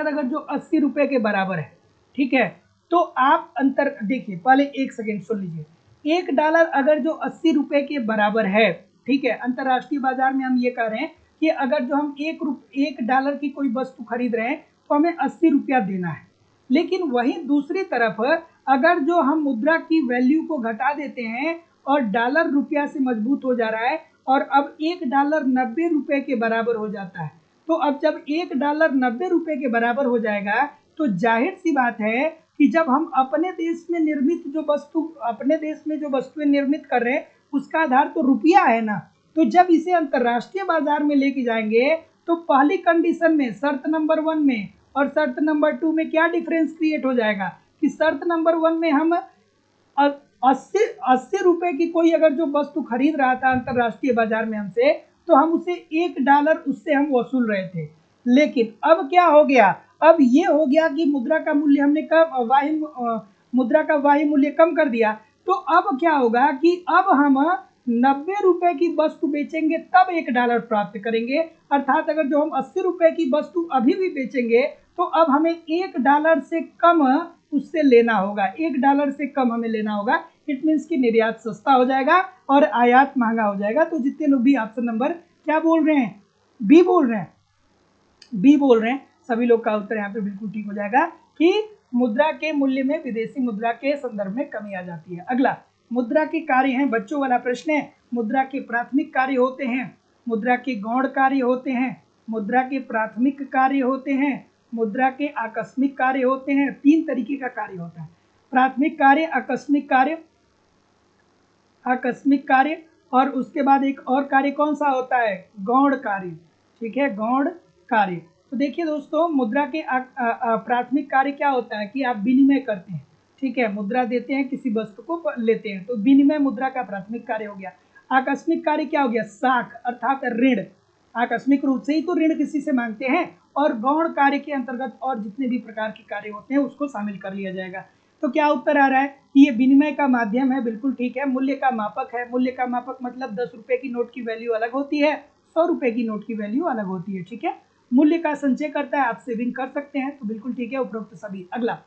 अगर जो 80 रुपए के बराबर है, ठीक है, तो आप अंतर देखिए, पहले एक सेकेंड सुन लीजिए। एक डॉलर अगर जो 80 रुपए के बराबर है, ठीक है, अंतरराष्ट्रीय बाजार में हम ये कह रहे हैं कि अगर जो हम एक डॉलर की कोई वस्तु खरीद रहे हैं तो हमें 80 रुपया देना है। लेकिन वहीं दूसरी तरफ अगर जो हम मुद्रा की वैल्यू को घटा देते हैं और डॉलर रुपया से मजबूत हो जा रहा है और अब एक डॉलर 90 रुपए के बराबर हो जाता है, तो अब जब एक डॉलर 90 रुपए के बराबर हो जाएगा तो जाहिर सी बात है कि जब हम अपने देश में जो वस्तुएं निर्मित कर रहे हैं उसका आधार तो रुपया है ना, तो जब इसे अंतरराष्ट्रीय बाजार में लेके जाएंगे तो पहली कंडीशन में शर्त नंबर 1 में और शर्त नंबर 2 में क्या डिफरेंस क्रिएट हो जाएगा कि शर्त नंबर 1 में हम 80 रुपए की कोई अगर जो वस्तु खरीद रहा था अंतरराष्ट्रीय बाजार में हमसे, तो हम उसे एक डॉलर उससे हम वसूल रहे थे। लेकिन अब क्या हो गया, अब ये हो गया कि मुद्रा का मूल्य हमने मुद्रा का वाही मूल्य कम कर दिया, तो अब क्या होगा कि अब हम 90 रुपए की वस्तु बेचेंगे तब एक डॉलर प्राप्त करेंगे। अर्थात अगर जो हम 80 रुपए की वस्तु अभी भी बेचेंगे तो अब हमें एक डॉलर से कम उससे लेना होगा, एक डॉलर से कम हमें लेना होगा। इट मीन्स कि निर्यात सस्ता हो जाएगा और आयात महंगा हो जाएगा। तो जितने लोग भी ऑप्शन नंबर क्या बोल रहे हैं, बी बोल रहे हैं, बी बोल रहे हैं, सभी लोग का उत्तर यहाँ पे बिल्कुल ठीक हो जाएगा कि मुद्रा के मूल्य में विदेशी मुद्रा के संदर्भ में कमी आ जाती है। अगला मुद्रा के कार्य हैं, बच्चों वाला प्रश्न है। मुद्रा के प्राथमिक कार्य होते हैं, मुद्रा के गौण कार्य होते हैं, मुद्रा के प्राथमिक कार्य होते हैं, मुद्रा के आकस्मिक कार्य होते हैं। 3 तरीके का कार्य होता है, प्राथमिक कार्य, आकस्मिक कार्य और उसके बाद एक और कार्य कौन सा होता है, गौण कार्य। ठीक है, गौण कार्य। तो देखिए दोस्तों, मुद्रा के प्राथमिक कार्य क्या होता है कि आप विनिमय करते हैं, ठीक है, मुद्रा देते हैं, किसी वस्तु को लेते हैं, तो विनिमय मुद्रा का प्राथमिक कार्य हो गया। आकस्मिक कार्य क्या हो गया, साख अर्थात ऋण, आकस्मिक रूप से ही तो ऋण किसी से मांगते हैं, और गौण कार्य के अंतर्गत और जितने भी प्रकार के कार्य होते हैं उसको शामिल कर लिया जाएगा। तो क्या उत्तर आ रहा है कि ये विनिमय का माध्यम है, बिल्कुल ठीक है। मूल्य का मापक है, मूल्य का मापक मतलब 10 रुपए की नोट की वैल्यू अलग होती है, 100 रुपए की नोट की वैल्यू अलग होती है, ठीक है। मूल्य का संचय करता है, आप सेविंग कर सकते हैं, तो बिल्कुल ठीक है उपरोक्त सभी। अगला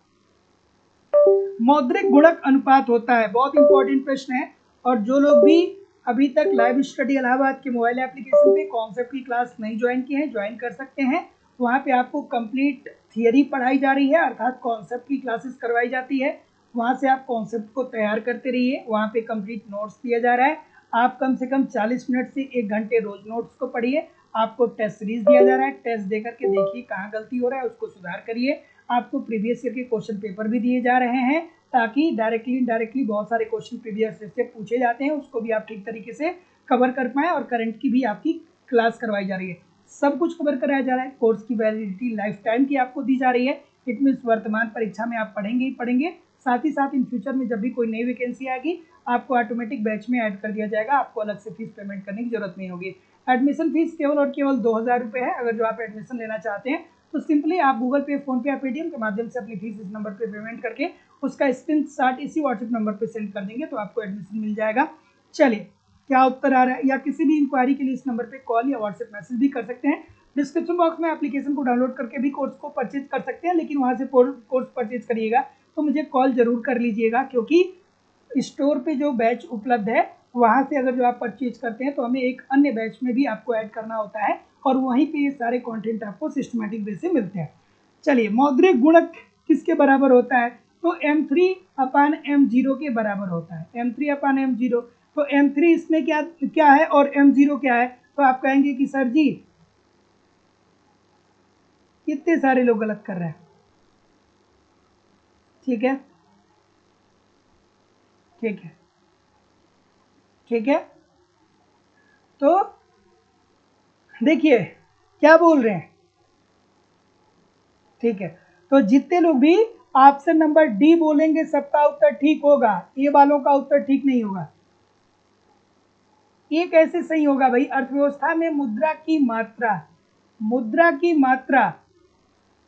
मौद्रिक गुणक अनुपात होता है, बहुत इंपॉर्टेंट प्रश्न है। और जो लोग भी अभी तक लाइव स्टडी इलाहाबाद के मोबाइल एप्लीकेशन पे कॉन्सेप्ट की क्लास नहीं ज्वाइन की है, ज्वाइन कर सकते हैं। वहाँ पे आपको कंप्लीट थियरी पढ़ाई जा रही है, अर्थात कॉन्सेप्ट की क्लासेस करवाई जाती है। वहाँ से आप कॉन्सेप्ट को तैयार करते रहिए, वहाँ पे कंप्लीट नोट्स दिया जा रहा है। आप कम से कम 40 मिनट से 1 घंटे रोज नोट्स को पढ़िए। आपको टेस्ट सीरीज दिया जा रहा है, टेस्ट दे करके देखिए कहाँ गलती हो रहा है, उसको सुधार करिए। आपको प्रीवियस ईयर के क्वेश्चन पेपर भी दिए जा रहे हैं, ताकि डायरेक्टली इनडायरेक्टली बहुत सारे क्वेश्चन प्रीवियस ईयर से पूछे जाते हैं, उसको भी आप ठीक तरीके से कवर कर पाएँ। और करंट की भी आपकी क्लास करवाई जा रही है, सब कुछ कवर कराया जा रहा है। कोर्स की वैलिडिटी लाइफ टाइम की आपको दी जा रही है। इट मीन्स वर्तमान परीक्षा में आप पढ़ेंगे ही पढ़ेंगे, साथ ही साथ इन फ्यूचर में जब भी कोई नई वैकेंसी आएगी आपको ऑटोमेटिक बैच में ऐड कर दिया जाएगा, आपको अलग से फीस पेमेंट करने की जरूरत नहीं होगी। एडमिशन फीस केवल और केवल 2000 रुपये है। अगर जो आप एडमिशन लेना चाहते हैं तो सिंपली आप गूगल पे, फोन पे या पेटीएम के माध्यम से अपनी फीस इस नंबर पे पेमेंट करके उसका स्क्रीनशॉट इसी व्हाट्सएप नंबर पे सेंड कर देंगे तो आपको एडमिशन मिल जाएगा। चलिए, क्या उत्तर आ रहा है, या किसी भी इंक्वायरी के लिए इस नंबर पे कॉल या व्हाट्सएप मैसेज भी कर सकते हैं। डिस्क्रिप्शन बॉक्स में एप्लीकेशन को डाउनलोड करके भी कोर्स को परचेज कर सकते हैं, लेकिन वहाँ से कोर्स परचेज करिएगा तो मुझे कॉल जरूर कर लीजिएगा, क्योंकि स्टोर पे जो बैच उपलब्ध है वहाँ से अगर जो आप परचेज करते हैं तो हमें एक अन्य बैच में भी आपको ऐड करना होता है, और वहीं पे ये सारे कंटेंट आपको सिस्टमेटिक वे से मिलते हैं। चलिए, मौद्रिक गुणक किसके बराबर होता है, तो m3/m0 के बराबर होता है। m3/m0, तो m3 इसमें क्या है और m0 क्या है, तो आप कहेंगे कि सर जी कितने सारे लोग गलत कर रहे हैं। ठीक है, ठीक है, ठीक है, तो देखिए क्या बोल रहे हैं। ठीक है, तो जितने लोग भी ऑप्शन नंबर डी बोलेंगे सबका उत्तर ठीक होगा, ए वालों का उत्तर ठीक नहीं होगा। ये कैसे सही होगा भाई, अर्थव्यवस्था में मुद्रा की मात्रा,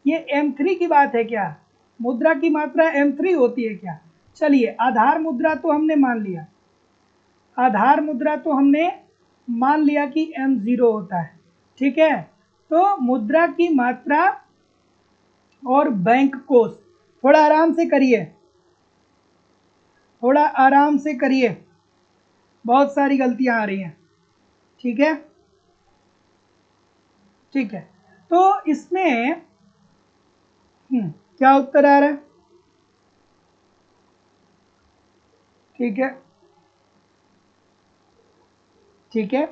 ये m3 की बात है क्या, मुद्रा की मात्रा m3 होती है क्या। चलिए, आधार मुद्रा तो हमने मान लिया, कि m0 होता है। ठीक है, तो मुद्रा की मात्रा और बैंक कोष, थोड़ा आराम से करिए, बहुत सारी गलतियां आ रही हैं। ठीक है, ठीक है, तो इसमें क्या उत्तर आ रहा है। ठीक है, ठीक है,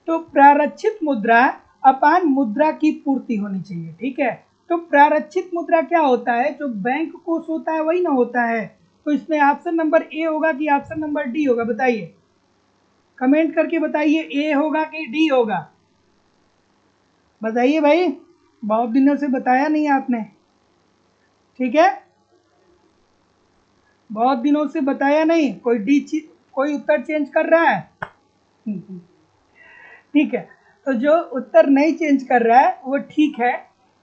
तो प्रारक्षित मुद्रा अपान मुद्रा की पूर्ति होनी चाहिए। ठीक है, तो प्रारक्षित मुद्रा क्या होता है, जो बैंक कोष होता है वही ना होता है। तो इसमें ऑप्शन नंबर ए होगा कि ऑप्शन नंबर डी होगा, बताइए, कमेंट करके बताइए, ए होगा कि डी होगा, बताइए भाई, बहुत दिनों से बताया नहीं आपने। ठीक है, बहुत दिनों से बताया नहीं, कोई उत्तर चेंज कर रहा है। ठीक है, तो जो उत्तर नहीं चेंज कर रहा है वो ठीक है,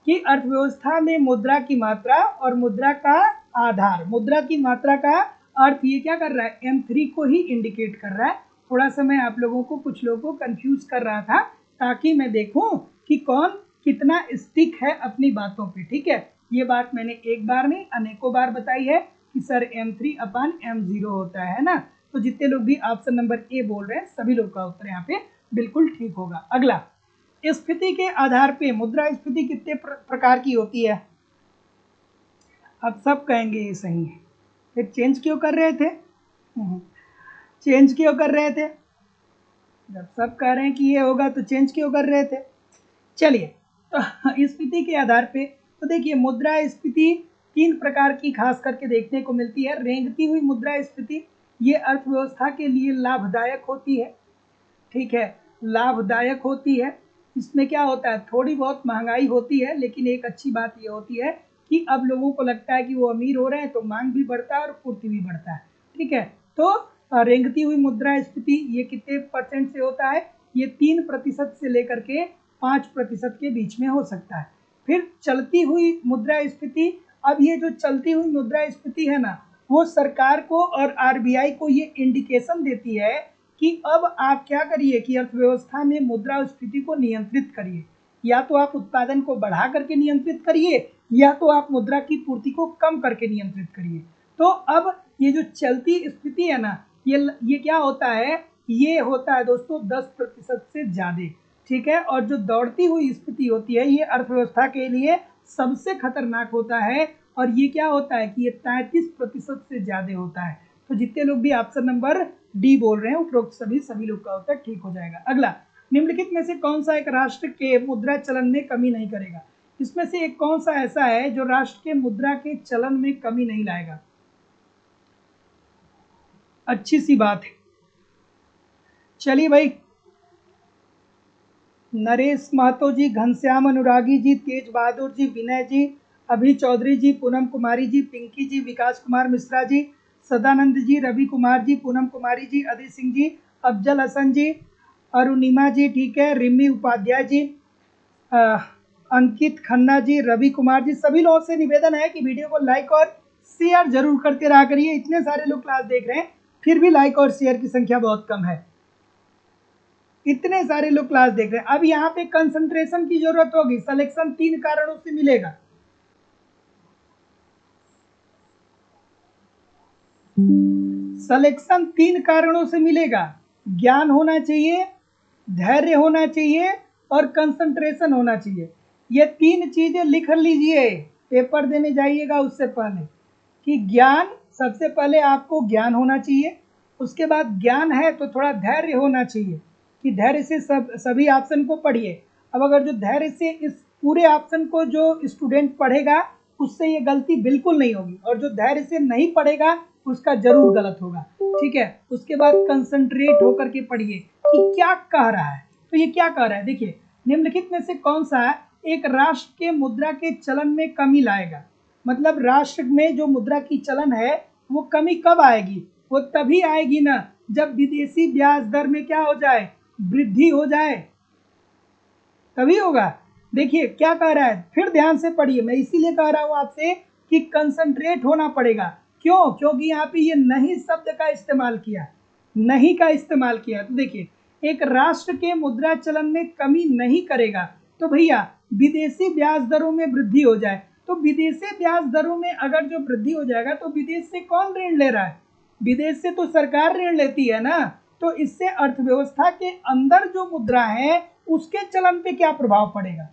कि अर्थव्यवस्था में मुद्रा की मात्रा और मुद्रा का आधार, मुद्रा की मात्रा का अर्थ ये क्या कर रहा है, m3 को ही इंडिकेट कर रहा है। थोड़ा सा मैं आप लोगों को, कुछ लोगों को कंफ्यूज कर रहा था, ताकि मैं देखूं कि कौन कितना स्टिक है अपनी बातों पे। ठीक है, ये बात मैंने एक बार नहीं अनेकों बार बताई है कि सर m3/m0 होता है ना। तो जितने लोग भी ऑप्शन नंबर ए बोल रहे हैं सभी लोग का उत्तर यहाँ पे बिल्कुल ठीक होगा। अगला, स्फीति के आधार पे मुद्रा स्फीति कितने प्रकार की होती है, अब सब कहेंगे ये सही है, फिर चेंज क्यों कर रहे थे, जब सब कह रहे हैं कि ये होगा तो चेंज क्यों कर रहे थे। चलिए, तो स्फीति के आधार पे तो देखिए, मुद्रा स्फीति 3 प्रकार की खास करके देखने को मिलती है। रेंगती हुई मुद्रा स्फीति, ये अर्थव्यवस्था के लिए लाभदायक होती है। ठीक है, लाभदायक होती है। इसमें क्या होता है, थोड़ी बहुत महंगाई होती है, लेकिन एक अच्छी बात ये होती है कि अब लोगों को लगता है कि वो अमीर हो रहे हैं तो मांग भी बढ़ता है और पूर्ति भी बढ़ता है। ठीक है, तो रेंगती हुई मुद्रा स्फीति ये कितने % से होता है, ये 3% से लेकर के 5% के बीच में हो सकता है। फिर चलती हुई मुद्रा स्फीति, अब ये जो चलती हुई मुद्रा स्फीति है ना, वो सरकार को और आरबीआई को ये इंडिकेशन देती है कि अब आप क्या करिए कि अर्थव्यवस्था में मुद्रास्फीति को नियंत्रित करिए, या तो आप उत्पादन को बढ़ा करके नियंत्रित करिए, या तो आप मुद्रा की पूर्ति को कम करके नियंत्रित करिए। तो अब ये जो चलती स्थिति है ना, ये क्या होता है, ये होता है दोस्तों 10% से ज़्यादा। ठीक है, और जो दौड़ती हुई स्थिति होती है ये अर्थव्यवस्था के लिए सबसे खतरनाक होता है, और ये क्या होता है कि ये 33% से ज़्यादा होता है। तो जितने लोग भी ऑप्शन नंबर डी बोल रहे हैं, उपरोक्त सभी लोग का उत्तर ठीक हो जाएगा। अगला, निम्नलिखित में से कौन सा एक राष्ट्र के मुद्रा चलन में कमी नहीं करेगा? इसमें से एक कौन सा ऐसा है जो राष्ट्र के मुद्रा के चलन में कमी नहीं लाएगा? अच्छी सी बात है। चलिए भाई, नरेश महतो जी, घनश्याम अनुरागी जी, तेज बहादुर जी, विनय जी, अभी चौधरी जी, पूनम कुमारी जी, पिंकी जी, विकास कुमार मिश्रा जी, सदानंद जी, रवि कुमार जी, पूनम कुमारी जी, अदित सिंह जी, अफजल हसन जी, अरुणिमा जी, ठीक है, रिमी उपाध्याय जी, अंकित खन्ना जी, रवि कुमार जी, सभी लोगों से निवेदन है कि वीडियो को लाइक और शेयर जरूर करते रहा करिए। इतने सारे लोग क्लास देख रहे हैं, फिर भी लाइक और शेयर की संख्या बहुत कम है। इतने सारे लोग क्लास देख रहे हैं। अब यहाँ पे कंसंट्रेशन की जरूरत होगी। सिलेक्शन 3 कारणों से मिलेगा। सिलेक्शन 3 कारणों से मिलेगा। ज्ञान होना चाहिए, धैर्य होना चाहिए और कंसंट्रेशन होना चाहिए। ये 3 चीजें लिख लीजिए, पेपर देने जाइएगा उससे पहले, कि ज्ञान, सबसे पहले आपको ज्ञान होना चाहिए, उसके बाद ज्ञान है तो थोड़ा धैर्य होना चाहिए कि धैर्य से सभी ऑप्शन को पढ़िए। अब अगर जो धैर्य से इस पूरे ऑप्शन को जो स्टूडेंट पढ़ेगा उससे ये गलती बिल्कुल नहीं होगी, और जो धैर्य से नहीं पढ़ेगा उसका जरूर गलत होगा, ठीक है। उसके बाद कंसंट्रेट होकर के पढ़िए कि क्या कह रहा है। तो ये क्या कह रहा है, देखिए, निम्नलिखित में से कौन सा एक राष्ट्र के मुद्रा के चलन में कमी लाएगा? मतलब राष्ट्र में जो मुद्रा की चलन है वो कमी कब आएगी? वो तभी आएगी ना जब विदेशी ब्याज दर में क्या हो जाए, वृद्धि हो जाए, तभी होगा। देखिए क्या कह रहा है, फिर ध्यान से पढ़िए। मैं इसीलिए कह रहा हूं आपसे कि कंसंट्रेट होना पड़ेगा। क्यों? क्योंकि यहाँ पे ये नहीं शब्द का इस्तेमाल किया, नहीं का इस्तेमाल किया। तो देखिए, एक राष्ट्र के मुद्रा चलन में कमी नहीं करेगा तो भैया विदेशी ब्याज दरों में वृद्धि हो जाए। तो विदेशी ब्याज दरों में अगर जो वृद्धि हो जाएगा तो विदेश से कौन ऋण ले रहा है? विदेश से तो सरकार ऋण लेती है ना। तो इससे अर्थव्यवस्था के अंदर जो मुद्रा है उसके चलन पे क्या प्रभाव पड़ेगा?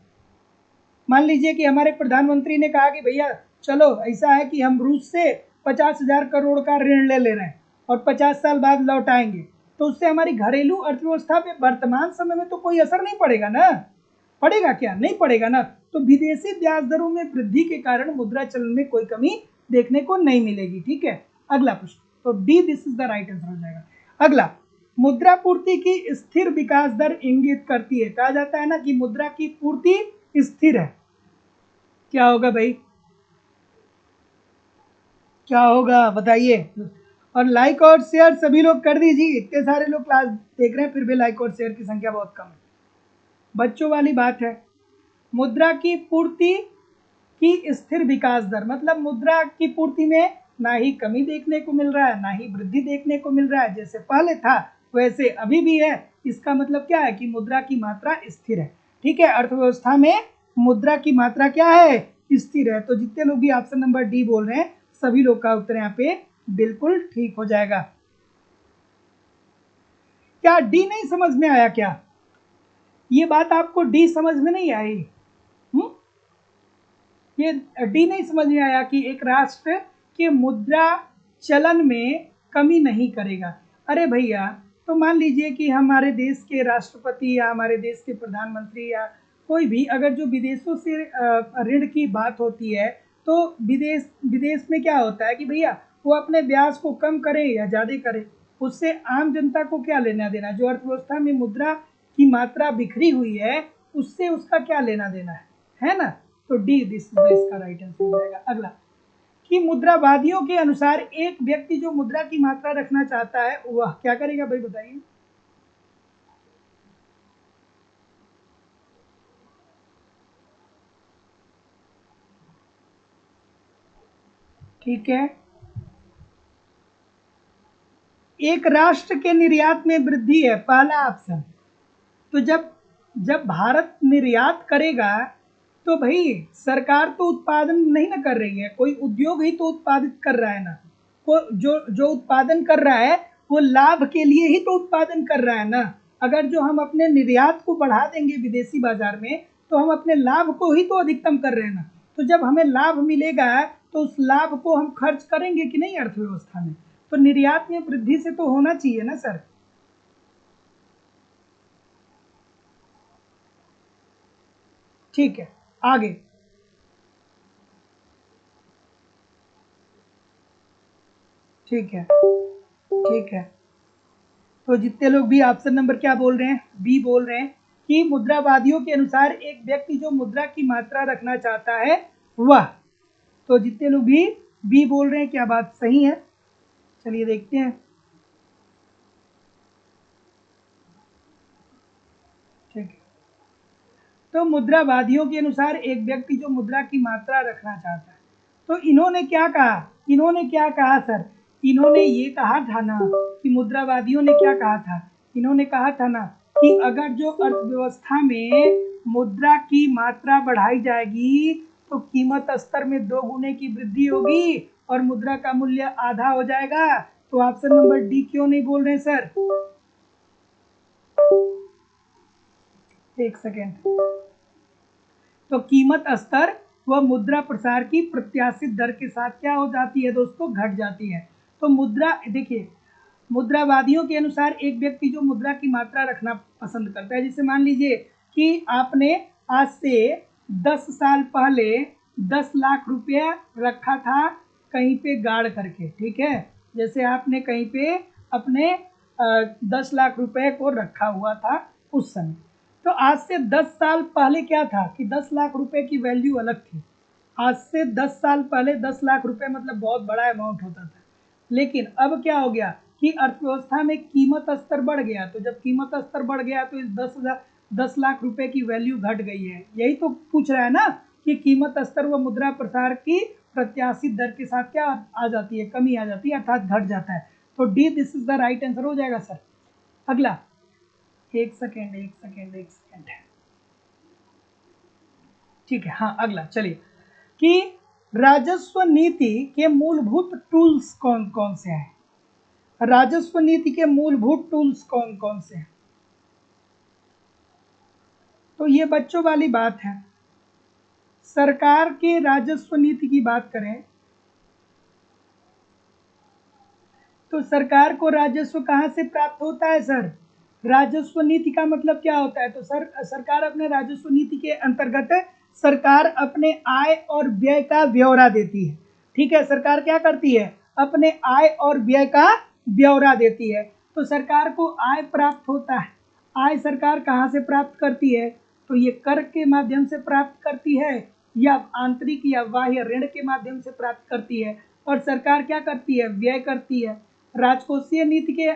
मान लीजिए कि हमारे प्रधानमंत्री ने कहा कि भैया चलो ऐसा है कि हम रूस से 50,000 करोड़ का ऋण ले रहे हैं और 50 साल बाद लौटाएंगे, तो उससे हमारी घरेलू अर्थव्यवस्था पे वर्तमान समय में तो कोई असर नहीं पड़ेगा ना। पड़ेगा क्या? नहीं पड़ेगा ना। तो विदेशी ब्याज दरों में वृद्धि के कारण मुद्रा चलन में कोई कमी देखने को नहीं मिलेगी, ठीक है। अगला प्रश्न, तो D this is the right answer हो जाएगा। अगला, मुद्रा पूर्ति की स्थिर विकास दर इंगित करती है। कहा जाता है ना कि मुद्रा की पूर्ति स्थिर है। क्या होगा भाई? क्या होगा बताइए। और लाइक और शेयर सभी लोग कर दीजिए। इतने सारे लोग क्लास देख रहे हैं फिर भी लाइक और शेयर की संख्या बहुत कम है। बच्चों वाली बात है। मुद्रा की पूर्ति की स्थिर विकास दर मतलब मुद्रा की पूर्ति में ना ही कमी देखने को मिल रहा है ना ही वृद्धि देखने को मिल रहा है। जैसे पहले था वैसे अभी भी है। इसका मतलब क्या है कि मुद्रा की मात्रा स्थिर है, ठीक है। अर्थव्यवस्था में मुद्रा की मात्रा क्या है? स्थिर है। तो जितने लोग भी ऑप्शन नंबर डी बोल रहे हैं सभी लोग का उत्तर यहाँ पे बिल्कुल ठीक हो जाएगा। क्या डी नहीं समझ में आया? क्या ये बात आपको डी समझ में नहीं आई? ये डी नहीं समझ में आया कि एक राष्ट्र के मुद्रा चलन में कमी नहीं करेगा? अरे भैया, तो मान लीजिए कि हमारे देश के राष्ट्रपति या हमारे देश के प्रधानमंत्री या कोई भी अगर जो विदेशों से ऋण की बात होती है तो विदेश में क्या होता है कि भैया वो अपने ब्याज को कम करे या ज़्यादा करे, उससे आम जनता को क्या लेना देना? जो अर्थव्यवस्था में मुद्रा की मात्रा बिखरी हुई है उससे उसका क्या लेना देना है ना। तो डी दिस इसका राइट आंसर हो जाएगा। अगला, कि मुद्रावादियों के अनुसार एक व्यक्ति जो मुद्रा की मात्रा रखना चाहता है वह क्या करेगा भाई बताइए। ठीक है, एक राष्ट्र के निर्यात में वृद्धि है, पहला ऑप्शन। तो जब भारत निर्यात करेगा तो भाई सरकार तो उत्पादन नहीं ना कर रही है, कोई उद्योग ही तो उत्पादित कर रहा है ना। को जो उत्पादन कर रहा है वो लाभ के लिए ही तो उत्पादन कर रहा है ना। अगर जो हम अपने निर्यात को बढ़ा देंगे विदेशी बाजार में तो हम अपने लाभ को ही तो अधिकतम कर रहे हैं ना। तो जब हमें लाभ मिलेगा तो उस लाभ को हम खर्च करेंगे कि नहीं अर्थव्यवस्था में। तो निर्यात में वृद्धि से तो होना चाहिए ना सर। ठीक है, आगे। ठीक है, ठीक है। तो जितने लोग भी ऑप्शन नंबर क्या बोल रहे हैं, बी बोल रहे हैं कि मुद्रावादियों के अनुसार एक व्यक्ति जो मुद्रा की मात्रा रखना चाहता है वह। तो जितने लोग भी बी बोल रहे हैं, क्या बात सही है? चलिए देखते हैं। ठीक है, तो मुद्रावादियों के अनुसार एक व्यक्ति जो मुद्रा की मात्रा रखना चाहता है, तो इन्होंने क्या कहा, इन्होंने क्या कहा सर, इन्होंने ये कहा था ना कि मुद्रावादियों ने क्या कहा था, इन्होंने कहा था ना कि अगर जो अर्थव्यवस्था में मुद्रा की मात्रा बढ़ाई जाएगी तो कीमत स्तर में 2 गुने की वृद्धि होगी और मुद्रा का मूल्य आधा हो जाएगा। तो ऑप्शन नंबर डी क्यों नहीं बोल रहे सर? एक सेकेंड। तो कीमत स्तर व मुद्रा प्रसार की प्रत्याशित दर के साथ क्या हो जाती है दोस्तों, घट जाती है। तो मुद्रा, देखिए मुद्रावादियों के अनुसार एक व्यक्ति जो मुद्रा की मात्रा रखना पसंद करता है, जैसे मान लीजिए कि आपने आज से 10 साल पहले 10 लाख रुपया रखा था कहीं पे गाड़ करके, ठीक है, जैसे आपने कहीं पे अपने 10 लाख रुपए को रखा हुआ था उस समय। तो आज से 10 साल पहले क्या था कि 10 लाख रुपए की वैल्यू अलग थी। आज से 10 साल पहले 10 लाख रुपए मतलब बहुत बड़ा अमाउंट होता था। लेकिन अब क्या हो गया कि अर्थव्यवस्था में कीमत स्तर बढ़ गया, तो जब कीमत स्तर बढ़ गया तो इस 10 लाख रुपए की वैल्यू घट गई है। यही तो पूछ रहा है ना कि कीमत स्तर व मुद्रा प्रसार की प्रत्याशित दर के साथ क्या आ जाती है, कमी आ जाती है, अर्थात घट जाता है। तो D this is the right answer हो जाएगा सर। अगला, एक सेकेंड एक सेकेंड एक सेकेंड। ठीक है, हाँ अगला चलिए कि राजस्व नीति के मूलभूत टूल्स कौन कौन से हैं। राजस्व नीति के मूलभूत टूल्स कौन कौन से हैं? तो ये बच्चों वाली बात है। सरकार के राजस्व नीति की बात करें तो सरकार को राजस्व कहां से प्राप्त होता है सर? राजस्व नीति का मतलब क्या होता है? तो सरकार अपने राजस्व नीति के अंतर्गत सरकार अपने आय और व्यय का ब्यौरा देती है। ठीक है, सरकार क्या करती है, अपने आय और व्यय का ब्यौरा देती है। तो सरकार को आय प्राप्त होता है। आय सरकार कहाँ से प्राप्त करती है? तो ये कर के माध्यम से प्राप्त करती है या आंतरिक या बाह्य ऋण के माध्यम से प्राप्त करती है। और सरकार क्या करती है, व्यय करती है। राजकोषीय नीति के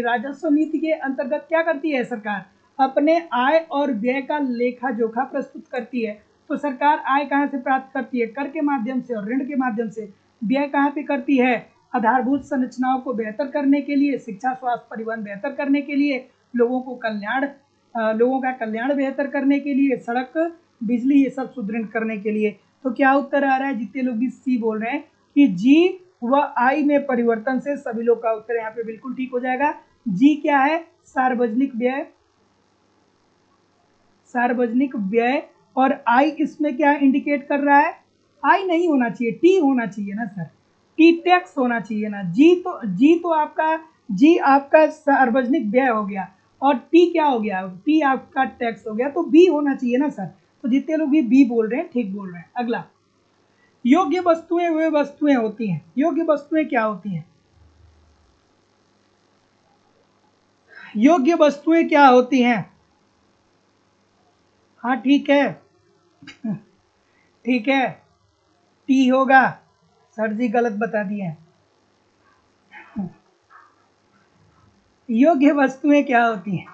राजस्व नीति के अंतर्गत क्या करती है सरकार, अपने आय और व्यय का लेखा जोखा प्रस्तुत करती है। तो सरकार आय कहाँ से प्राप्त करती है, कर के माध्यम से और ऋण के माध्यम से। व्यय कहाँ पे करती है, आधारभूत संरचनाओं को बेहतर करने के लिए, शिक्षा स्वास्थ्य परिवहन बेहतर करने के लिए, लोगों का कल्याण बेहतर करने के लिए, सड़क बिजली ये सब सुदृढ़ करने के लिए। तो क्या उत्तर आ रहा है, जितने लोग भी सी बोल रहे हैं कि जी व आई में परिवर्तन से, सभी लोग का उत्तर यहाँ पे बिल्कुल ठीक हो जाएगा। जी क्या है, सार्वजनिक व्यय, सार्वजनिक व्यय। और आई इसमें क्या इंडिकेट कर रहा है, आई नहीं होना चाहिए, टी होना चाहिए ना सर, टी टैक्स होना चाहिए ना। जी आपका सार्वजनिक व्यय हो गया और टी क्या हो गया, टी आपका टैक्स हो गया, तो बी होना चाहिए ना सर। तो जितने लोग भी बी बोल रहे हैं ठीक बोल रहे हैं। अगला, योग्य वस्तुएं वे वस्तुएं होती हैं। योग्य वस्तुएं क्या होती हैं, योग्य वस्तुएं क्या होती हैं? हाँ ठीक है, ठीक है, टी होगा। सर जी गलत बता दिए। योग्य वस्तुएं क्या होती हैं?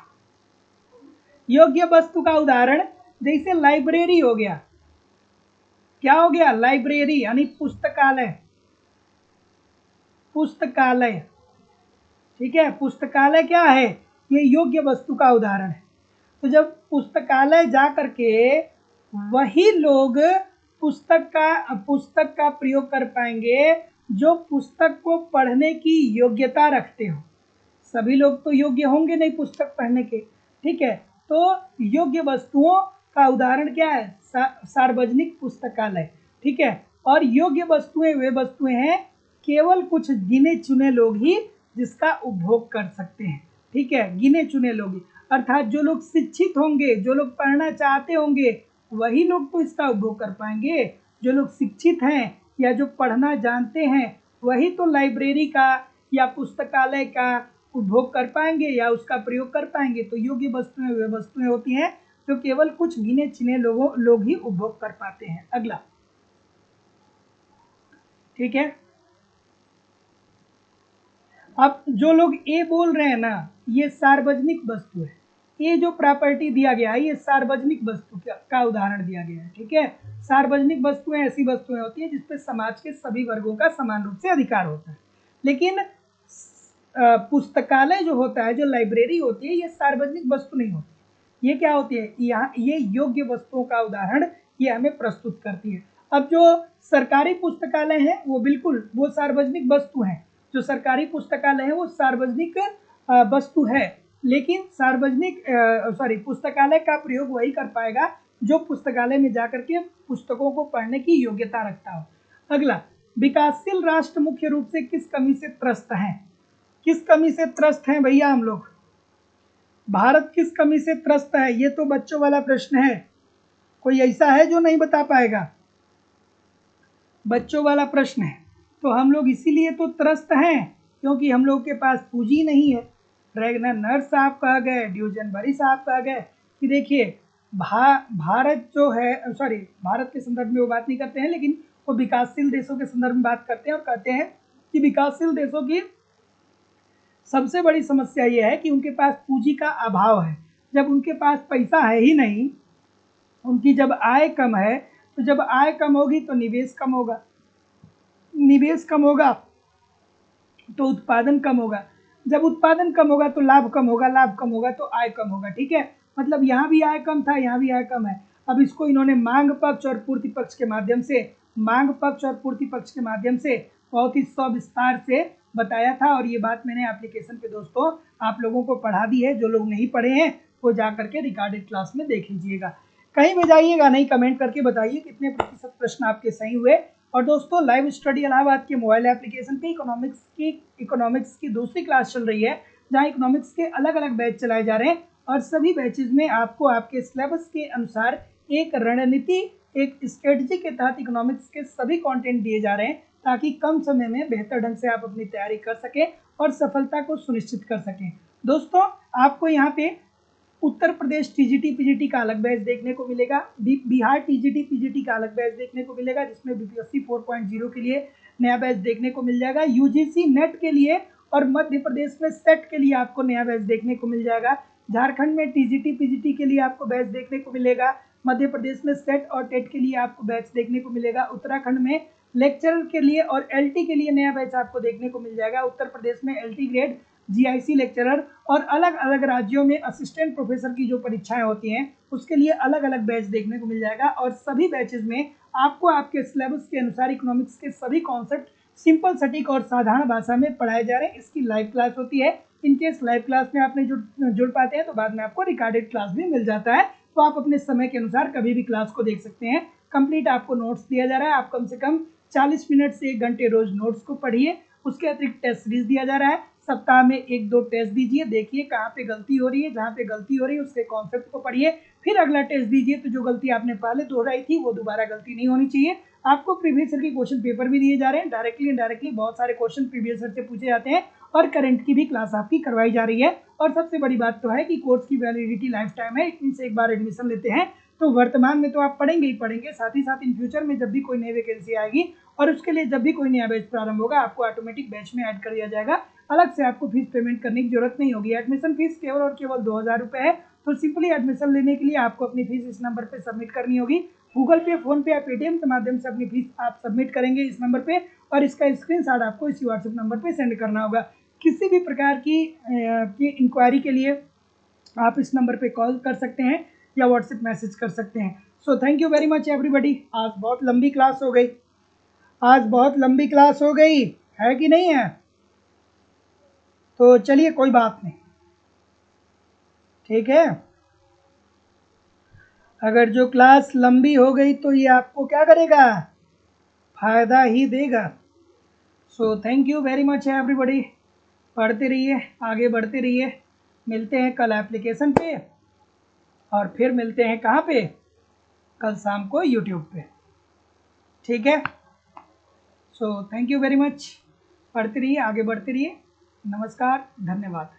योग्य वस्तु का उदाहरण जैसे लाइब्रेरी हो गया। क्या हो गया, लाइब्रेरी यानी पुस्तकालय, पुस्तकालय। ठीक है, पुस्तकालय क्या है, ये योग्य वस्तु का उदाहरण है। तो जब पुस्तकालय जा करके वही लोग पुस्तक का प्रयोग कर पाएंगे जो पुस्तक को पढ़ने की योग्यता रखते हो। सभी लोग तो योग्य होंगे नहीं पुस्तक पढ़ने के। ठीक है, तो योग्य वस्तुओं का उदाहरण क्या है, सार्वजनिक पुस्तकालय। ठीक है, और योग्य वस्तुएं वे वस्तुएं हैं केवल कुछ गिने चुने लोग ही जिसका उपभोग कर सकते हैं। ठीक है, गिने चुने लोग ही, अर्थात जो लोग शिक्षित होंगे, जो लोग पढ़ना चाहते होंगे, वही लोग तो इसका उपभोग कर पाएंगे। जो लोग शिक्षित हैं या जो पढ़ना जानते हैं वही तो लाइब्रेरी का या पुस्तकालय का उपभोग कर पाएंगे या उसका प्रयोग कर पाएंगे। तो योग्य वस्तुएं वे वस्तुएं होती हैं जो केवल कुछ गिने चुने लोग ही उपभोग कर पाते हैं। अगला, ठीक है। अब जो लोग ए बोल रहे हैं ना, ये सार्वजनिक वस्तु है। ये जो प्रॉपर्टी दिया गया है ये सार्वजनिक वस्तु का उदाहरण दिया गया है। ठीक है, सार्वजनिक वस्तुएं ऐसी वस्तुएं होती हैं जिसपे समाज के सभी वर्गों का समान रूप से अधिकार होता है। लेकिन पुस्तकालय जो होता है, जो लाइब्रेरी होती है, ये सार्वजनिक वस्तु नहीं होती। ये क्या होती है, यहाँ ये योग्य वस्तुओं का उदाहरण ये हमें प्रस्तुत करती है। अब जो सरकारी पुस्तकालय है वो बिल्कुल वो सार्वजनिक वस्तु है। जो सरकारी पुस्तकालय है वो सार्वजनिक वस्तु है, लेकिन पुस्तकालय का प्रयोग वही कर पाएगा जो पुस्तकालय में जाकर के पुस्तकों को पढ़ने की योग्यता रखता हो। अगला, विकासशील राष्ट्र मुख्य रूप से किस कमी से त्रस्त हैं? किस कमी से त्रस्त हैं भैया हम लोग? भारत किस कमी से त्रस्त है? ये तो बच्चों वाला प्रश्न है। कोई ऐसा है जो नहीं बता पाएगा? बच्चों वाला प्रश्न है। तो हम लोग इसीलिए तो त्रस्त हैं क्योंकि हम लोग के पास पूंजी नहीं है। रैगनर नर्स साहब कह गए, ड्यूजन बरी साहब कह गए कि देखिए भारत जो है, भारत के संदर्भ में वो बात नहीं करते हैं, लेकिन वो विकासशील देशों के संदर्भ में बात करते हैं और कहते हैं कि विकासशील देशों की सबसे बड़ी समस्या ये है कि उनके पास पूंजी का अभाव है। जब उनके पास पैसा है ही नहीं, उनकी जब आय कम है, तो जब आय कम होगी तो निवेश कम होगा, निवेश कम होगा तो उत्पादन कम होगा, जब उत्पादन कम होगा तो लाभ कम होगा, लाभ कम होगा तो आय कम होगा। ठीक है, मतलब यहाँ भी आय कम था, यहाँ भी आय कम है। अब इसको इन्होंने मांग पक्ष और पूर्ति पक्ष के माध्यम से, मांग पक्ष और पूर्ति पक्ष के माध्यम से बहुत ही सविस्तार से बताया था। और ये बात मैंने एप्लीकेशन पे दोस्तों आप लोगों को पढ़ा दी है। जो लोग नहीं पढ़े हैं वो जा करके रिकॉर्डेड क्लास में देख लीजिएगा। कहीं में जाइएगा नहीं, कमेंट करके बताइए कितने प्रतिशत प्रश्न आपके सही हुए। और दोस्तों लाइव स्टडी इलाहाबाद के मोबाइल एप्लीकेशन पे इकोनॉमिक्स की दूसरी क्लास चल रही है, जहां इकोनॉमिक्स के अलग अलग बैच चलाए जा रहे हैं और सभी बैचेज में आपको आपके सिलेबस के अनुसार एक रणनीति, एक स्ट्रेटजी के तहत इकोनॉमिक्स के सभी कंटेंट दिए जा रहे हैं ताकि कम समय में बेहतर ढंग से आप अपनी तैयारी कर सकें और सफलता को सुनिश्चित कर सकें। दोस्तों आपको यहाँ पे उत्तर प्रदेश टीजीटी पीजीटी का अलग बैच देखने को मिलेगा, बिहार टीजीटी पीजीटी का अलग बैच देखने को मिलेगा, जिसमें बीपीएससी 4.0 के लिए नया बैच देखने को मिल जाएगा, यूजीसी नेट के लिए और मध्य प्रदेश में सेट के लिए आपको नया बैच देखने को मिल जाएगा, झारखंड में टीजीटी पीजीटी के लिए आपको बैच देखने को मिलेगा, मध्य प्रदेश में सेट और टेट के लिए आपको बैच देखने को मिलेगा, उत्तराखंड में लेक्चरर के लिए और एलटी के लिए नया बैच आपको देखने को मिल जाएगा, उत्तर प्रदेश में एलटी ग्रेड, जीआईसी लेक्चरर और अलग अलग राज्यों में असिस्टेंट प्रोफेसर की जो परीक्षाएं होती हैं उसके लिए अलग अलग बैच देखने को मिल जाएगा। और सभी बैचेज में आपको आपके सिलेबस के अनुसार इकोनॉमिक्स के सभी कॉन्सेप्ट सिंपल, सटीक और साधारण भाषा में पढ़ाए जा रहे हैं। इसकी लाइव क्लास होती है। इनकेस लाइव क्लास में आप नहीं जुड़ पाते हैं तो बाद में आपको रिकॉर्डेड क्लास भी मिल जाता है, तो आप अपने समय के अनुसार कभी भी क्लास को देख सकते हैं। कंप्लीट आपको नोट्स दिया जा रहा है, आप कम से कम 40 मिनट से 1 घंटे रोज नोट्स को पढ़िए। उसके अतिरिक्त टेस्ट सीरीज दिया जा रहा है, सप्ताह में 1-2 टेस्ट दीजिए, देखिए कहाँ पे गलती हो रही है, जहाँ पे गलती हो रही है उसके कॉन्सेप्ट को पढ़िए, फिर अगला टेस्ट दीजिए। तो जो गलती आपने पहले दोहराई थी वो दोबारा गलती नहीं होनी चाहिए। आपको प्रीवियस ईयर के क्वेश्चन पेपर भी दिए जा रहे हैं, डायरेक्टली इनडायरेक्टली बहुत सारे क्वेश्चन प्रीवियस ईयर से पूछे जाते हैं और करंट की भी क्लास आपकी करवाई जा रही है। और सबसे बड़ी बात तो है कि कोर्स की वैलिडिटी लाइफ टाइम है, इनसे एक बार एडमिशन लेते हैं तो वर्तमान में तो आप पढ़ेंगे ही पढ़ेंगे, साथ ही साथ इन फ्यूचर में जब भी कोई नई वैकेंसी आएगी और उसके लिए जब भी कोई नया बैच प्रारंभ होगा आपको ऑटोमेटिक बैच में ऐड कर दिया जाएगा। अलग से आपको फीस पेमेंट करने की जरूरत नहीं होगी। एडमिशन फीस केवल और केवल 2000 रुपये है। तो सिंपली एडमिशन लेने के लिए आपको अपनी फीस इस नंबर पर सबमिट करनी होगी। गूगल पे, फोन पे या पेटीएम के माध्यम से अपनी फीस आप सबमिट करेंगे इस नंबर पे और इसका स्क्रीनशॉट आपको इसी व्हाट्सएप नंबर पे सेंड करना होगा। किसी भी प्रकार की इंक्वायरी के लिए आप इस नंबर पे कॉल कर सकते हैं या व्हाट्सएप मैसेज कर सकते हैं। So thank you very much everybody. आज बहुत लंबी क्लास हो गई, आज बहुत लंबी क्लास हो गई है कि नहीं है? तो चलिए कोई बात नहीं, ठीक है। अगर जो क्लास लंबी हो गई तो ये आपको क्या करेगा, फायदा ही देगा। So thank you very much everybody. पढ़ते रहिए, आगे बढ़ते रहिए। मिलते हैं कल एप्लीकेशन पे, और फिर मिलते हैं कहाँ पे? कल शाम को यूट्यूब पे। ठीक है। So thank you very much. पढ़ते रहिए, आगे बढ़ते रहिए। नमस्कार, धन्यवाद।